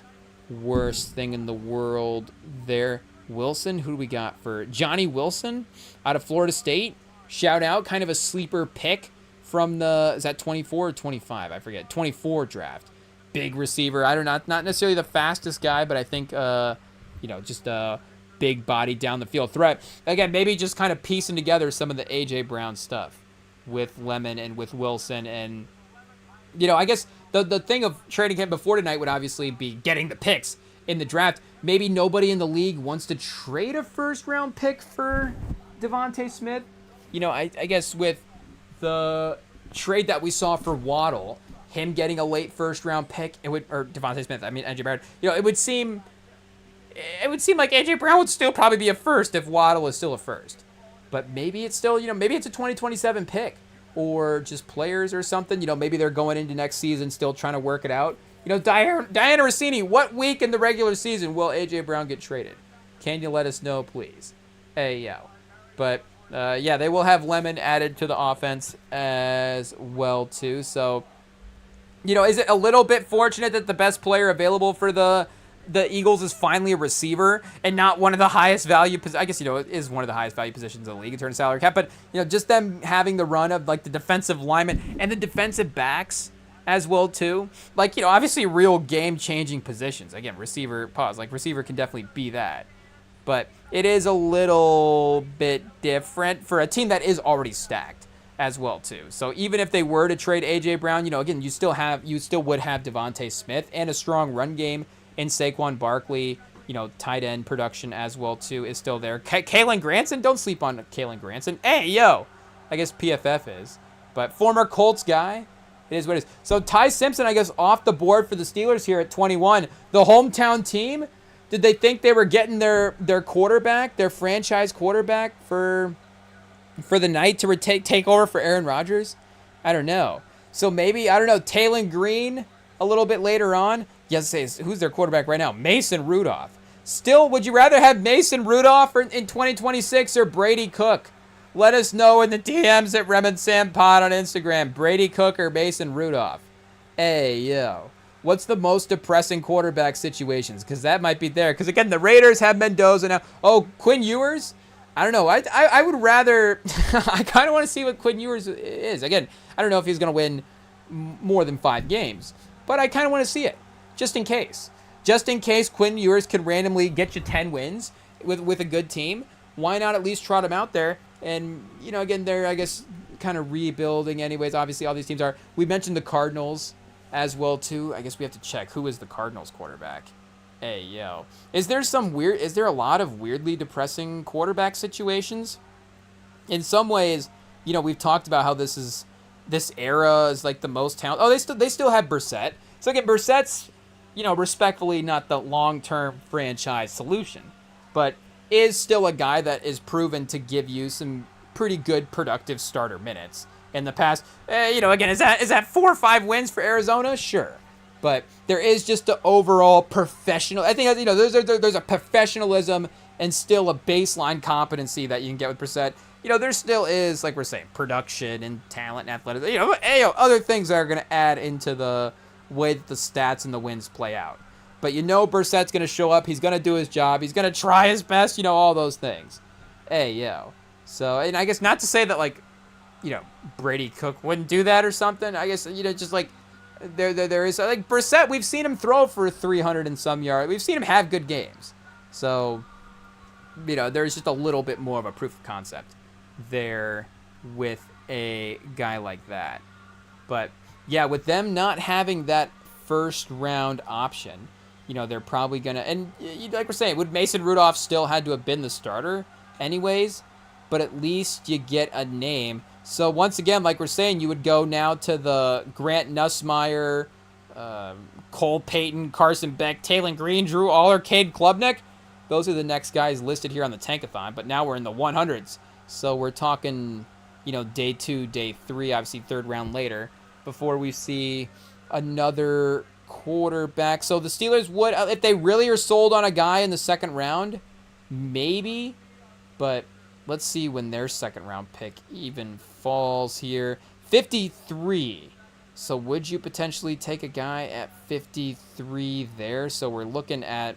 worst thing in the world there. Wilson, who do we got for Johnny Wilson out of Florida State? Shout out, kind of a sleeper pick from is that 24 or 25? I forget. 24 draft. Big receiver. I don't know, not necessarily the fastest guy, but I think, just a big body down the field threat. Again, maybe just kind of piecing together some of the A.J. Brown stuff with Lemon and with Wilson. And, I guess the thing of trading him before tonight would obviously be getting the picks in the draft. Maybe nobody in the league wants to trade a first-round pick for Devontae Smith. I guess with the trade that we saw for Waddle, him getting a late first-round pick, or Devontae Smith, A.J. Brown, it would seem like A.J. Brown would still probably be a first if Waddle is still a first. But maybe it's still, maybe it's a 2027 pick, or just players or something. Maybe they're going into next season still trying to work it out. Diana Rossini, what week in the regular season will A.J. Brown get traded? Can you let us know, please? Hey, yo. But, they will have Lemon added to the offense as well, too. So, is it a little bit fortunate that the best player available for the Eagles is finally a receiver and not one of the highest value I guess, it is one of the highest value positions in the league in terms of salary cap, but, just them having the run of, like, the defensive linemen and the defensive backs as well, too. Like, obviously real game-changing positions. Again, receiver can definitely be that. But it is a little bit different for a team that is already stacked as well, too. So even if they were to trade A.J. Brown, again, you still would have Devontae Smith and a strong run game in Saquon Barkley. Tight end production as well, too, is still there. Kalen Granson, don't sleep on Kalen Granson. Hey, yo! I guess PFF is. But former Colts guy, it is what it is. So Ty Simpson, I guess, off the board for the Steelers here at 21. The hometown team, did they think they were getting their quarterback, their franchise quarterback for the night to take over for Aaron Rodgers? I don't know. So maybe, Taylon Green a little bit later on. Yes, who's their quarterback right now? Mason Rudolph. Still, would you rather have Mason Rudolph in 2026 or Brady Cook? Let us know in the DMs at REMINGTOM Pod on Instagram. Brady Cook or Mason Rudolph? Hey, yo. What's the most depressing quarterback situations? Because that might be there. Because, again, the Raiders have Mendoza now. Oh, Quinn Ewers? I don't know. I would rather... I kind of want to see what Quinn Ewers is. Again, I don't know if he's going to win more than 5 games. But I kind of want to see it. Just in case. Just in case Quinn Ewers can randomly get you 10 wins with a good team. Why not at least trot him out there? And, again, they're, I guess, kind of rebuilding anyways. Obviously, all these teams are. We mentioned the Cardinals as well, too. I guess we have to check. Who is the Cardinals quarterback? Hey, yo. Is there a lot of weirdly depressing quarterback situations? In some ways, we've talked about how this era is like the most talent. Oh, they still have Brissett. So again, Brissett's, respectfully not the long-term franchise solution, but is still a guy that is proven to give you some pretty good productive starter minutes in the past. Again, is that 4 or 5 wins for Arizona? Sure. But there is just the overall professional. I think, there's a professionalism and still a baseline competency that you can get with Brissett. There still is, like we're saying, production and talent and athleticism. Other things that are going to add into the way that the stats and the wins play out. But Brissett's going to show up. He's going to do his job. He's going to try his best. all those things. Hey, yo. So, and I guess not to say that, Brady Cook wouldn't do that or something. I guess, just like, there is, like, Brissett, we've seen him throw for 300 and some yards. We've seen him have good games. So, there's just a little bit more of a proof of concept there with a guy like that. But, yeah, with them not having that first round option, they're probably going to, and like we're saying, would Mason Rudolph still had to have been the starter anyways, but at least you get a name. So once again, like we're saying, you would go now to the Grant Nussmeier, Cole Payton, Carson Beck, Taylor Green, Drew Aller, Cade Klubnik. Those are the next guys listed here on the Tankathon, but now we're in the 100s. So we're talking, day 2, day 3, obviously 3rd round later, before we see another quarterback. So the Steelers would, if they really are sold on a guy in the 2nd round, maybe, but let's see when their 2nd round pick even falls here. 53. So would you potentially take a guy at 53 there? So we're looking at,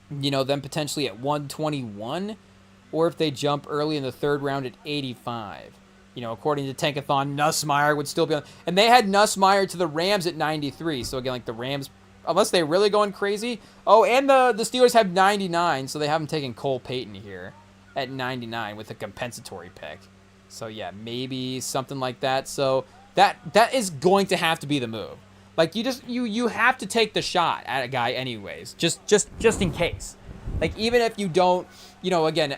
them potentially at 121, or if they jump early in the 3rd round at 85. According to Tankathon, Nussmeier would still be on. And they had Nussmeier to the Rams at 93. So again, like the Rams, unless they're really going crazy. Oh, and the Steelers have 99, so they haven't taken Cole Payton here at 99 with a compensatory pick. So yeah, maybe something like that. So that is going to have to be the move. Like you have to take the shot at a guy anyways, just in case. Like even if you don't, again,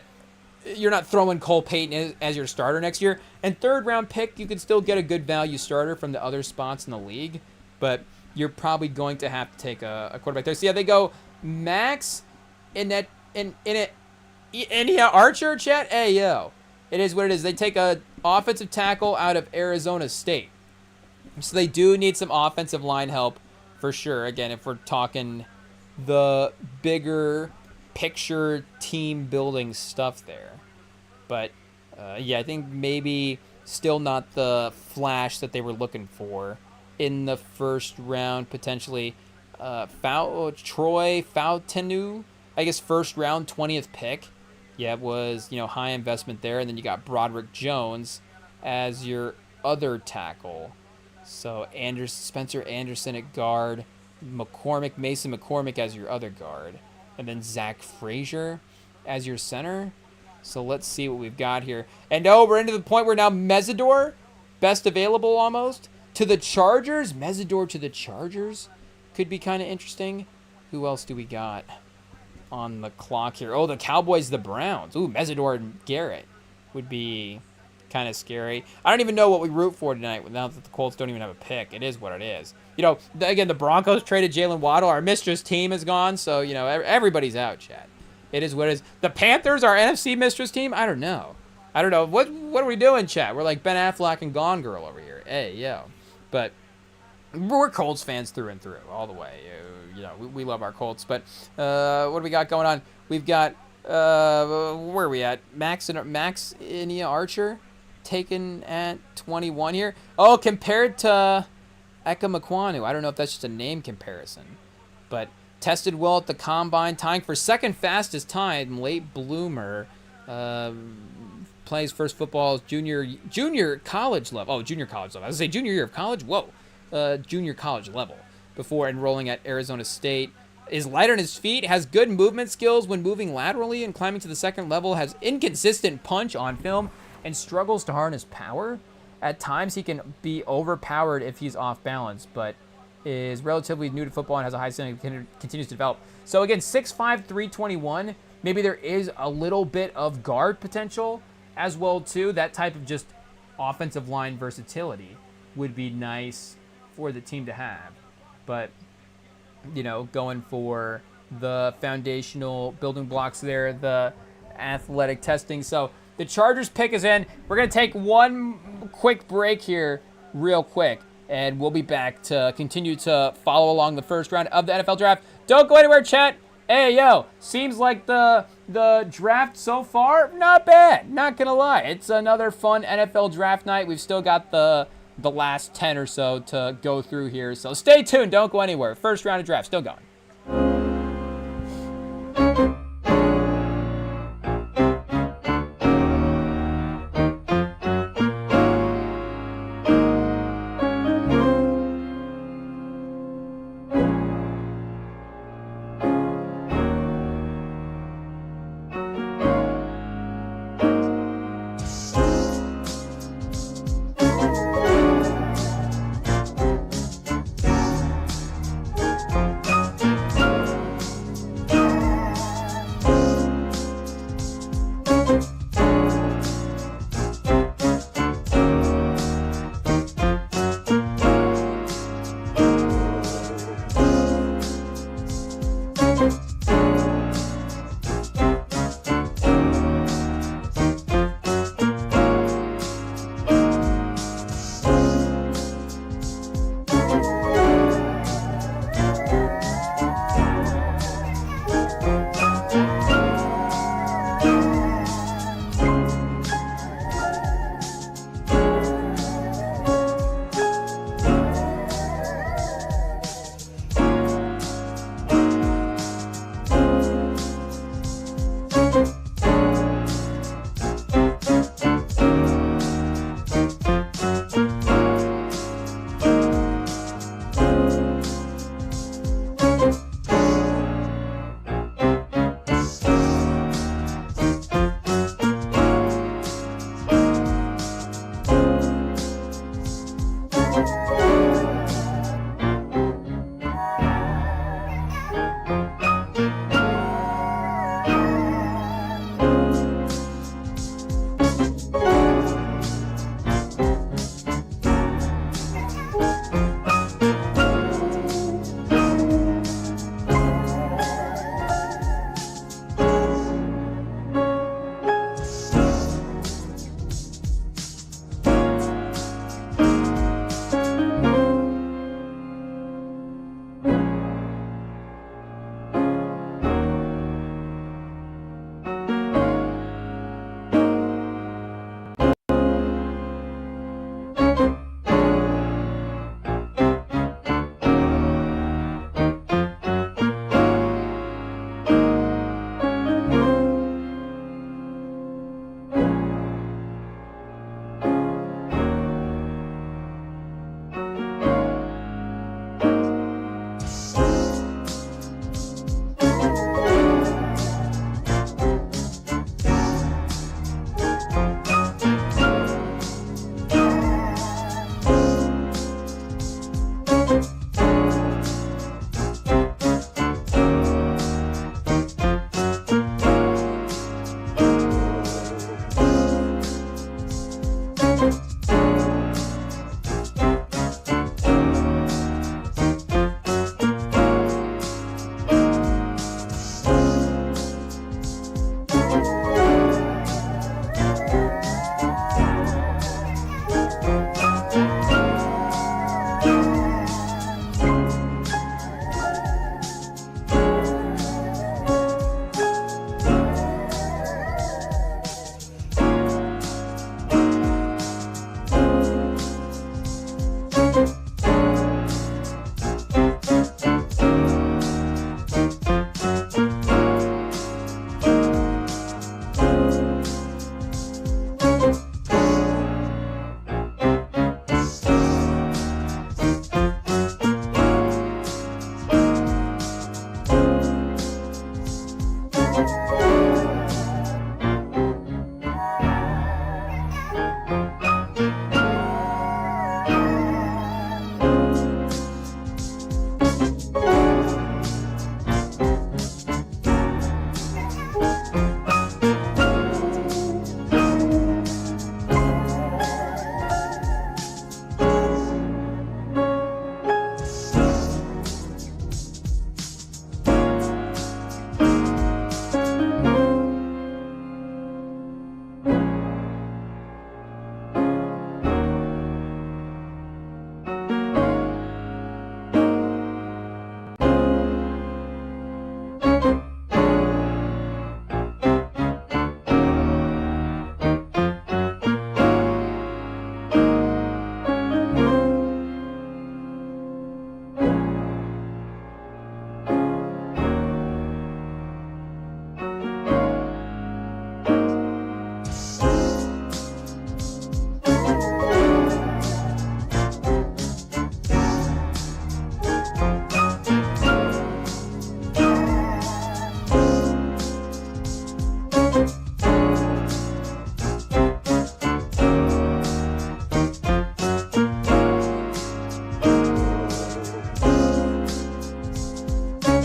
you're not throwing Cole Payton as your starter next year. And 3rd round pick, you could still get a good value starter from the other spots in the league, but you're probably going to have to take a quarterback there. So yeah, they go Max in it. Archer, chat. Hey yo, it is what it is. They take a offensive tackle out of Arizona State. So they do need some offensive line help for sure. Again, if we're talking the bigger picture team building stuff there. But yeah, I think maybe still not the flash that they were looking for in the 1st round, potentially. Troy Fautanu, I guess 1st round, 20th pick. Yeah, it was, high investment there. And then you got Broderick Jones as your other tackle. So Spencer Anderson at guard, Mason McCormick as your other guard, and then Zach Frazier as your center. So let's see what we've got here. And we're into the point where now Mesidor, best available almost, to the Chargers. Mesidor to the Chargers could be kind of interesting. Who else do we got on the clock here? Oh, the Cowboys, the Browns. Ooh, Mesidor and Garrett would be kind of scary. I don't even know what we root for tonight now that the Colts don't even have a pick. It is what it is. Again, the Broncos traded Jalen Waddle. Our mistress team is gone, so, everybody's out, Chad. It is what it is. The Panthers, our NFC mistress team, I don't know. What are we doing, Chad? We're like Ben Affleck and Gone Girl over here. Hey, yo. But we're Colts fans through and through, all the way. We love our Colts. But what do we got going on? We've got, where are we at? Max Inia Archer taken at 21 here. Oh, compared to Eka Mekwonu. I don't know if that's just a name comparison, but tested well at the combine, tying for 2nd fastest time, late bloomer. Plays first football as junior college level. Oh, junior college level. I was going to say junior year of college. Whoa. Junior college level before enrolling at Arizona State. Is light on his feet, has good movement skills when moving laterally and climbing to the 2nd level, has inconsistent punch on film, and struggles to harness power. At times, he can be overpowered if he's off balance, but is relatively new to football and has a high ceiling and continues to develop. So again, 6'5", 321. Maybe there is a little bit of guard potential as well, too. That type of just offensive line versatility would be nice for the team to have. But, going for the foundational building blocks there, the athletic testing. So the Chargers pick is in. We're going to take one quick break here real quick, and we'll be back to continue to follow along the 1st round of the NFL draft. Don't go anywhere, chat. Hey, yo, seems like the draft so far, not bad. Not going to lie. It's another fun NFL draft night. We've still got the last 10 or so to go through here. So stay tuned. Don't go anywhere. 1st round of draft still going.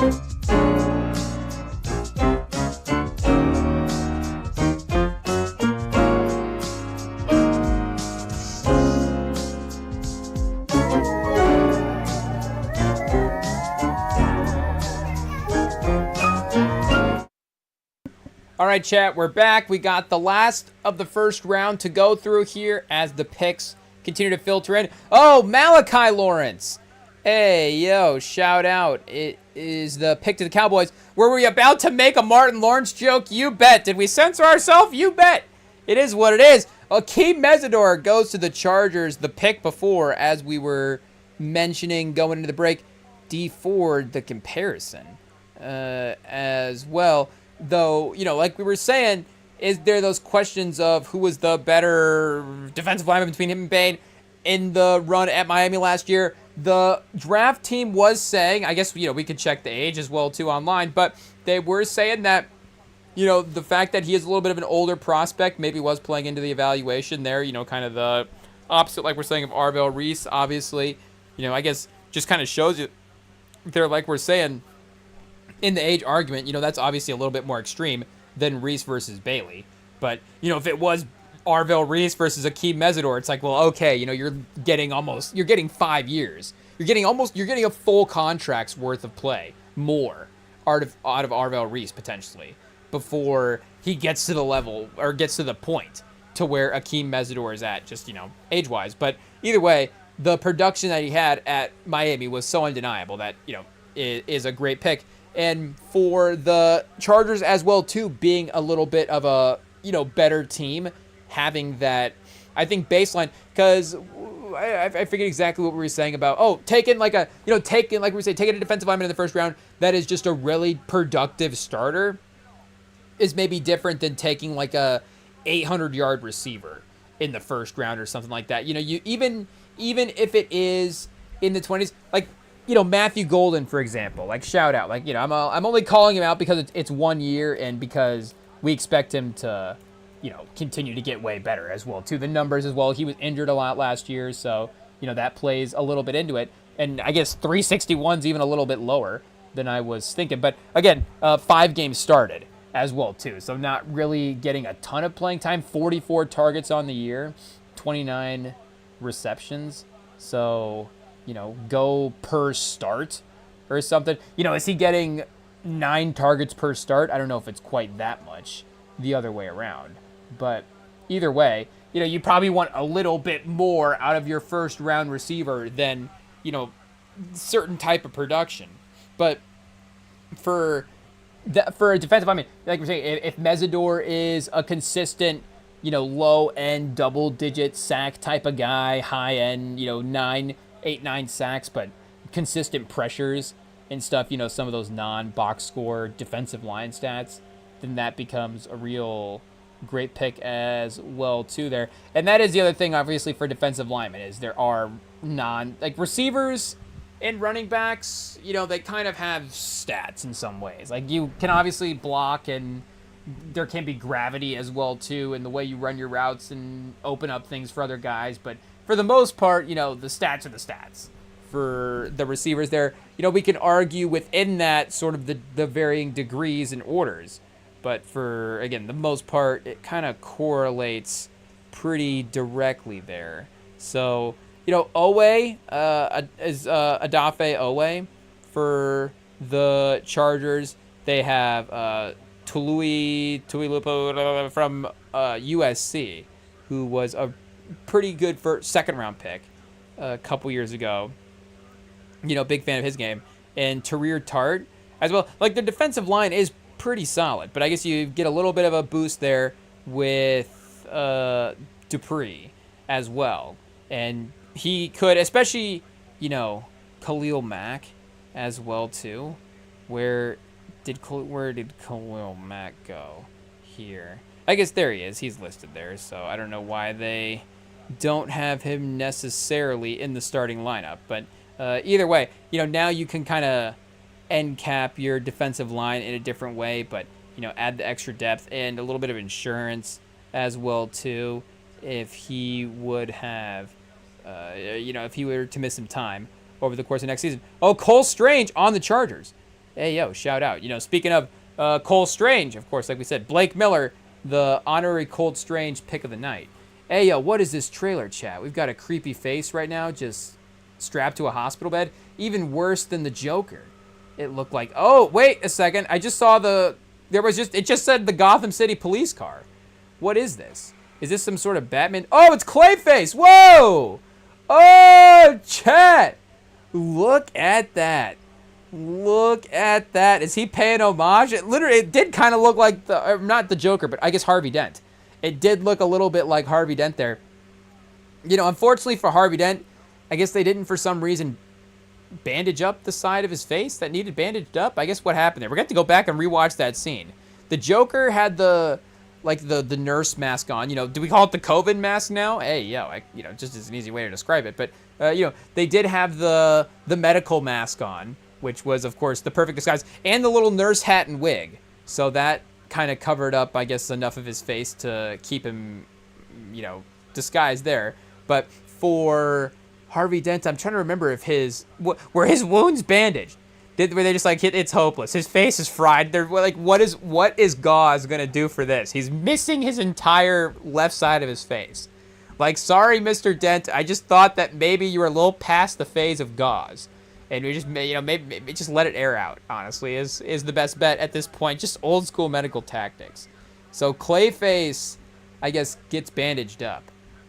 All right, chat, we're back. We got the last of the first round to go through here as the picks continue to filter in. Oh, Malachi Lawrence. Hey, yo, shout out. It is the pick to the Cowboys. Were we about to make a Martin Lawrence joke? You bet. Did we censor ourselves? You bet. It is what it is. Akeem Mesidor goes to the Chargers. The pick before, as we were mentioning going into the break, D Ford, the comparison as well. Though, you know, like we were saying, is there those questions of who was the better defensive lineman between him and Bain in the run at Miami last year? The draft team was saying, I guess, you know, we could check the age as well, too, online, but they were saying that, you know, the fact that he is a little bit of an older prospect maybe was playing into the evaluation there, you know, kind of the opposite, like we're saying, of Arvell Reese, obviously. You know, I guess just kind of shows you there, like we're saying, in the age argument, you know, that's obviously a little bit more extreme than Reese versus Bailey. But, you know, if it was Arvell Reese versus Akeem Mesidor, it's like, well, okay, you know, you're getting 5 years. You're getting a full contract's worth of play, more, out of Arvell Reese, potentially, before he gets to the level, or gets to the point to where Akeem Mesidor is at, just, you know, age-wise. But either way, the production that he had at Miami was so undeniable that, you know, is a great pick. And for the Chargers as well, too, being a little bit of a, you know, better team, having that, I think, baseline, because I forget exactly what we were saying about, taking like a defensive lineman in the first round that is just a really productive starter is maybe different than taking like a 800-yard receiver in the first round or something like that. You know, you even if it is in the 20s, like, you know, Matthew Golden, for example, like, shout out. Like, you know, I'm only calling him out because it's 1 year and because we expect him to, you know, continue to get way better as well, too. The numbers as well. He was injured a lot last year, so, you know, that plays a little bit into it. And I guess 361's even a little bit lower than I was thinking. But, again, 5 games started as well, too. So not really getting a ton of playing time. 44 targets on the year, 29 receptions. So, you know, go per start or something. You know, is he getting 9 targets per start? I don't know if it's quite that much the other way around. But either way, you know, you probably want a little bit more out of your first round receiver than, you know, certain type of production. But for a defensive lineman, like we're saying, if Mesidor is a consistent, you know, low-end double-digit sack type of guy, high-end, you know, 8, 9 sacks, but consistent pressures and stuff, you know, some of those non-box score defensive line stats, then that becomes a real great pick as well, too, there. And that is the other thing, obviously, for defensive linemen, is there are receivers and running backs, you know, they kind of have stats in some ways. Like, you can obviously block, and there can be gravity as well, too, in the way you run your routes and open up things for other guys, but for the most part, you know, the stats are the stats for the receivers there. You know, we can argue within that sort of the varying degrees and orders. But for, again, the most part, it kind of correlates pretty directly there. So, you know, Owe is Adafe Owe for the Chargers. They have Tuilupo from USC, who was a pretty good second-round pick a couple years ago. You know, big fan of his game. And Tahrir Tart as well. Like, the defensive line is pretty solid, but I guess you get a little bit of a boost there with Dupree as well. And he could, especially, you know, Khalil Mack as well, too. Where did Khalil Mack go here? I guess there he is. He's listed there, so I don't know why they don't have him necessarily in the starting lineup. But either way, you know, now you can kind of end cap your defensive line in a different way, but, you know, add the extra depth and a little bit of insurance as well, too, if he would have, you know, if he were to miss some time over the course of next season. Oh, Cole Strange on the Chargers. Hey, yo, shout out. Speaking of Cole Strange, of course, like we said, Blake Miller, the honorary Cold Strange pick of the night. Hey, yo, what is this trailer, chat? We've got a creepy face right now just strapped to a hospital bed. Even worse than the Joker. It looked like... Oh, wait a second. I just saw it just said the Gotham City police car. What is this? Is this some sort of Batman? Oh, it's Clayface. Whoa! Oh, chat. Look at that. Look at that. Is he paying homage? It did kind of look like not the Joker, but I guess Harvey Dent. It did look a little bit like Harvey Dent there. Unfortunately for Harvey Dent, I guess they didn't for some reason bandage up the side of his face that needed bandaged up. I guess what happened there. We're going to go back and rewatch that scene. The Joker had the nurse mask on. Do we call it the COVID mask now? Hey, just as an easy way to describe it. But they did have the medical mask on, which was, of course, the perfect disguise, and the little nurse hat and wig. So that kind of covered up, I guess, enough of his face to keep him, disguised there. But for Harvey Dent, I'm trying to remember if were his wounds bandaged? Were they just like, it's hopeless? His face is fried. They're like, what is gauze gonna do for this? He's missing his entire left side of his face. Like, sorry, Mr. Dent. I just thought that maybe you were a little past the phase of gauze. And we just, maybe just let it air out, honestly, is the best bet at this point. Just old school medical tactics. So Clayface, I guess, gets bandaged up.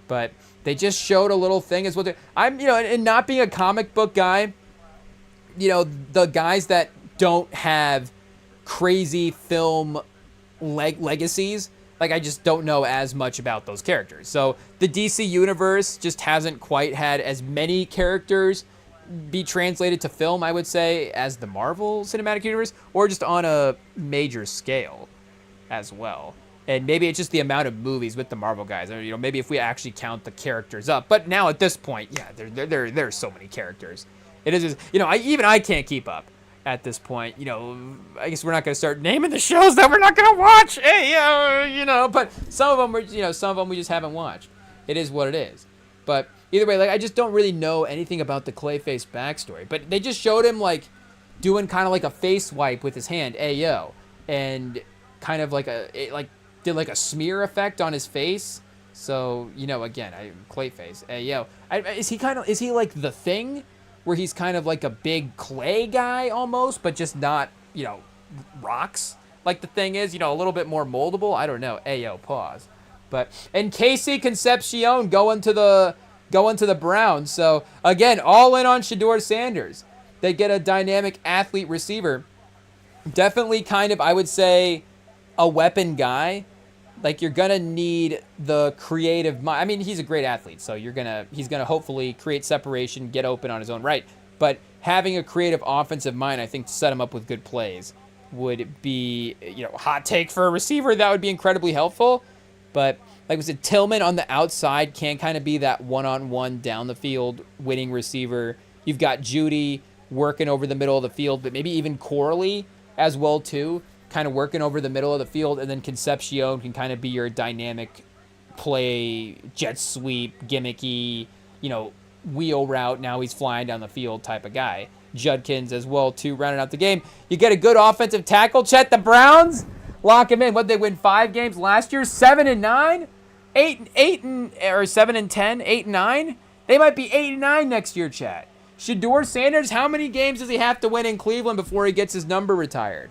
But they just showed a little thing as well. I'm, and not being a comic book guy, the guys that don't have crazy film legacies, like, I just don't know as much about those characters. So the DC universe just hasn't quite had as many characters be translated to film, I would say, as the Marvel Cinematic Universe, or just on a major scale as well. And maybe it's just the amount of movies with the Marvel guys. Or, maybe if we actually count the characters up. But now at this point, yeah, there's so many characters. It is, I can't keep up at this point. I guess we're not going to start naming the shows that we're not going to watch. Hey, but some of them we just haven't watched. It is what it is. But either way, I just don't really know anything about the Clayface backstory. But they just showed him, doing kind of like a face wipe with his hand. Ayo. And kind of did a smear effect on his face. So, again, Clayface. Ayo. Is he like the Thing? Where he's kind of like a big clay guy almost, but just not, rocks like the Thing is, a little bit more moldable. I don't know. Ayo, pause. And Casey Concepcion going to the Browns. So again, all in on Shedeur Sanders. They get a dynamic athlete receiver. Definitely kind of, I would say, a weapon guy. You're gonna need the creative mind. I mean, he's a great athlete, so he's gonna hopefully create separation, get open on his own right. But having a creative offensive mind, I think, to set him up with good plays would be, hot take for a receiver. That would be incredibly helpful. But like we said, Tillman on the outside can kind of be that one-on-one down the field winning receiver. You've got Judy working over the middle of the field, but maybe even Corley as well too, kind of working over the middle of the field, and then Concepcion can kind of be your dynamic play, jet sweep, gimmicky, wheel route. Now he's flying down the field type of guy. Judkins as well too, rounding out the game. You get a good offensive tackle. Chet, the Browns lock him in. What, they win 5 games last year? 7-9, 7-10, 8-9. They might be 8-9 next year, chat. Shedeur Sanders, how many games does he have to win in Cleveland before he gets his number retired?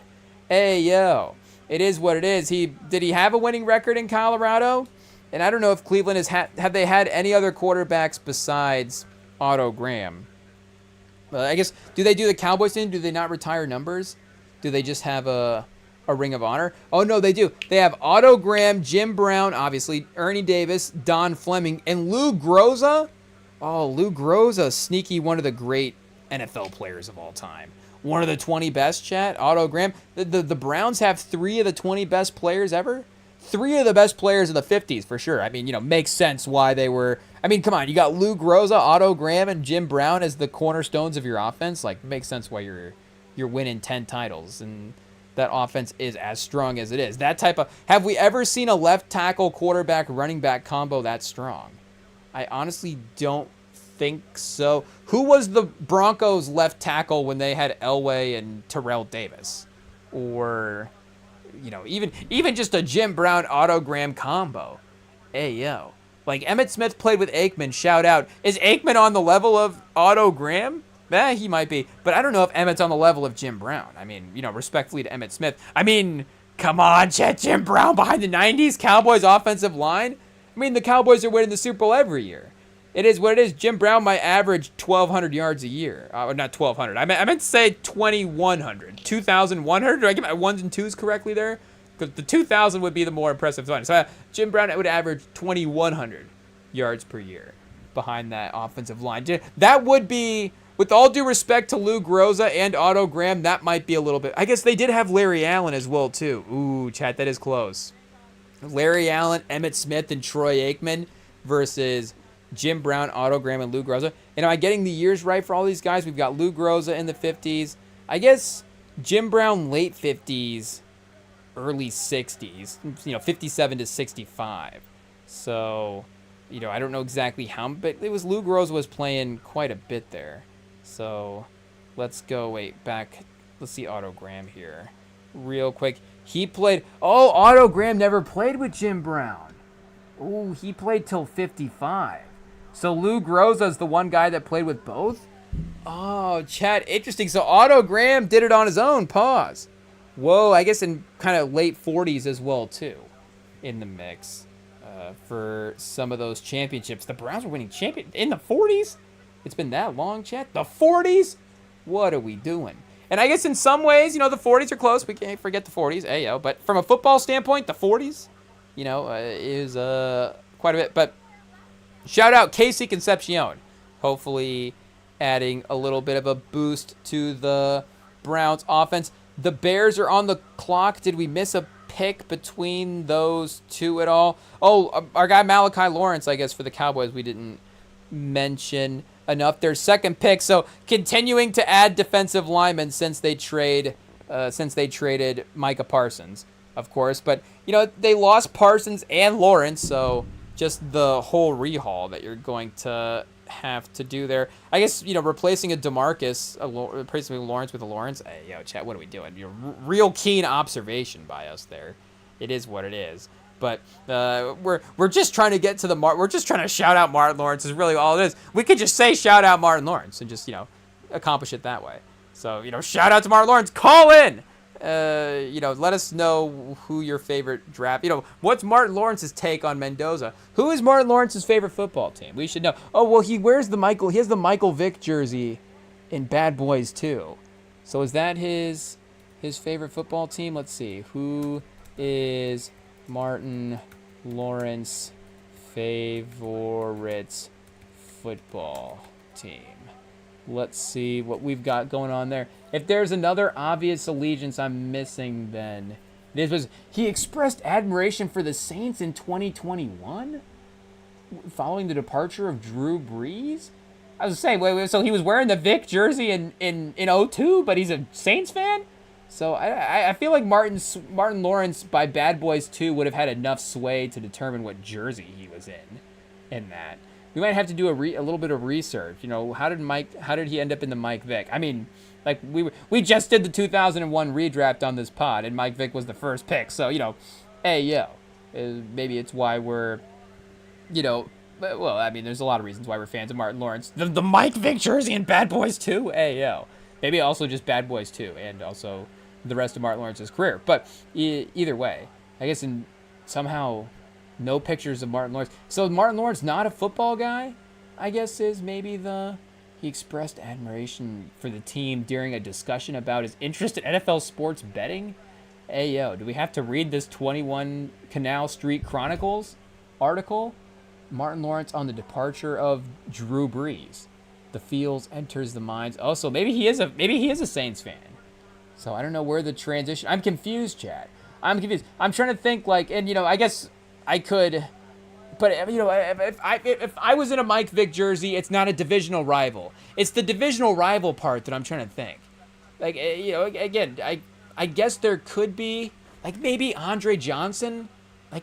Hey, yo, it is what it is. Did he have a winning record in Colorado? And I don't know if Cleveland have they had any other quarterbacks besides Otto Graham. I guess, do they do the Cowboys thing? Do they not retire numbers? Do they just have a Ring of Honor? Oh, no, they do. They have Otto Graham, Jim Brown, obviously, Ernie Davis, Don Fleming, and Lou Groza. Oh, Lou Groza, sneaky, one of the great NFL players of all time. One of the 20 best, chat. Otto Graham. The Browns have 3 of the 20 best players ever. 3 of the best players in the 50s, for sure. I mean, makes sense why they were... I mean, come on. You got Lou Groza, Otto Graham, and Jim Brown as the cornerstones of your offense. Makes sense why you're winning 10 titles. And that offense is as strong as it is. That type of... Have we ever seen a left tackle, quarterback, running back combo that strong? I honestly don't think so. Who was the Broncos left tackle when they had Elway and Terrell Davis? Or, even just a Jim Brown autogram combo. Hey, yo. Like, Emmitt Smith played with Aikman, shout out. Is Aikman on the level of autogram? He might be. But I don't know if Emmitt's on the level of Jim Brown. I mean, respectfully to Emmitt Smith. I mean, come on, Chet. Jim Brown behind the 90s Cowboys offensive line? I mean, the Cowboys are winning the Super Bowl every year. It is what it is. Jim Brown might average 1,200 yards a year. Not 1,200. I meant to say 2,100. 2,100? Did I get my ones and twos correctly there? Because the 2,000 would be the more impressive one. So Jim Brown would average 2,100 yards per year behind that offensive line. That would be, with all due respect to Lou Groza and Otto Graham, that might be a little bit. I guess they did have Larry Allen as well, too. Ooh, chat, that is close. Larry Allen, Emmitt Smith, and Troy Aikman versus Jim Brown, Otto Graham, and Lou Groza. And am I getting the years right for all these guys? We've got Lou Groza in the 50s. I guess Jim Brown late 50s, early 60s, 57 to 65. So, I don't know exactly how, but it was Lou Groza was playing quite a bit there. So, let's go, back. Let's see Otto Graham here real quick. He played, Otto Graham never played with Jim Brown. Ooh, he played till 55. So Lou Groza's the one guy that played with both? Oh, chat, interesting. So Otto Graham did it on his own. Pause. Whoa, I guess in kind of late 40s as well, too, in the mix for some of those championships. The Browns were winning in the 40s? It's been that long, chat? The 40s? What are we doing? And I guess in some ways, the 40s are close. We can't forget the 40s. Ayo. But from a football standpoint, the 40s, is quite a bit. But shout out Casey Concepcion. Hopefully adding a little bit of a boost to the Browns offense. The Bears are on the clock. Did we miss a pick between those two at all? Oh, our guy Malachi Lawrence, I guess, for the Cowboys, we didn't mention enough. Their second pick. So continuing to add defensive linemen since they traded Micah Parsons, of course. But, they lost Parsons and Lawrence, so just the whole rehaul that you're going to have to do there. I guess, replacing replacing Lawrence with a Lawrence. Hey, chat, what are we doing? Real keen observation by us there. It is what it is. But we're just trying to get to we're just trying to shout out Martin Lawrence is really all it is. We could just say shout out Martin Lawrence and just, accomplish it that way. So, shout out to Martin Lawrence. Call in. Let us know who your favorite draft. What's Martin Lawrence's take on Mendoza? Who is Martin Lawrence's favorite football team? We should know. Oh, well, he has the Michael Vick jersey in Bad Boys 2. So is that his favorite football team? Let's see. Who is Martin Lawrence favorite football team? Let's see what we've got going on there. If there's another obvious allegiance I'm missing, then this was he expressed admiration for the Saints in 2021 following the departure of Drew Brees. I was saying, wait, so he was wearing the Vic jersey in 02, but he's a Saints fan? So I feel like Martin Lawrence by Bad Boys 2 would have had enough sway to determine what jersey he was in that. We might have to do a little bit of research. How did he end up in the Mike Vick? I mean, like we just did the 2001 redraft on this pod, and Mike Vick was the first pick. So maybe it's why we're, well, I mean, there's a lot of reasons why we're fans of Martin Lawrence. The Mike Vick jersey in Bad Boys 2, maybe also just Bad Boys 2, and also the rest of Martin Lawrence's career. But either way, I guess somehow no pictures of Martin Lawrence. So Martin Lawrence not a football guy, I guess, is maybe he expressed admiration for the team during a discussion about his interest in NFL sports betting. Do we have to read this 21 Canal Street Chronicles article? Martin Lawrence on the departure of Drew Brees. The fields enters the minds. Oh, so maybe he is a Saints fan. So I don't know where the transition. I'm confused, Chad. I'm confused. I'm trying to think I guess I could, but if I was in a Mike Vick jersey, it's not a divisional rival. It's the divisional rival part that I'm trying to think. Again, I guess there could be maybe Andre Johnson.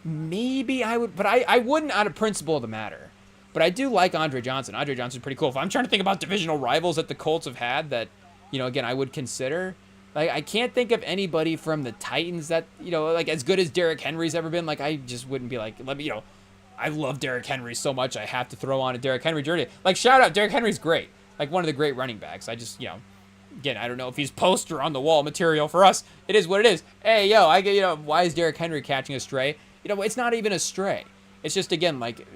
Maybe I would, but I wouldn't out of principle of the matter. But I do like Andre Johnson. Andre Johnson's pretty cool. If I'm trying to think about divisional rivals that the Colts have had that, again, I would consider, like, I can't think of anybody from the Titans that, like, as good as Derrick Henry's ever been. Like, I just wouldn't be like, I love Derrick Henry so much I have to throw on a Derrick Henry jersey. Like, shout out, Derrick Henry's great. Like, one of the great running backs. I just, again, I don't know if he's poster on the wall material for us. It is what it is. Hey, why is Derrick Henry catching a stray? It's not even a stray. It's just, again, like,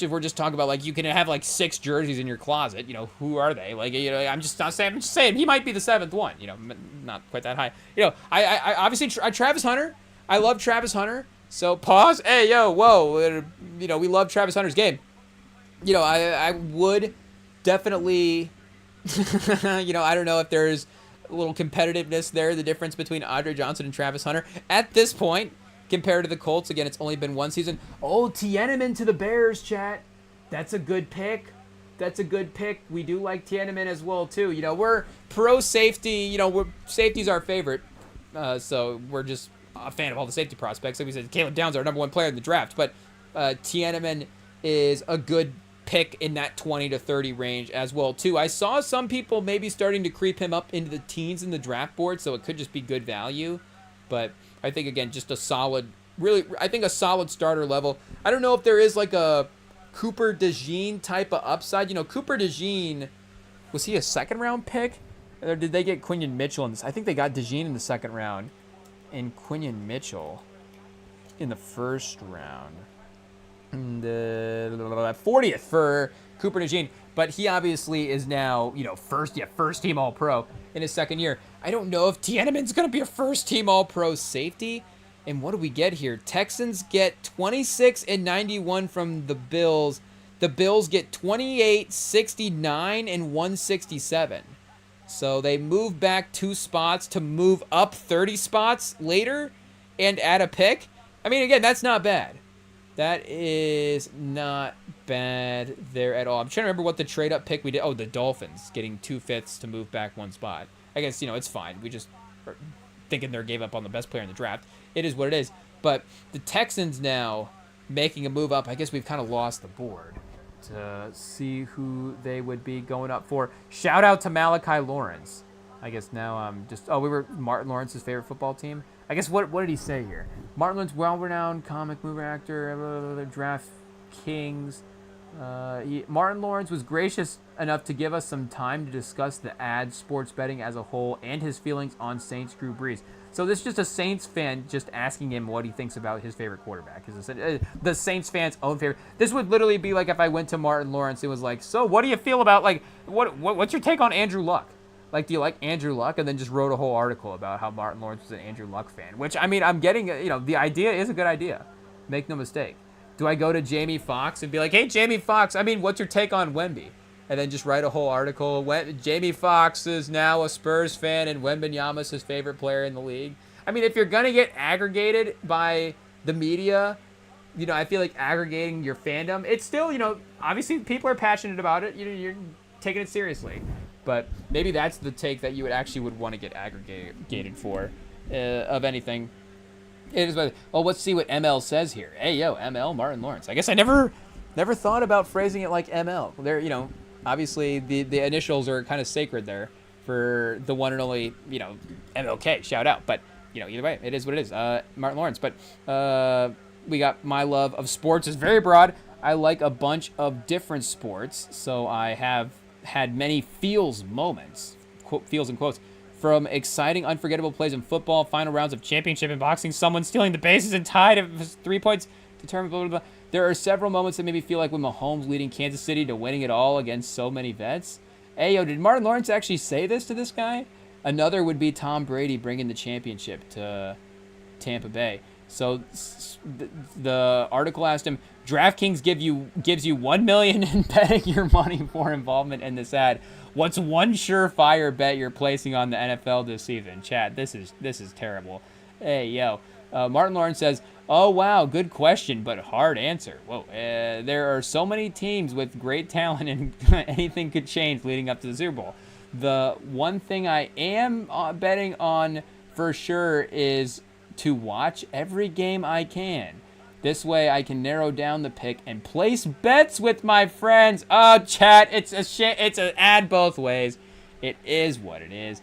we're just talking about, like, you can have, like, 6 jerseys in your closet. Who are they? Like, I'm just saying he might be the 7th one. Not quite that high. I obviously, Travis Hunter. I love Travis Hunter. So, pause. Hey, whoa. We love Travis Hunter's game. I would definitely, I don't know if there's a little competitiveness there, the difference between Andre Johnson and Travis Hunter. At this point, compared to the Colts, again, it's only been one season. Oh, Tiananmen to the Bears, chat. That's a good pick. We do like Tiananmen as well, too. We're pro safety. Safety's our favorite. So we're just a fan of all the safety prospects. Like we said, Caleb Downs, our number 1 player in the draft. But Tiananmen is a good pick in that 20 to 30 range as well, too. I saw some people maybe starting to creep him up into the teens in the draft board, so it could just be good value. But I think, again, just a solid starter level. I don't know if there is like a Cooper DeJean type of upside. Cooper DeJean, was he a 2nd round pick? Or did they get Quinion Mitchell in this? I think they got DeJean in the 2nd round and Quinion Mitchell in the 1st round. The 40th for Cooper DeJean. But he obviously is now, first team All-Pro in his 2nd year. I don't know if Tiananmen's going to be a first team All-Pro safety. And what do we get here? Texans get 26 and 91 from the Bills. The Bills get 28, 69, and 167. So they move back 2 spots to move up 30 spots later and add a pick. I mean, again, that's not bad. That is not bad there at all. I'm trying to remember what the trade-up pick we did. Oh, the Dolphins getting 2/5 to move back 1 spot. I guess, it's fine. We just are thinking they gave up on the best player in the draft. It is what it is. But the Texans now making a move up. I guess we've kind of lost the board to see who they would be going up for. Shout out to Malachi Lawrence. I guess now I'm just... Oh, we were Martin Lawrence's favorite football team. I guess what did he say here? Martin Lawrence, well-renowned comic movie actor, draft kings. Martin Lawrence was gracious enough to give us some time to discuss the ad sports betting as a whole and his feelings on Saints Drew Brees. So this is just a Saints fan just asking him what he thinks about his favorite quarterback. The Saints fan's own favorite. This would literally be like if I went to Martin Lawrence and was like, so what do you feel about, like, what's your take on Andrew Luck? Like, do you like Andrew Luck? And then just wrote a whole article about how Martin Lawrence was an Andrew Luck fan. Which, I mean, I'm getting, the idea is a good idea. Make no mistake. Do I go to Jamie Foxx and be like, hey, Jamie Foxx, what's your take on Wemby? And then just write a whole article. Jamie Foxx is now a Spurs fan and Wembanyama's his favorite player in the league. I mean, if you're going to get aggregated by the media, I feel like aggregating your fandom, it's still, obviously people are passionate about it. You're taking it seriously. But maybe that's the take that you would want to get aggregated for of anything. It is. Well, let's see what ML says here. Hey, ML, Martin Lawrence. I guess I never thought about phrasing it like ML. There, obviously the initials are kind of sacred there for the one and only, MLK. Shout out. But, either way, it is what it is. Martin Lawrence. But we got my love of sports is very broad. I like a bunch of different sports, so I have had many feels moments, feels in quotes, from exciting, unforgettable plays in football, final rounds of championship in boxing, someone stealing the bases and tied it with 3 points, determined, blah, blah, blah. There are several moments that made me feel like when Mahomes leading Kansas City to winning it all against so many vets. Hey, did Martin Lawrence actually say this to this guy? Another would be Tom Brady bringing the championship to Tampa Bay. So the article asked him, DraftKings gives you $1 million in betting your money for involvement in this ad. What's one surefire bet you're placing on the NFL this season? Chat, this is terrible. Hey, Martin Lawrence says, oh, wow, good question, but hard answer. Whoa, there are so many teams with great talent and anything could change leading up to the Super Bowl. The one thing I am betting on for sure is to watch every game I can. This way I can narrow down the pick and place bets with my friends. Oh, chat, it's an ad both ways. It is what it is.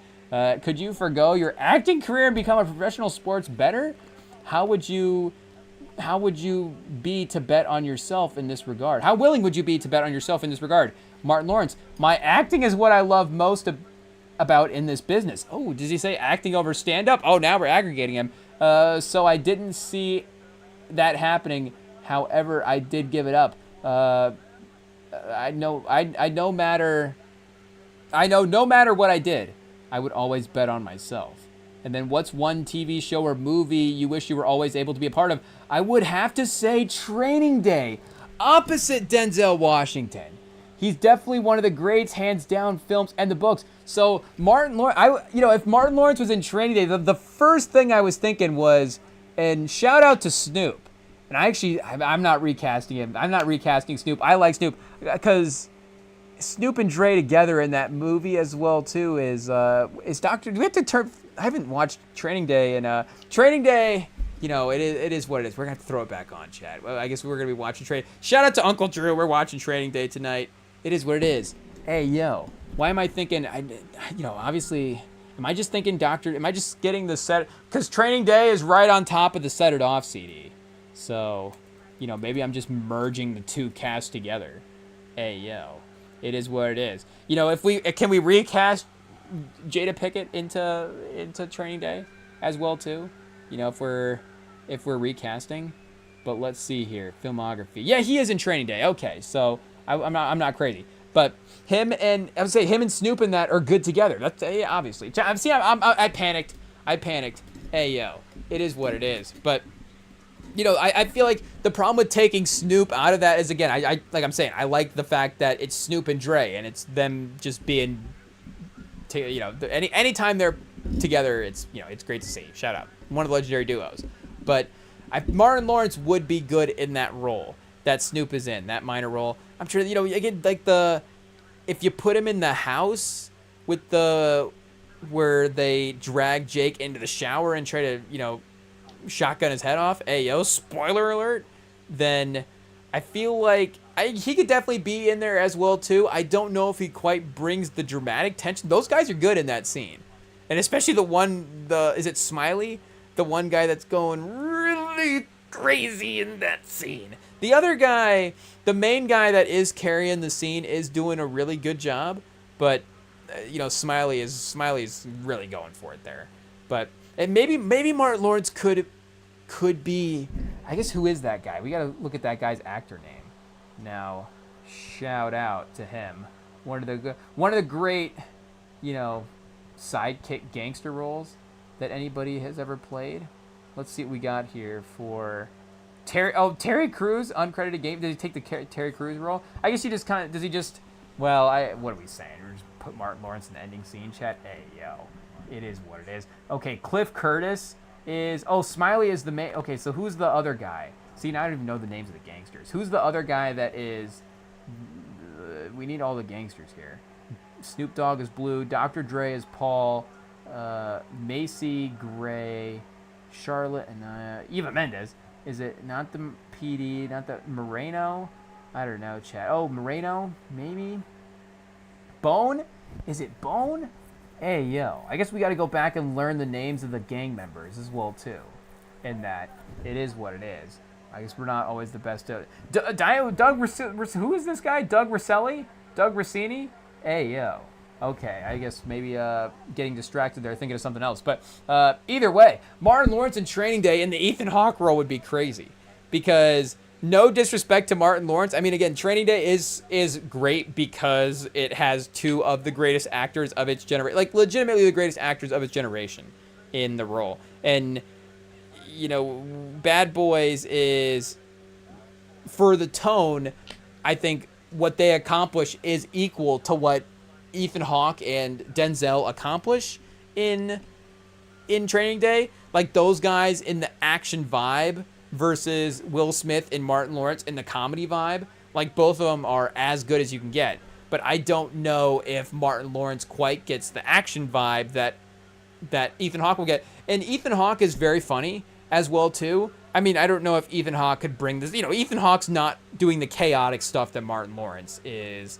Could you forgo your acting career and become a professional sports bettor? How would you be to bet on yourself in this regard? How willing would you be to bet on yourself in this regard? Martin Lawrence, my acting is what I love most about in this business. Oh, does he say acting over stand-up? Oh, now we're aggregating him. So I didn't see that happening. However, I did give it up. I know no matter what I did, I would always bet on myself. And then what's one TV show or movie you wish you were always able to be a part of? I would have to say Training Day, opposite Denzel Washington. He's definitely one of the greats, hands down, films and the books. So Martin Lawrence, if Martin Lawrence was in Training Day, the first thing I was thinking was, and shout out to Snoop. And I'm not recasting him. I'm not recasting Snoop. I like Snoop because Snoop and Dre together in that movie as well too is Dr. Do we have to turn? I haven't watched Training Day, and Training Day, it is what it is. We're gonna have to throw it back on, Chad. Well, I guess we're gonna be watching Shout out to Uncle Drew. We're watching Training Day tonight. It is what it is. Hey, yo, why am I thinking? Obviously, am I just thinking Am I just getting the set? Because Training Day is right on top of the Set It Off CD. So, maybe I'm just merging the two casts together. Hey, yo, it is what it is. Can we recast Jada Pinkett into Training Day as well too? If we're recasting. But let's see here, filmography. Yeah, he is in Training Day. Okay, so I'm not crazy. But him and Snoop in that are good together. That's obviously. I panicked. Hey, yo, it is what it is. But I feel like the problem with taking Snoop out of that is, again, I like I'm saying, I like the fact that it's Snoop and Dre, and it's them just being, anytime they're together, it's great to see. Shout out, one of the legendary duos. But Martin Lawrence would be good in that role that Snoop is in, that minor role. I'm sure, again, like if you put him in the house with where they drag Jake into the shower and try to, shotgun his head off, spoiler alert, then I feel like he could definitely be in there as well too. I don't know if he quite brings the dramatic tension. Those guys are good in that scene. And especially is it Smiley? The one guy that's going really crazy in that scene. The other guy, the main guy that is carrying the scene, is doing a really good job, but Smiley's really going for it there. But and maybe Martin Lawrence could be, I guess, who is that guy? We got to look at that guy's actor name. Now, shout out to him. One of the great, sidekick gangster roles that anybody has ever played. Let's see what we got here for Terry Crews, uncredited game. Did he take the Terry Crews role? I guess he just what are we saying? We're just put Martin Lawrence in the ending scene, chat. Hey, yo. It is what it is. Okay, Cliff Curtis is... Oh, Smiley is the main... Okay, so who's the other guy? See, now I don't even know the names of the gangsters. Who's the other guy that is... we need all the gangsters here. Snoop Dogg is Blue. Dr. Dre is Paul. Macy Gray. Charlotte and Eva Mendes. Is it not the PD? Not the Moreno? I don't know, chat. Oh, Moreno? Maybe? Bone? Is it Bone? Hey, yo, I guess we got to go back and learn the names of the gang members as well, too. In that, it is what it is. I guess we're not always the best at it. Who is this guy? Doug Rosselli? Doug Rossini? Hey, yo. Okay, I guess maybe getting distracted there, thinking of something else. But either way, Martin Lawrence in Training Day in the Ethan Hawke role would be crazy. Because... no disrespect to Martin Lawrence. I mean, again, Training Day is great because it has two of the greatest actors of its generation, like legitimately the greatest actors of its generation in the role. And, Bad Boys is, for the tone, I think what they accomplish is equal to what Ethan Hawke and Denzel accomplish in Training Day. Like those guys in the action vibe versus Will Smith and Martin Lawrence in the comedy vibe. Like, both of them are as good as you can get. But I don't know if Martin Lawrence quite gets the action vibe that Ethan Hawke will get. And Ethan Hawke is very funny, as well too. I mean, I don't know if Ethan Hawke could bring this. Ethan Hawke's not doing the chaotic stuff that Martin Lawrence is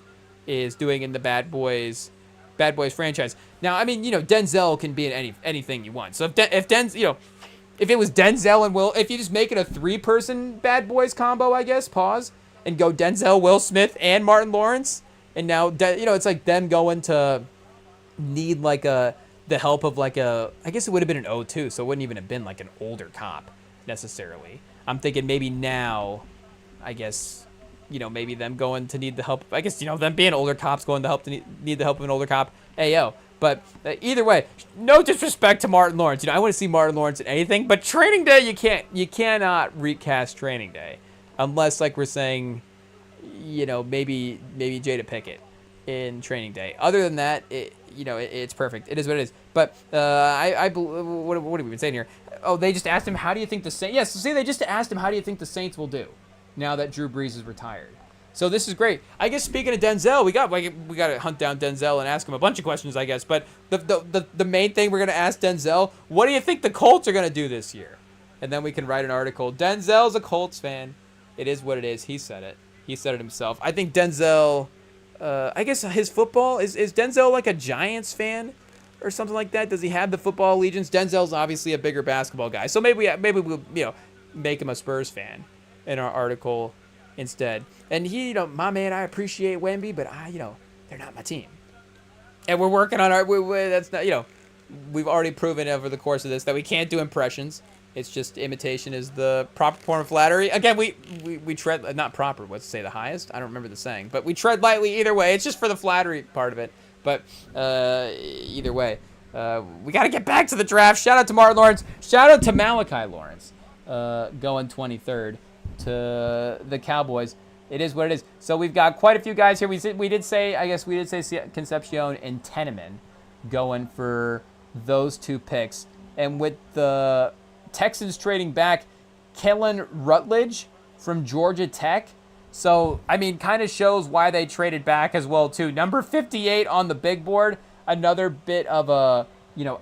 doing in the Bad Boys franchise. Now, I mean, Denzel can be in anything you want. So if if it was Denzel and Will, if you just make it a 3-person Bad Boys combo, I guess, and go Denzel, Will Smith, and Martin Lawrence, and now it's like them going to need like the help of like I guess it would have been an O2, so it wouldn't even have been like an older cop necessarily. I'm thinking maybe now, I guess, maybe them going to need the help. I guess, them being older cops going to need the help of an older cop. Hey, yo. But either way, no disrespect to Martin Lawrence. I want to see Martin Lawrence in anything, but Training Day, you cannot recast Training Day unless, like we're saying, maybe Jada Pinkett in Training Day. Other than that, it's perfect. It is what it is. But what have we been saying here? Oh, they just asked him, how do you think the Saints... Yes, see, they just asked him, how do you think the Saints will do now that Drew Brees is retired? So this is great. I guess speaking of Denzel, we got to hunt down Denzel and ask him a bunch of questions, I guess. But the main thing we're going to ask Denzel, what do you think the Colts are going to do this year? And then we can write an article. Denzel's a Colts fan. It is what it is. He said it. He said it himself. I think Denzel... I guess his football is Denzel like a Giants fan or something like that? Does he have the football allegiance? Denzel's obviously a bigger basketball guy, so maybe we'll make him a Spurs fan in our article instead. And he, my man, I appreciate Wemby, but they're not my team, and we're working on that's not we've already proven over the course of this that we can't do impressions. It's just imitation is the proper form of flattery. Again, we tread, not proper, what's to say, the highest? I don't remember the saying. But we tread lightly either way. It's just for the flattery part of it. But either way, we got to get back to the draft. Shout out to Martin Lawrence. Shout out to Malachi Lawrence going 23rd to the Cowboys. It is what it is. So we've got quite a few guys here. We did say Concepcion and Teneman going for those 2 picks. And with the Texans trading back Kellen Rutledge from Georgia Tech. So, I mean, kind of shows why they traded back as well, too. Number 58 on the big board. Another bit of a,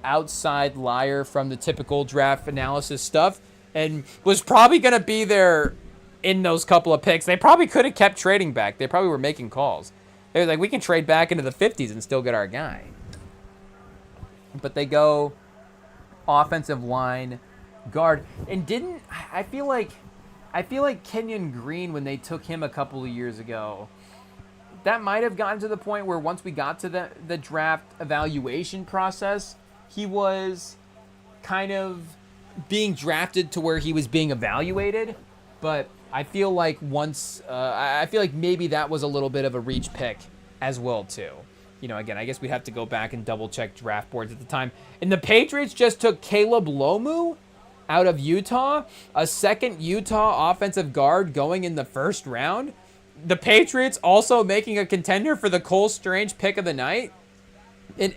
outside liar from the typical draft analysis stuff. And was probably going to be there in those couple of picks. They probably could have kept trading back. They probably were making calls. They were like, we can trade back into the 50s and still get our guy. But they go offensive line, guard, and I feel like Kenyon Green, when they took him a couple of years ago, that might have gotten to the point where once we got to the draft evaluation process, he was kind of being drafted to where he was being evaluated. But I feel like maybe that was a little bit of a reach pick as well too. Again, I guess we'd have to go back and double check draft boards at the time. And the Patriots just took Caleb Lomu out of Utah, a second Utah offensive guard going in the first round. The Patriots also making a contender for the Cole Strange pick of the night. And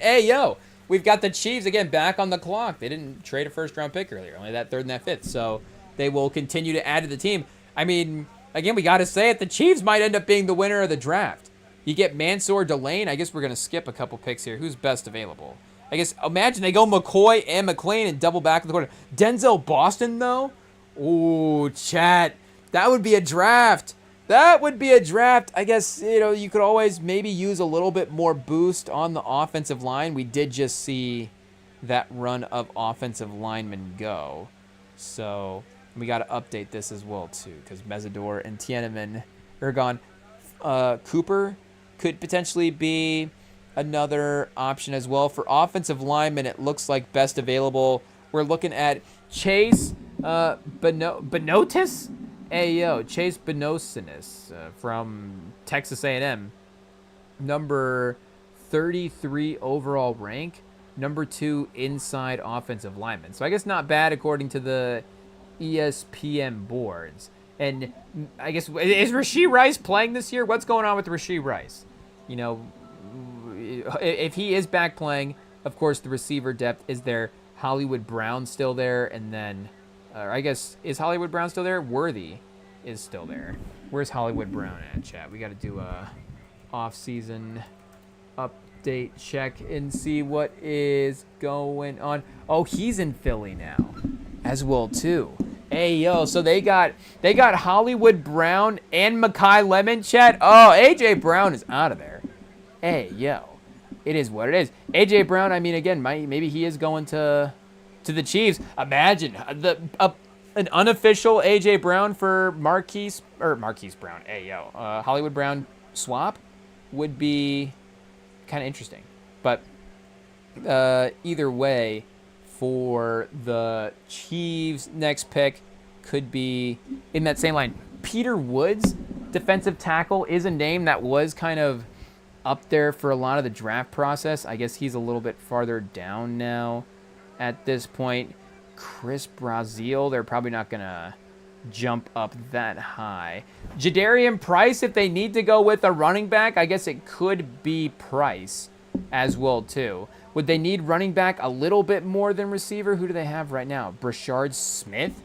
we've got the Chiefs again back on the clock. They didn't trade a first round pick earlier, only that 3rd and that 5th. So they will continue to add to the team. I mean, again, we got to say it. The Chiefs might end up being the winner of the draft. You get Mansour Delane. I guess we're going to skip a couple picks here. Who's best available? I guess, imagine they go McCoy and McLean and double back in the corner. Denzel Boston, though? Ooh, chat. That would be a draft. I guess, you could always maybe use a little bit more boost on the offensive line. We did just see that run of offensive linemen go. So we got to update this as well, too, because Mesidor and Tiananmen are gone. Cooper could potentially be another option as well. For offensive linemen, it looks like best available. We're looking at Chase Benotis? Chase Benosinis from Texas A&M. Number 33 overall rank. Number 2 inside offensive lineman. So I guess not bad according to the ESPN boards. And I guess, is Rashee Rice playing this year? What's going on with Rashee Rice? If he is back playing, of course, the receiver depth is there. Hollywood Brown still there. And then, I guess, is Hollywood Brown still there? Worthy is still there. Where's Hollywood Brown at, chat? We got to do a off-season update check and see what is going on. Oh, he's in Philly now. as well too. Hey yo, so they got Hollywood Brown and Mekhi Lemon, chat. Oh, AJ Brown is out of there. Hey yo, it is what it is. AJ Brown, I mean, again, maybe he is going to the Chiefs. Imagine an unofficial AJ Brown for Marquise Brown. Hey yo, Hollywood Brown swap would be kind of interesting, but either way. For the Chiefs, next pick could be in that same line. Peter Woods, defensive tackle, is a name that was kind of up there for a lot of the draft process. I guess he's a little bit farther down now at this point. Chris Brazil, they're probably not going to jump up that high. Jadarian Price, if they need to go with a running back, I guess it could be Price as well too. Would they need running back a little bit more than receiver? Who do they have right now? Brashard Smith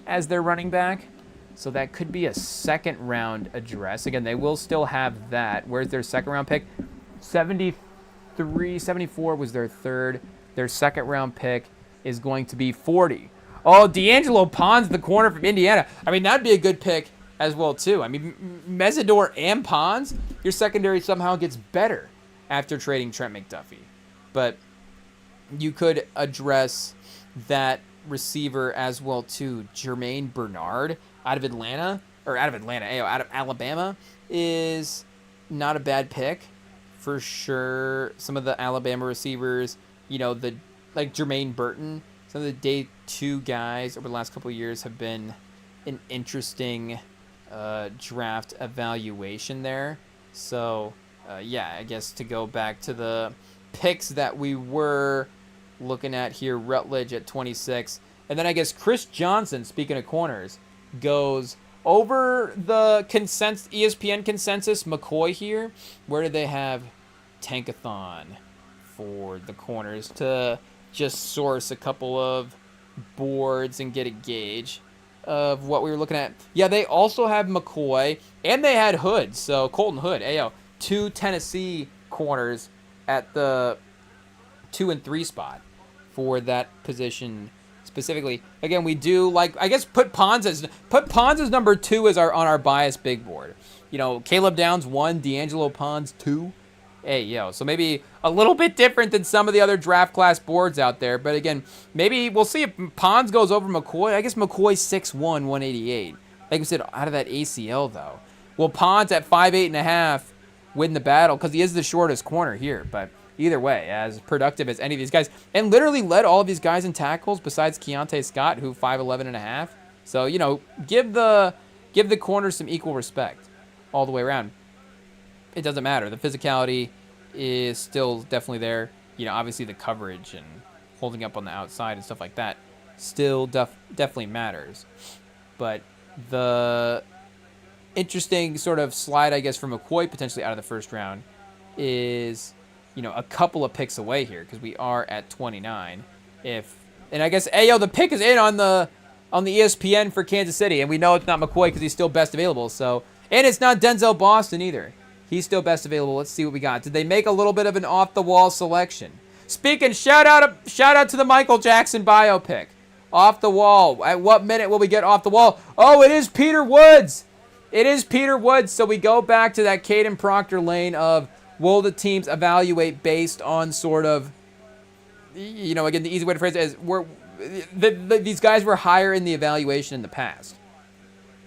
as their running back. So that could be a second round address. Again, they will still have that. Where's their second round pick? 74 was their third. Their second round pick is going to be 40. Oh, D'Angelo Pons, the corner from Indiana. I mean, that'd be a good pick as well too. I mean, Mesidor and Pons, your secondary somehow gets better after trading Trent McDuffie. But you could address that receiver as well too. Jermaine Bernard out of Alabama is not a bad pick for sure. Some of the Alabama receivers, like Jermaine Burton, some of the day 2 guys over the last couple of years have been an interesting draft evaluation there. So I guess to go back to the picks that we were looking at here, Rutledge at 26, and then I guess Chris Johnson, speaking of corners, goes over the ESPN consensus. McCoy here. Where do they have Tankathon for the corners to just source a couple of boards and get a gauge of what we were looking at? Yeah, they also have McCoy, and they had Hood, so Colton Hood, 2 Tennessee corners at the 2 and 3 spot for that position specifically. Again, we do put Pons as number 2 as on our bias big board. Caleb Downs 1, D'Angelo Pons 2. So maybe a little bit different than some of the other draft class boards out there. But again, maybe we'll see if Pons goes over McCoy. I guess McCoy's 6'1", 188. Like we said, out of that ACL though. Will Pons at 5'8.5 win the battle? Because he is the shortest corner here. But either way, as productive as any of these guys, and literally led all of these guys in tackles besides Keontae Scott, who 5'11.5. So give the corners some equal respect all the way around. It doesn't matter. The physicality is still definitely there. Obviously the coverage and holding up on the outside and stuff like that still definitely matters. But the interesting sort of slide, I guess, from McCoy potentially out of the first round is, a couple of picks away here because we are at 29. And I guess, the pick is in on the ESPN for Kansas City, and we know it's not McCoy because he's still best available. So, and it's not Denzel Boston either. He's still best available. Let's see what we got. Did they make a little bit of an off-the-wall selection? Speaking, shout out to the Michael Jackson biopic. Off the wall. At what minute will we get off the wall? Oh, it is Peter Woods. It is Peter Woods. So we go back to that Caden Proctor lane of will the teams evaluate based on sort of, again, the easy way to phrase it is these guys were higher in the evaluation in the past.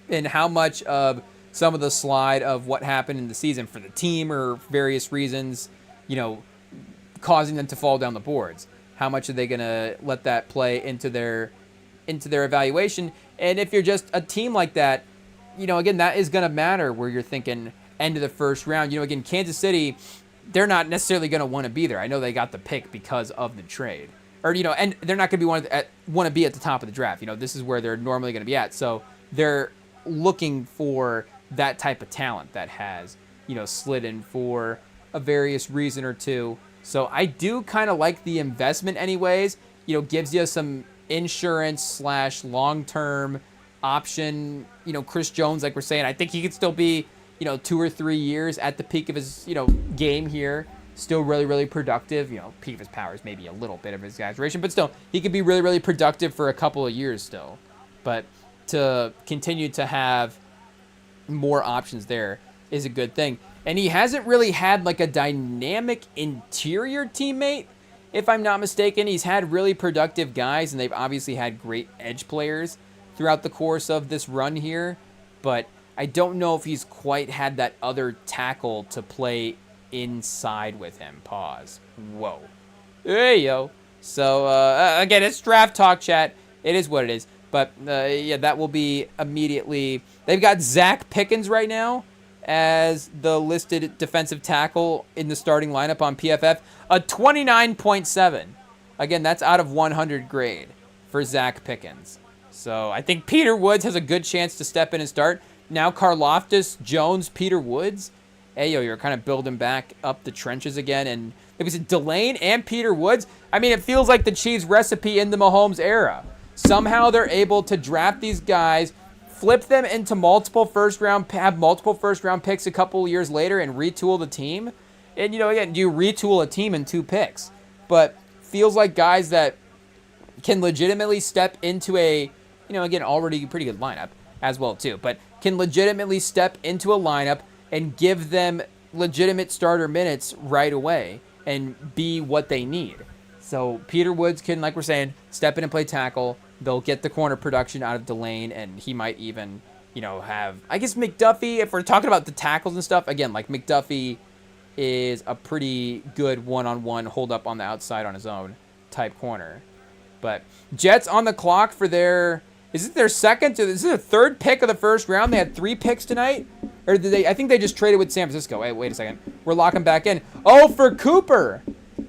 And how much of some of the slide of what happened in the season for the team or various reasons, causing them to fall down the boards. How much are they going to let that play into their evaluation? And if you're just a team like that, again, that is going to matter where you're thinking end of the first round. Again, Kansas City, they're not necessarily going to want to be there. I know they got the pick because of the trade. Or, and they're not going to want to be at the top of the draft. This is where they're normally going to be at. So they're looking for that type of talent that has, slid in for a various reason or two. So I do kind of like the investment anyways. Gives you some insurance / long-term option. Chris Jones, like we're saying, I think he could still be, 2 or 3 years at the peak of his, game here still really, really productive. You know, peak of his powers maybe a little bit of an exaggeration, but still, he could be really, really productive for a couple of years still. But to continue to have more options there is a good thing. And he hasn't really had like a dynamic interior teammate, if I'm not mistaken. He's had really productive guys, and they've obviously had great edge players throughout the course of this run here. But I don't know if he's quite had that other tackle to play inside with him. Pause. Whoa. Hey, yo. So, again, it's draft talk, chat. It is what it is. But, yeah, that will be immediately... They've got Zach Pickens right now as the listed defensive tackle in the starting lineup on PFF. A 29.7. Again, that's out of 100 grade for Zach Pickens. So I think Peter Woods has a good chance to step in and start. Now Karlaftis, Jones, Peter Woods. Hey, yo, you're kind of building back up the trenches again. And it was Delane and Peter Woods. I mean, it feels like the Chiefs recipe in the Mahomes era. Somehow they're able to draft these guys, flip them into have multiple first round picks a couple years later and retool the team. And, you know, again, do you retool a team in 2 picks? But feels like guys that can legitimately step into a, you know, again, already pretty good lineup as well, too. But can legitimately step into a lineup and give them legitimate starter minutes right away and be what they need. So Peter Woods can, like we're saying, step in and play tackle. They'll get the corner production out of Delane, and he might even, you know, have... I guess McDuffie, if we're talking about the tackles and stuff, again, like McDuffie is a pretty good one-on-one hold-up on the outside on his own type corner. But Jets on the clock for their... Is it their second? Is it the third pick of the first round? They had 3 picks tonight? Or did they? I think they just traded with San Francisco. Hey, wait a second. We're locking back in. Oh, for Cooper.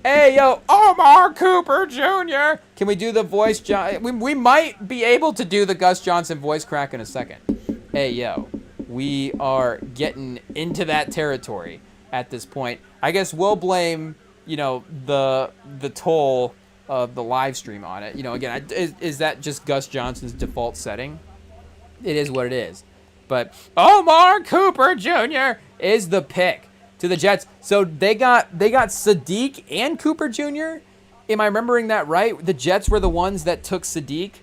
Hey, yo, Omar Cooper Jr. Can we do the voice? We might be able to do the Gus Johnson voice crack in a second. Hey, yo, we are getting into that territory at this point. I guess we'll blame, you know, the toll of the live stream on it. You know, again, is that just Gus Johnson's default setting? It is what it is. But Omar Cooper Jr. is the pick to the Jets. So they got Sadiq and Cooper Jr. Am I remembering that right? The Jets were the ones that took Sadiq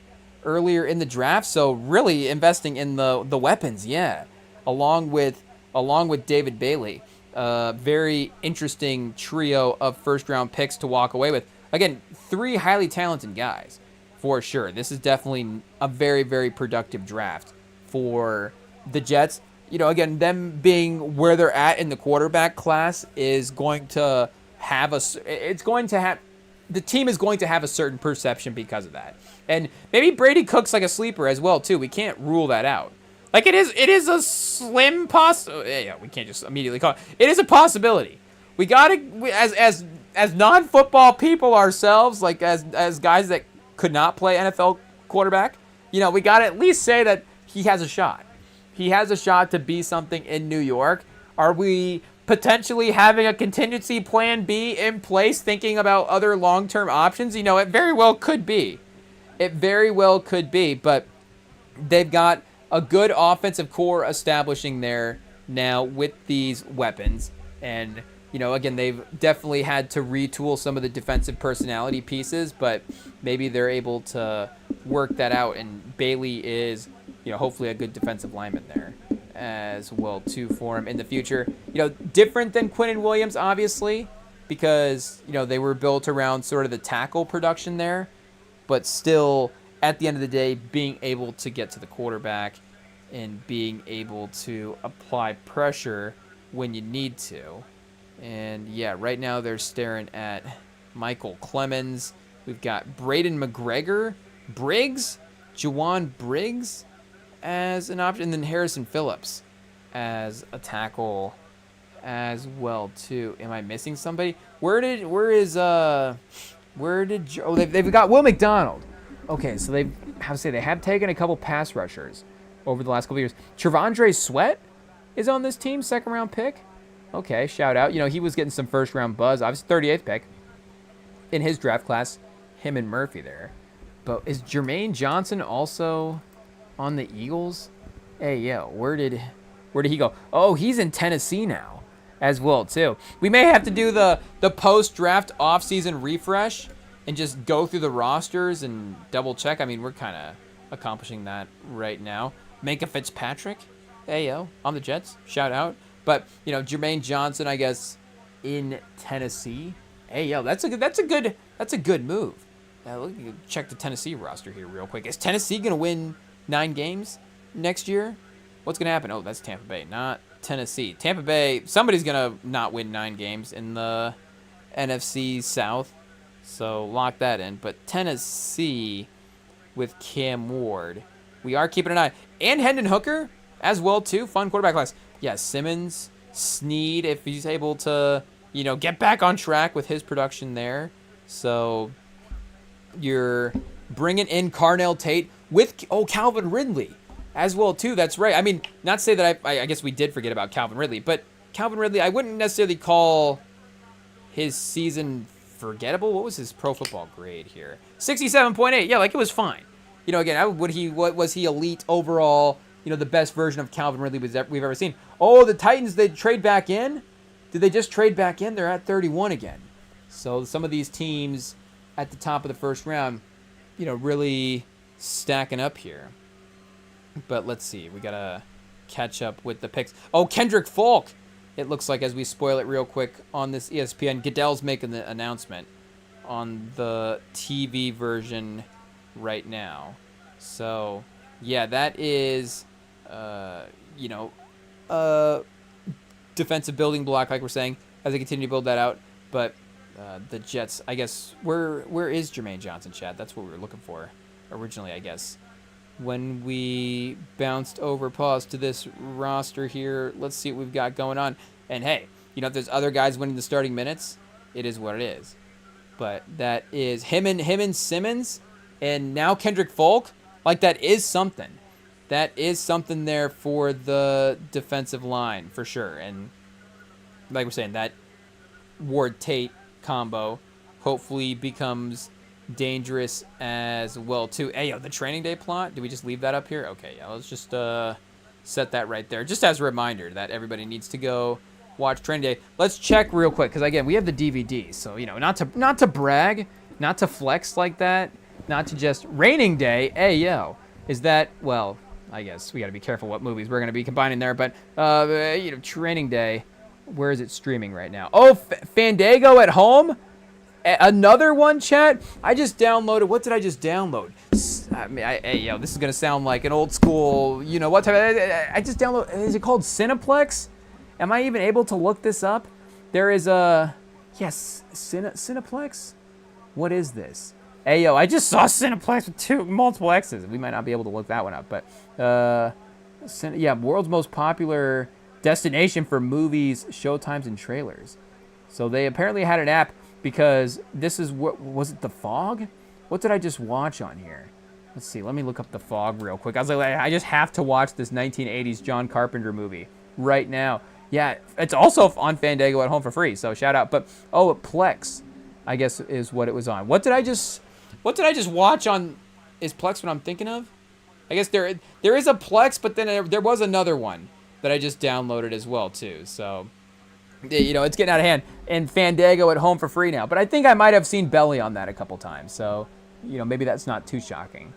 earlier in the draft. So really investing in the weapons, yeah. Along with David Bailey. Very interesting trio of first-round picks to walk away with. Again, 3 highly talented guys, for sure. This is definitely a very, very productive draft for the Jets. You know, again, them being where they're at in the quarterback class is going to have the team is going to have a certain perception because of that. And maybe Brady Cook's like a sleeper as well, too. We can't rule that out. Like, it is a slim yeah, we can't just immediately call it. It is a possibility. We gotta, as non-football people ourselves, like as guys that could not play NFL quarterback, you know, we gotta at least say that he has a shot. He has a shot to be something in New York. Are we potentially having a contingency plan B in place, thinking about other long-term options? You know, it very well could be. It very well could be, but they've got a good offensive core establishing there now with these weapons. And, you know, again, they've definitely had to retool some of the defensive personality pieces, but maybe they're able to work that out. And Bailey is, you know, hopefully a good defensive lineman there as well, too, for him in the future. You know, different than Quinnen Williams, obviously, because, you know, they were built around sort of the tackle production there, but still, at the end of the day, being able to get to the quarterback and being able to apply pressure when you need to. And, yeah, right now they're staring at Michael Clemens. We've got Braden McGregor, Juwan Briggs as an option, and then Harrison Phillips as a tackle as well, too. Am I missing somebody? They've got Will McDonald. Okay, so they have taken a couple pass rushers over the last couple years. Trevondre Sweat is on this team, second-round pick. Okay, shout out. You know, he was getting some first-round buzz. Obviously, 38th pick in his draft class. Him and Murphy there. But is Jermaine Johnson also on the Eagles? Hey, yo, where did he go? Oh, he's in Tennessee now as well too. We may have to do the post-draft off-season refresh and just go through the rosters and double check. I mean, we're kind of accomplishing that right now. Minka Fitzpatrick, hey yo, on the Jets, shout out. But Jermaine Johnson, I guess, in Tennessee. Hey yo, that's a good move. Now, check the Tennessee roster here real quick. Is Tennessee gonna win 9 games next year? What's gonna happen? Oh, that's Tampa Bay, not Tennessee. Tampa Bay, somebody's gonna not win 9 games in the NFC South, so lock that in. But Tennessee with Cam Ward, we are keeping an eye. And Hendon Hooker as well too. Fun quarterback class. Yeah, Simmons, Snead, if he's able to, get back on track with his production there. So you're bringing in Carnell Tate with Calvin Ridley as well too. That's right. I mean, not to say that I guess we did forget about Calvin Ridley, but Calvin Ridley, I wouldn't necessarily call his season forgettable. What was his pro football grade here? 67.8. Yeah, like it was fine. Again, was he elite overall? The best version of Calvin Ridley we've ever seen. Oh, the Titans, they trade back in? Did they just trade back in? They're at 31 again. So some of these teams at the top of the first round, really stacking up here. But let's see. We got to catch up with the picks. Oh, Kendrick Falk. It looks like, as we spoil it real quick on this ESPN, Goodell's making the announcement on the TV version right now. So, yeah, that is, defensive building block, like we're saying, as they continue to build that out. But the Jets, I guess, where is Jermaine Johnson, Chad? That's what we were looking for originally, I guess. When we bounced over, pause to this roster here, let's see what we've got going on. And hey, if there's other guys winning the starting minutes, it is what it is. But that is him and Simmons, and now Kendrick Falk. Like, that is something. That is something there for the defensive line, for sure. And like we're saying, that Ward-Tate combo hopefully becomes dangerous as well, too. Hey, yo, the training day plot, do we just leave that up here? Okay, yeah, let's just set that right there. Just as a reminder that everybody needs to go watch training day. Let's check real quick, because, again, we have the DVD. So, not to brag, not to flex like that, not to just raining day. Hey, yo, is that, well, I guess we got to be careful what movies we're going to be combining there. But, training day, where is it streaming right now? Oh, Fandango at home? Another one, chat? I just downloaded, what did I just download? This is going to sound like an old school, what type of, I just downloaded, is it called Cineplex? Am I even able to look this up? There is Cineplex? What is this? Hey, yo, I just saw Cineplex with multiple X's. We might not be able to look that one up, but, world's most popular destination for movies, showtimes, and trailers. So they apparently had an app, because this is what was it, The Fog? What did I just watch on here? Let's see. Let me look up The Fog real quick. I was like, I just have to watch this 1980s John Carpenter movie right now. Yeah, it's also on Fandango at home for free. So shout out. But Plex, I guess is what it was on. What did I just watch on? Is Plex what I'm thinking of? I guess there is a Plex, but then there was another one that I just downloaded as well too. So, it's getting out of hand. And Fandango at home for free now. But I think I might have seen Belly on that a couple times. So, maybe that's not too shocking.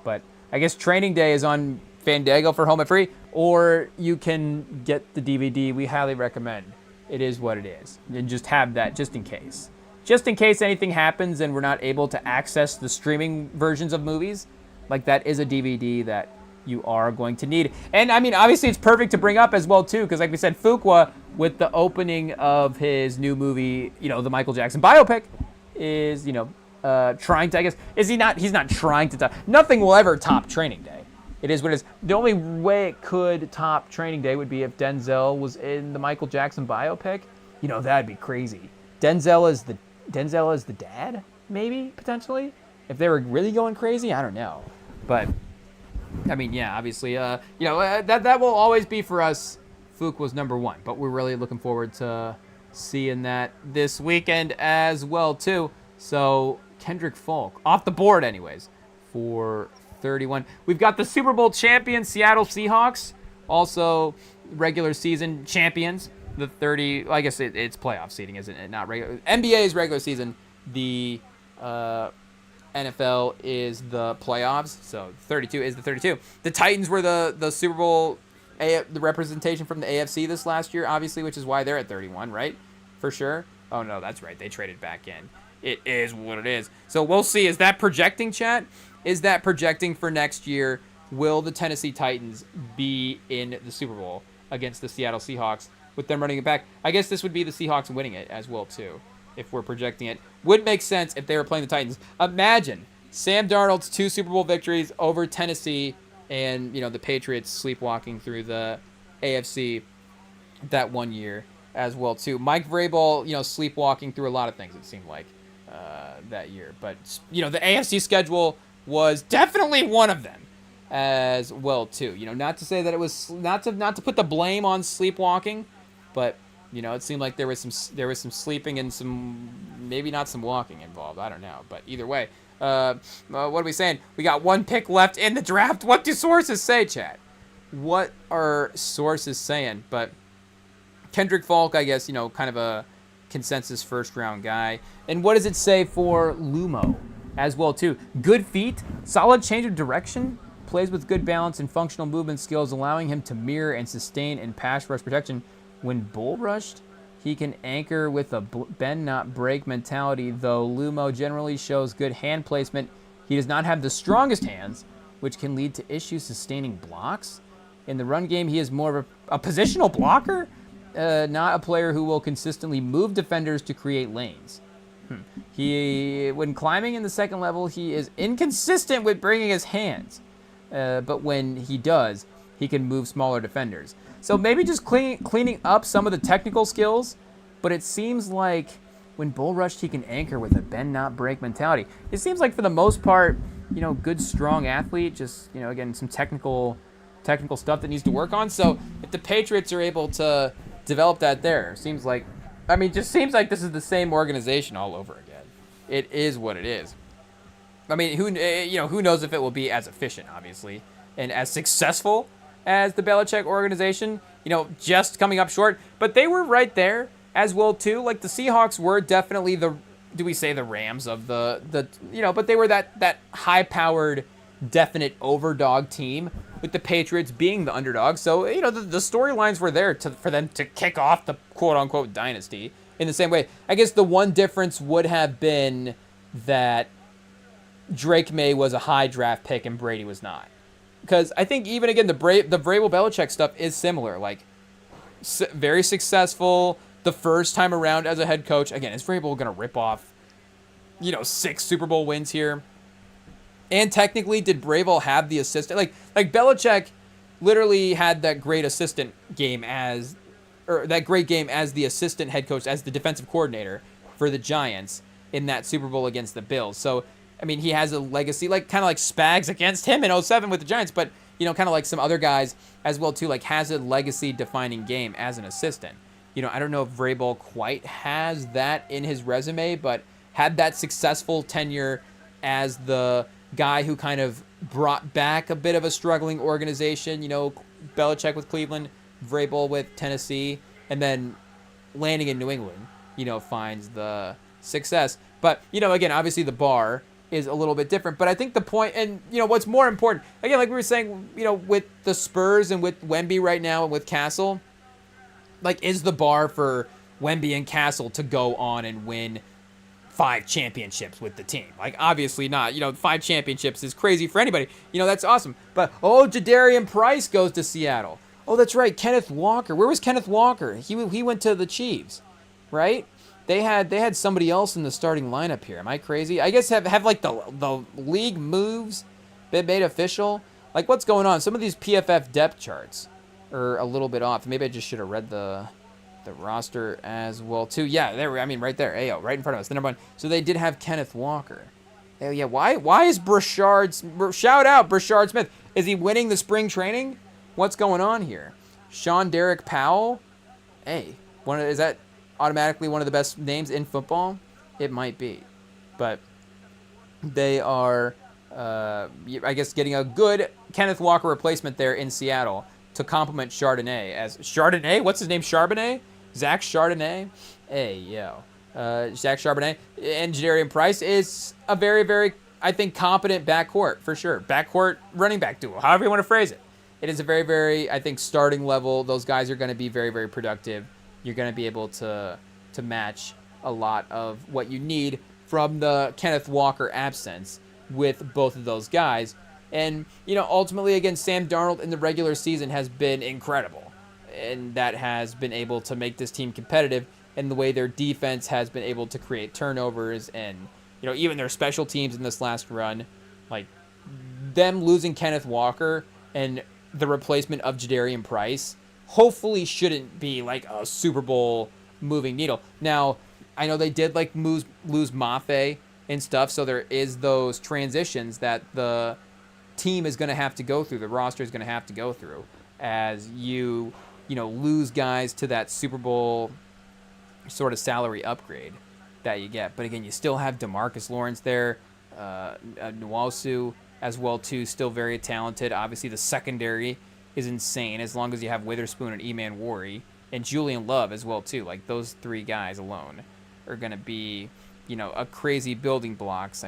But I guess Training Day is on Fandango for home and free. Or you can get the DVD. We highly recommend. It is what it is. And just have that just in case. Just in case anything happens and we're not able to access the streaming versions of movies. Like, that is a DVD that you are going to need. And, I mean, obviously it's perfect to bring up as well, too. Because, like we said, Fuqua, with the opening of his new movie, the Michael Jackson biopic, is, trying to, I guess, he's not trying to top, nothing will ever top Training Day. It is what it is. The only way it could top Training Day would be if Denzel was in the Michael Jackson biopic. That'd be crazy. Denzel is the dad, maybe, potentially? If they were really going crazy, I don't know. But, I mean, yeah, obviously, that will always be for us. Fuqua was number one, but we're really looking forward to seeing that this weekend as well, too. So, Kendrick Falk, off the board anyways, for 31. We've got the Super Bowl champion Seattle Seahawks, also regular season champions the 30. I guess it's playoff seeding, isn't it? Not regular. NBA is regular season. The NFL is the playoffs. So 32 is the 32. The Titans were the Super Bowl, the representation from the AFC this last year, obviously, which is why they're at 31, right? For sure. Oh no, that's right. They traded back in. It is what it is. So we'll see. Is that projecting, chat? Is that projecting for next year? Will the Tennessee Titans be in the Super Bowl against the Seattle Seahawks with them running it back? I guess this would be the Seahawks winning it as well, too, if we're projecting it. Would make sense if they were playing the Titans. Imagine Sam Darnold's 2 Super Bowl victories over Tennessee and, the Patriots sleepwalking through the AFC that one year as well, too. Mike Vrabel, sleepwalking through a lot of things, it seemed like, that year. But, the AFC schedule was definitely one of them as well, too. Not to say that it was not to put the blame on sleepwalking, but it seemed like there was some sleeping and some maybe not some walking involved. I don't know, but either way, what are we saying? We got 1 pick left in the draft. What do sources say, chat? What are sources saying? But Kendrick Falk, I guess, kind of a consensus first round guy. And what does it say for Lumo as well, too? Good feet, solid change of direction, plays with good balance and functional movement skills, allowing him to mirror and sustain in pass rush protection. When bull rushed, he can anchor with a bend not break mentality, though Lumo generally shows good hand placement. He does not have the strongest hands, which can lead to issues sustaining blocks. In the run game, he is more of a positional blocker, not a player who will consistently move defenders to create lanes. When climbing in the second level, he is inconsistent with bringing his hands. But when he does, he can move smaller defenders. So maybe just cleaning up some of the technical skills, but it seems like when bull rushed, he can anchor with a bend not break mentality. It seems like for the most part, good strong athlete, just again some technical stuff that needs to work on. So if the Patriots are able to develop that there, seems like this is the same organization all over again. It is what it is. I mean, who knows if it will be as efficient, obviously, and as successful as the Belichick organization, just coming up short. But they were right there as well, too. Like, the Seahawks were definitely the Rams of the but they were that high-powered, definite overdog team, with the Patriots being the underdog. So, the storylines were there for them to kick off the quote-unquote dynasty in the same way. I guess the one difference would have been that Drake May was a high draft pick and Brady was not. Because I think even, again, the Vrabel-Belichick stuff is similar. Like, very successful the first time around as a head coach. Again, is Vrabel going to rip off, 6 Super Bowl wins here? And technically, did Vrabel have the assistant? Like Belichick literally had that great assistant game that great game as the assistant head coach, as the defensive coordinator for the Giants in that Super Bowl against the Bills. So, I mean, he has a legacy, kind of like Spags against him in 2007 with the Giants, but, kind of like some other guys as well, too, has a legacy-defining game as an assistant. I don't know if Vrabel quite has that in his resume, but had that successful tenure as the guy who kind of brought back a bit of a struggling organization, Belichick with Cleveland, Vrabel with Tennessee, and then landing in New England, finds the success. But, again, obviously the bar is a little bit different. But I think the point, and, what's more important, again, like we were saying, with the Spurs and with Wemby right now and with Castle, is the bar for Wemby and Castle to go on and win 5 championships with the team? Obviously not. 5 championships is crazy for anybody. That's awesome. But, Jadarian Price goes to Seattle. Oh, that's right, Kenneth Walker. Where was Kenneth Walker? He went to the Chiefs, right? They had somebody else in the starting lineup here. Am I crazy? I guess have the league moves been made official? What's going on? Some of these PFF depth charts are a little bit off. Maybe I just should have read the roster as well, too. Yeah, right there. Ayo, right in front of us. The number 1. So they did have Kenneth Walker. Oh, yeah, why is shout out Brashard Smith. Is he winning the spring training? What's going on here? Sean Derek Powell? Hey, is that automatically one of the best names in football? It might be. But they are, I guess, getting a good Kenneth Walker replacement there in Seattle to complement Chardonnay. As Chardonnay? What's his name? Charbonnet? Zach Charbonnet, hey, yo. Zach Charbonnet and Jadarian Price is a very, very, I think, competent backcourt, for sure. Backcourt running back duo, however you want to phrase it. It is a very, very, I think, starting level. Those guys are going to be very, very productive. You're going to be able to match a lot of what you need from the Kenneth Walker absence with both of those guys. And, ultimately, again, Sam Darnold in the regular season has been incredible. And that has been able to make this team competitive. And the way their defense has been able to create turnovers and, even their special teams in this last run. Like, them losing Kenneth Walker and the replacement of Jadarian Price hopefully shouldn't be like a Super Bowl moving needle. Now, I know they did lose Mafe and stuff, so there is those transitions that the team is going to have to go through, the roster is going to have to go through as you lose guys to that Super Bowl sort of salary upgrade that you get. But again, you still have DeMarcus Lawrence there, Nwosu as well too, still very talented. Obviously, the secondary is insane as long as you have Witherspoon and Eman Wari and Julian Love as well too. Like, those three guys alone are going to be, a crazy building blocks.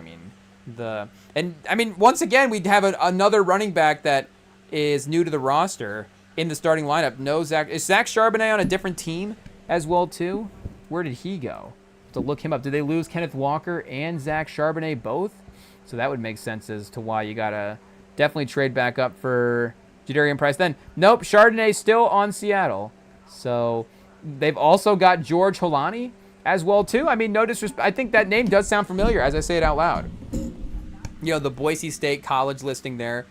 Once again, we'd have another running back that is new to the roster in the starting lineup. Is Zach Charbonnet on a different team as well too? Where did he go? To look him up. Did they lose Kenneth Walker and Zach Charbonnet both? So that would make sense as to why you gotta definitely trade back up for Jadarian Price. Then, nope, Chardonnay still on Seattle. So they've also got George Holani as well too. No disrespect. I think that name does sound familiar as I say it out loud. The Boise State college listing there.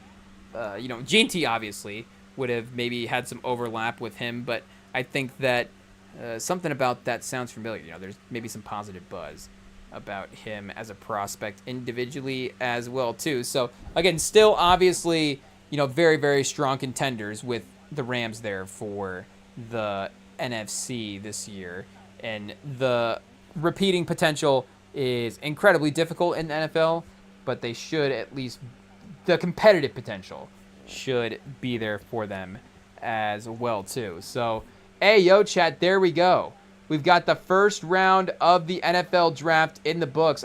Gene T obviously would have maybe had some overlap with him, but I think that something about that sounds familiar. There's maybe some positive buzz about him as a prospect individually as well too. So again, still obviously, very, very strong contenders with the Rams there for the NFC this year. And the repeating potential is incredibly difficult in the NFL, but they should at least, the competitive potential should be there for them as well too. So, hey, yo, chat, there we go. We've got the first round of the NFL draft in the books.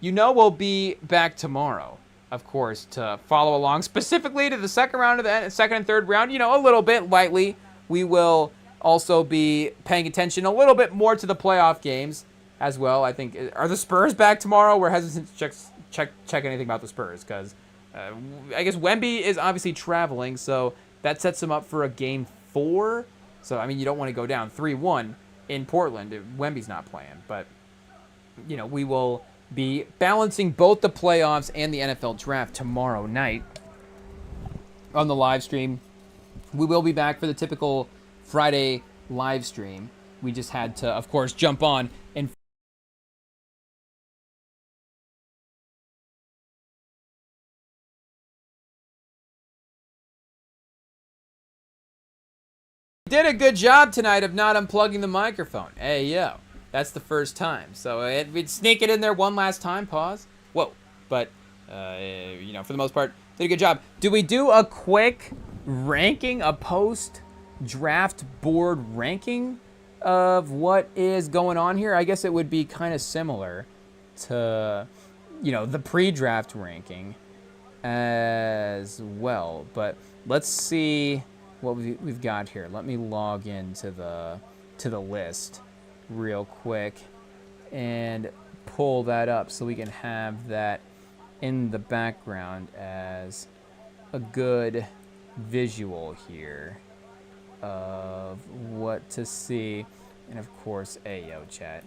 We'll be back tomorrow, of course, to follow along, specifically to the second round of the second and third round, a little bit lightly. We will also be paying attention a little bit more to the playoff games as well. I think, are the Spurs back tomorrow? We're hesitant to check anything about the Spurs because I guess Wemby is obviously traveling, so that sets him up for a game 4. So, you don't want to go down 3-1 in Portland if Wemby's not playing. But, we will be balancing both the playoffs and the NFL draft tomorrow night on the live stream. We will be back for the typical Friday live stream. We just had to, of course, jump on and did a good job tonight of not unplugging the microphone. Hey, yo, that's the first time. So we'd sneak it in there one last time. Pause. Whoa. But, for the most part, did a good job. Do we do a quick ranking, a post-draft board ranking of what is going on here? I guess it would be kind of similar to, the pre-draft ranking as well. But let's see what we've got here. Let me log into the list real quick and pull that up so we can have that in the background as a good visual here of what to see. And of course, Ayo chat,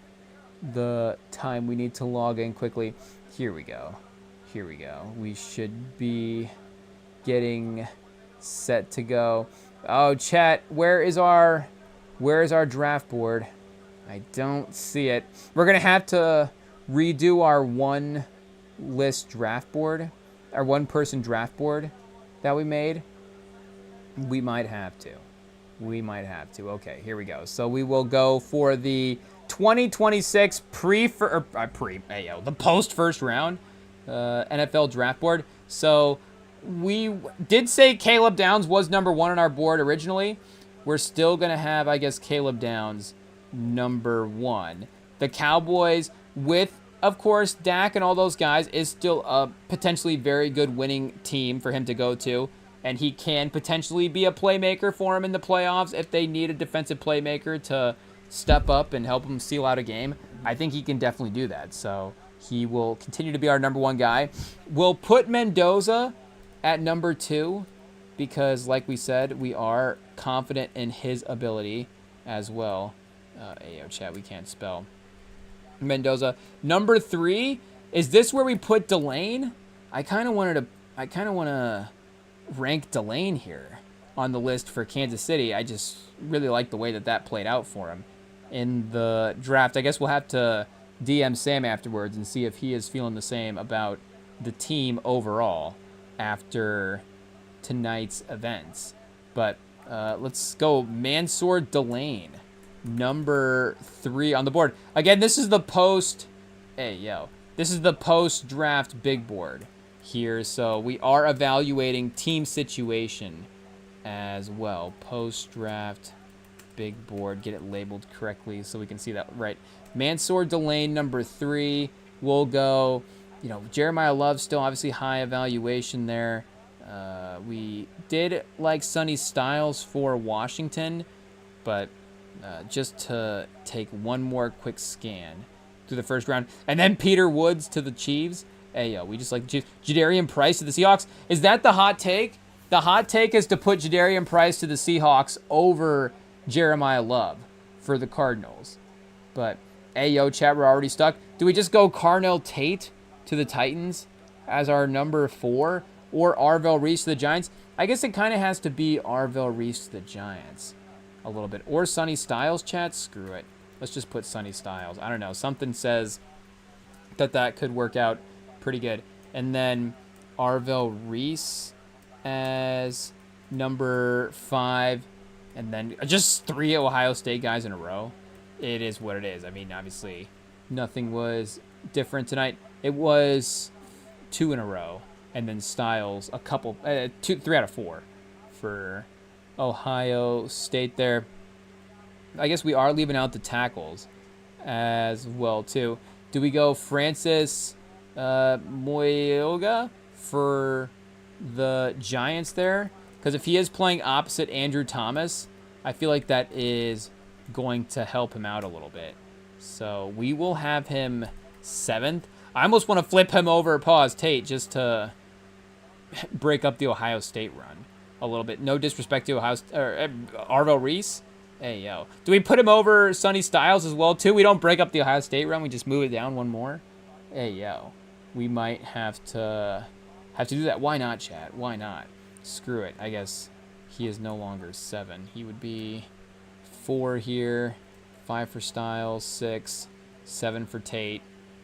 the time we need to log in quickly. Here we go. We should be getting set to go. Oh, chat, where is our draft board? I don't see it. We're gonna have to redo our one list draft board, our one person draft board that we made. We might have to. Okay, here we go. So we will go for the 2026 the post first round NFL draft board. So we did say Caleb Downs was number 1 on our board originally. We're still going to have, I guess, Caleb Downs number 1. The Cowboys, with, of course, Dak and all those guys, is still a potentially very good winning team for him to go to. And he can potentially be a playmaker for him in the playoffs if they need a defensive playmaker to step up and help him seal out a game. I think he can definitely do that. So he will continue to be our number 1 guy. We'll put Mendoza at number 2 because, like we said, we are confident in his ability as well. Ayo, chat, we can't spell. Mendoza. Number 3, is this where we put Delane? I kind of want to rank Delane here on the list for Kansas City. I just really like the way that played out for him in the draft. I guess we'll have to DM Sam afterwards and see if he is feeling the same about the team overall after tonight's events. But let's go Mansour Delane, number 3 on the board. Again, this is the this is the post-draft big board here, so we are evaluating team situation as well. Post-draft big board, get it labeled correctly so we can see that right. Mansour Delane, number 3. We'll go, Jeremiah Love still obviously high evaluation there. We did like Sonny Styles for Washington, but just to take one more quick scan through the first round. And then Peter Woods to the Chiefs. Hey, we just like the Chiefs. Jadarian Price to the Seahawks. Is that the hot take? The hot take is to put Jadarian Price to the Seahawks over Jeremiah Love for the Cardinals. But, chat, we're already stuck. Do we just go Carnell Tate to the Titans as our number 4? Or Arvell Reese to the Giants? I guess it kind of has to be Arvell Reese to the Giants a little bit. Or Sonny Styles, chat? Screw it. Let's just put Sonny Styles. I don't know. Something says that could work out pretty good. And then Arvell Reese as number 5. And then just 3 Ohio State guys in a row. It is what it is. I mean, obviously, nothing was different tonight. It was 2 in a row. And then Styles, a couple, 3 out of 4 for Ohio State there. I guess we are leaving out the tackles as well, too. Do we go Francis Moyoga for the Giants there? Because if he is playing opposite Andrew Thomas, I feel like that is going to help him out a little bit. So we will have him 7th. I almost want to flip him over Tate just to break up the Ohio State run a little bit. No disrespect to Arvell Reese. Hey, yo. Do we put him over Sonny Styles as well, too? We don't break up the Ohio State run. We just move it down one more. Hey, yo. We might have to do that. Why not, Chad? Why not? Screw it. I guess he is no longer 7. He would be 4 here, 5 for Styles, 6, 7 for Tate.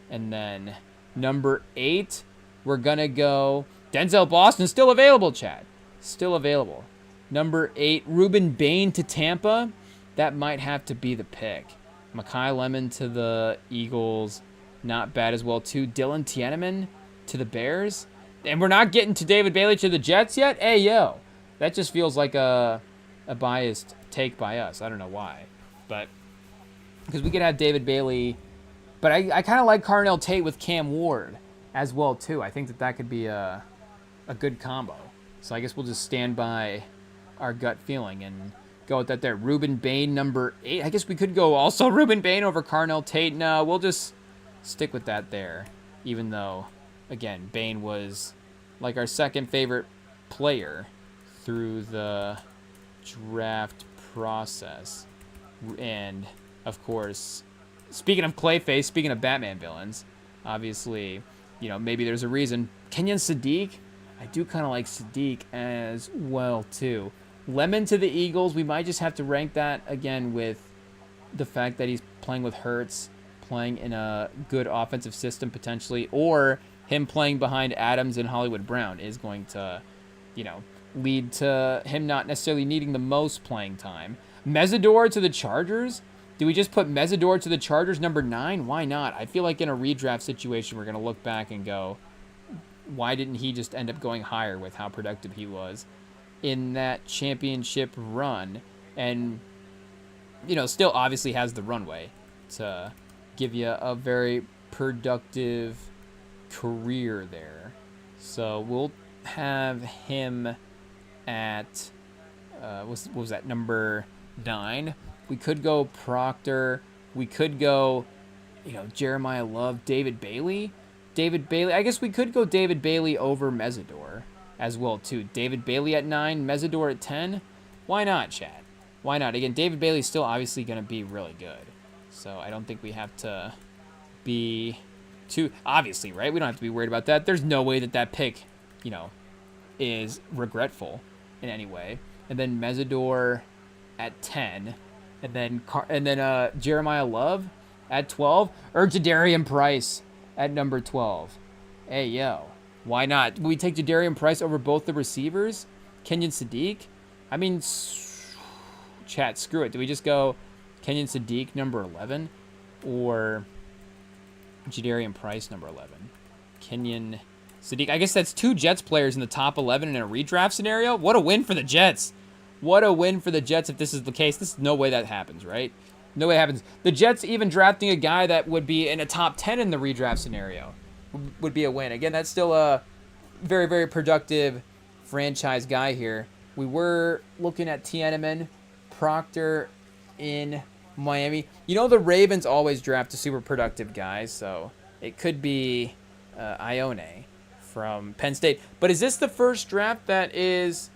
And then number 8, we're going to go Denzel Boston. Still available, Chad. Still available. Number 8, Ruben Bain to Tampa. That might have to be the pick. Mekhi Lemon to the Eagles. Not bad as well, too. Dylan Tiananmen to the Bears. And we're not getting to David Bailey to the Jets yet? Hey, yo. That just feels like a biased take by us. I don't know why. But because we could have David Bailey. But I kind of like Carnell Tate with Cam Ward as well, too. I think that could be a good combo. So I guess we'll just stand by our gut feeling and go with that there. Ruben Bain, number 8. I guess we could go also Ruben Bain over Carnell Tate. No, we'll just stick with that there. Even though, again, Bain was like our second favorite player through the draft process. And, of course, speaking of Clayface, speaking of Batman villains, obviously, maybe there's a reason. Kenyon Sadiq, I do kind of like Sadiq as well, too. Lemon to the Eagles, we might just have to rank that, again, with the fact that he's playing with Hurts, playing in a good offensive system, potentially, or him playing behind Adams and Hollywood Brown is going to, lead to him not necessarily needing the most playing time. Mesidor to the Chargers. Do we just put Mesidor to the Chargers, number 9? Why not? I feel like in a redraft situation, we're going to look back and go, why didn't he just end up going higher with how productive he was in that championship run? And still obviously has the runway to give you a very productive career there. So we'll have him at, what was that, number 9. We could go Proctor. We could go, Jeremiah Love, David Bailey. I guess we could go David Bailey over Mesidor as well, too. David Bailey at 9, Mesidor at 10. Why not, Chad? Why not? Again, David Bailey's still obviously going to be really good. So I don't think we have to be too... Obviously, right? We don't have to be worried about that. There's no way that pick, is regretful in any way. And then Mesidor at 10. And then Jeremiah Love at 12. Or Jadarian Price at number 12. Hey, yo. Why not? We take Jadarian Price over both the receivers? Kenyon Sadiq? I mean, chat, screw it. Do we just go Kenyon Sadiq number 11? Or Jadarian Price number 11? Kenyon Sadiq. I guess that's 2 Jets players in the top 11 in a redraft scenario. What a win for the Jets. What a win for the Jets if this is the case. There's no way that happens, right? No way it happens. The Jets even drafting a guy that would be in a top 10 in the redraft scenario would be a win. Again, that's still a very, very productive franchise guy here. We were looking at Tiananmen, Proctor in Miami. The Ravens always draft a super productive guy, so it could be Ione from Penn State. But is this the first draft that is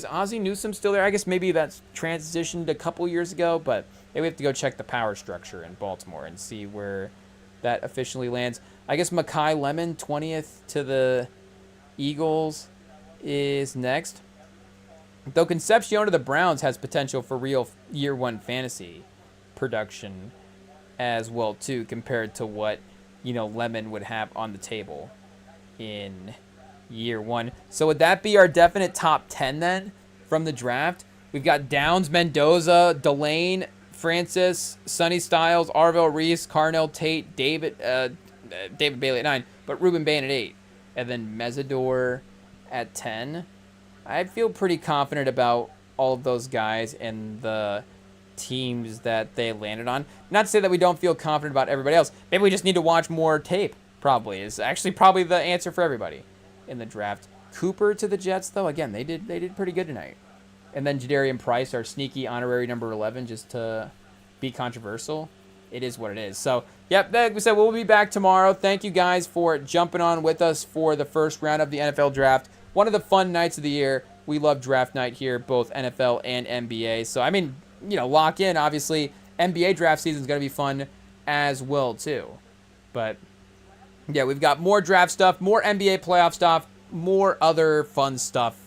Ozzie Newsome still there? I guess maybe that's transitioned a couple years ago, but maybe we have to go check the power structure in Baltimore and see where that officially lands. I guess Makai Lemon, 20th to the Eagles, is next. Though Concepcion to the Browns has potential for real year 1 fantasy production as well, too, compared to what, Lemon would have on the table in year 1. So would that be our definite top 10 then from the draft? We've got Downs, Mendoza, Delane, Francis, Sonny Styles, Arvell Reese, Carnell Tate, David Bailey at 9, but Ruben Bain at 8. And then Mesidor at 10. I feel pretty confident about all of those guys and the teams that they landed on. Not to say that we don't feel confident about everybody else. Maybe we just need to watch more tape, probably. Is actually probably the answer for everybody in the draft. Cooper to the Jets, though, again, they did pretty good tonight. And then Jadarian Price, our sneaky honorary number 11, just to be controversial. It is what it is. So, yep, like we said, we'll be back tomorrow. Thank you guys for jumping on with us for the first round of the NFL draft. One of the fun nights of the year. We love draft night here, both NFL and NBA. So, I mean, lock in, obviously. NBA draft season is going to be fun as well, too. But, yeah, we've got more draft stuff, more NBA playoff stuff, more other fun stuff,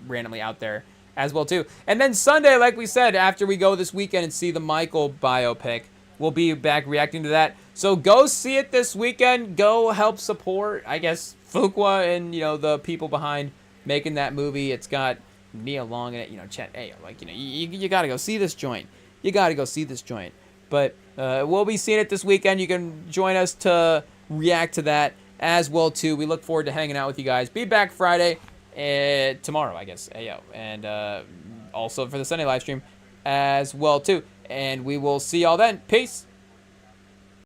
randomly out there as well, too. And then Sunday, like we said, after we go this weekend and see the Michael biopic, we'll be back reacting to that. So go see it this weekend. Go help support, I guess, Fuqua and, the people behind making that movie. It's got Nia Long in it, Chet Ayo. You got to go see this joint. But we'll be seeing it this weekend. You can join us to react to that as well, too. We look forward to hanging out with you guys. Be back Friday. Tomorrow, I guess. And also for the Sunday live stream as well, too. And we will see y'all then. Peace.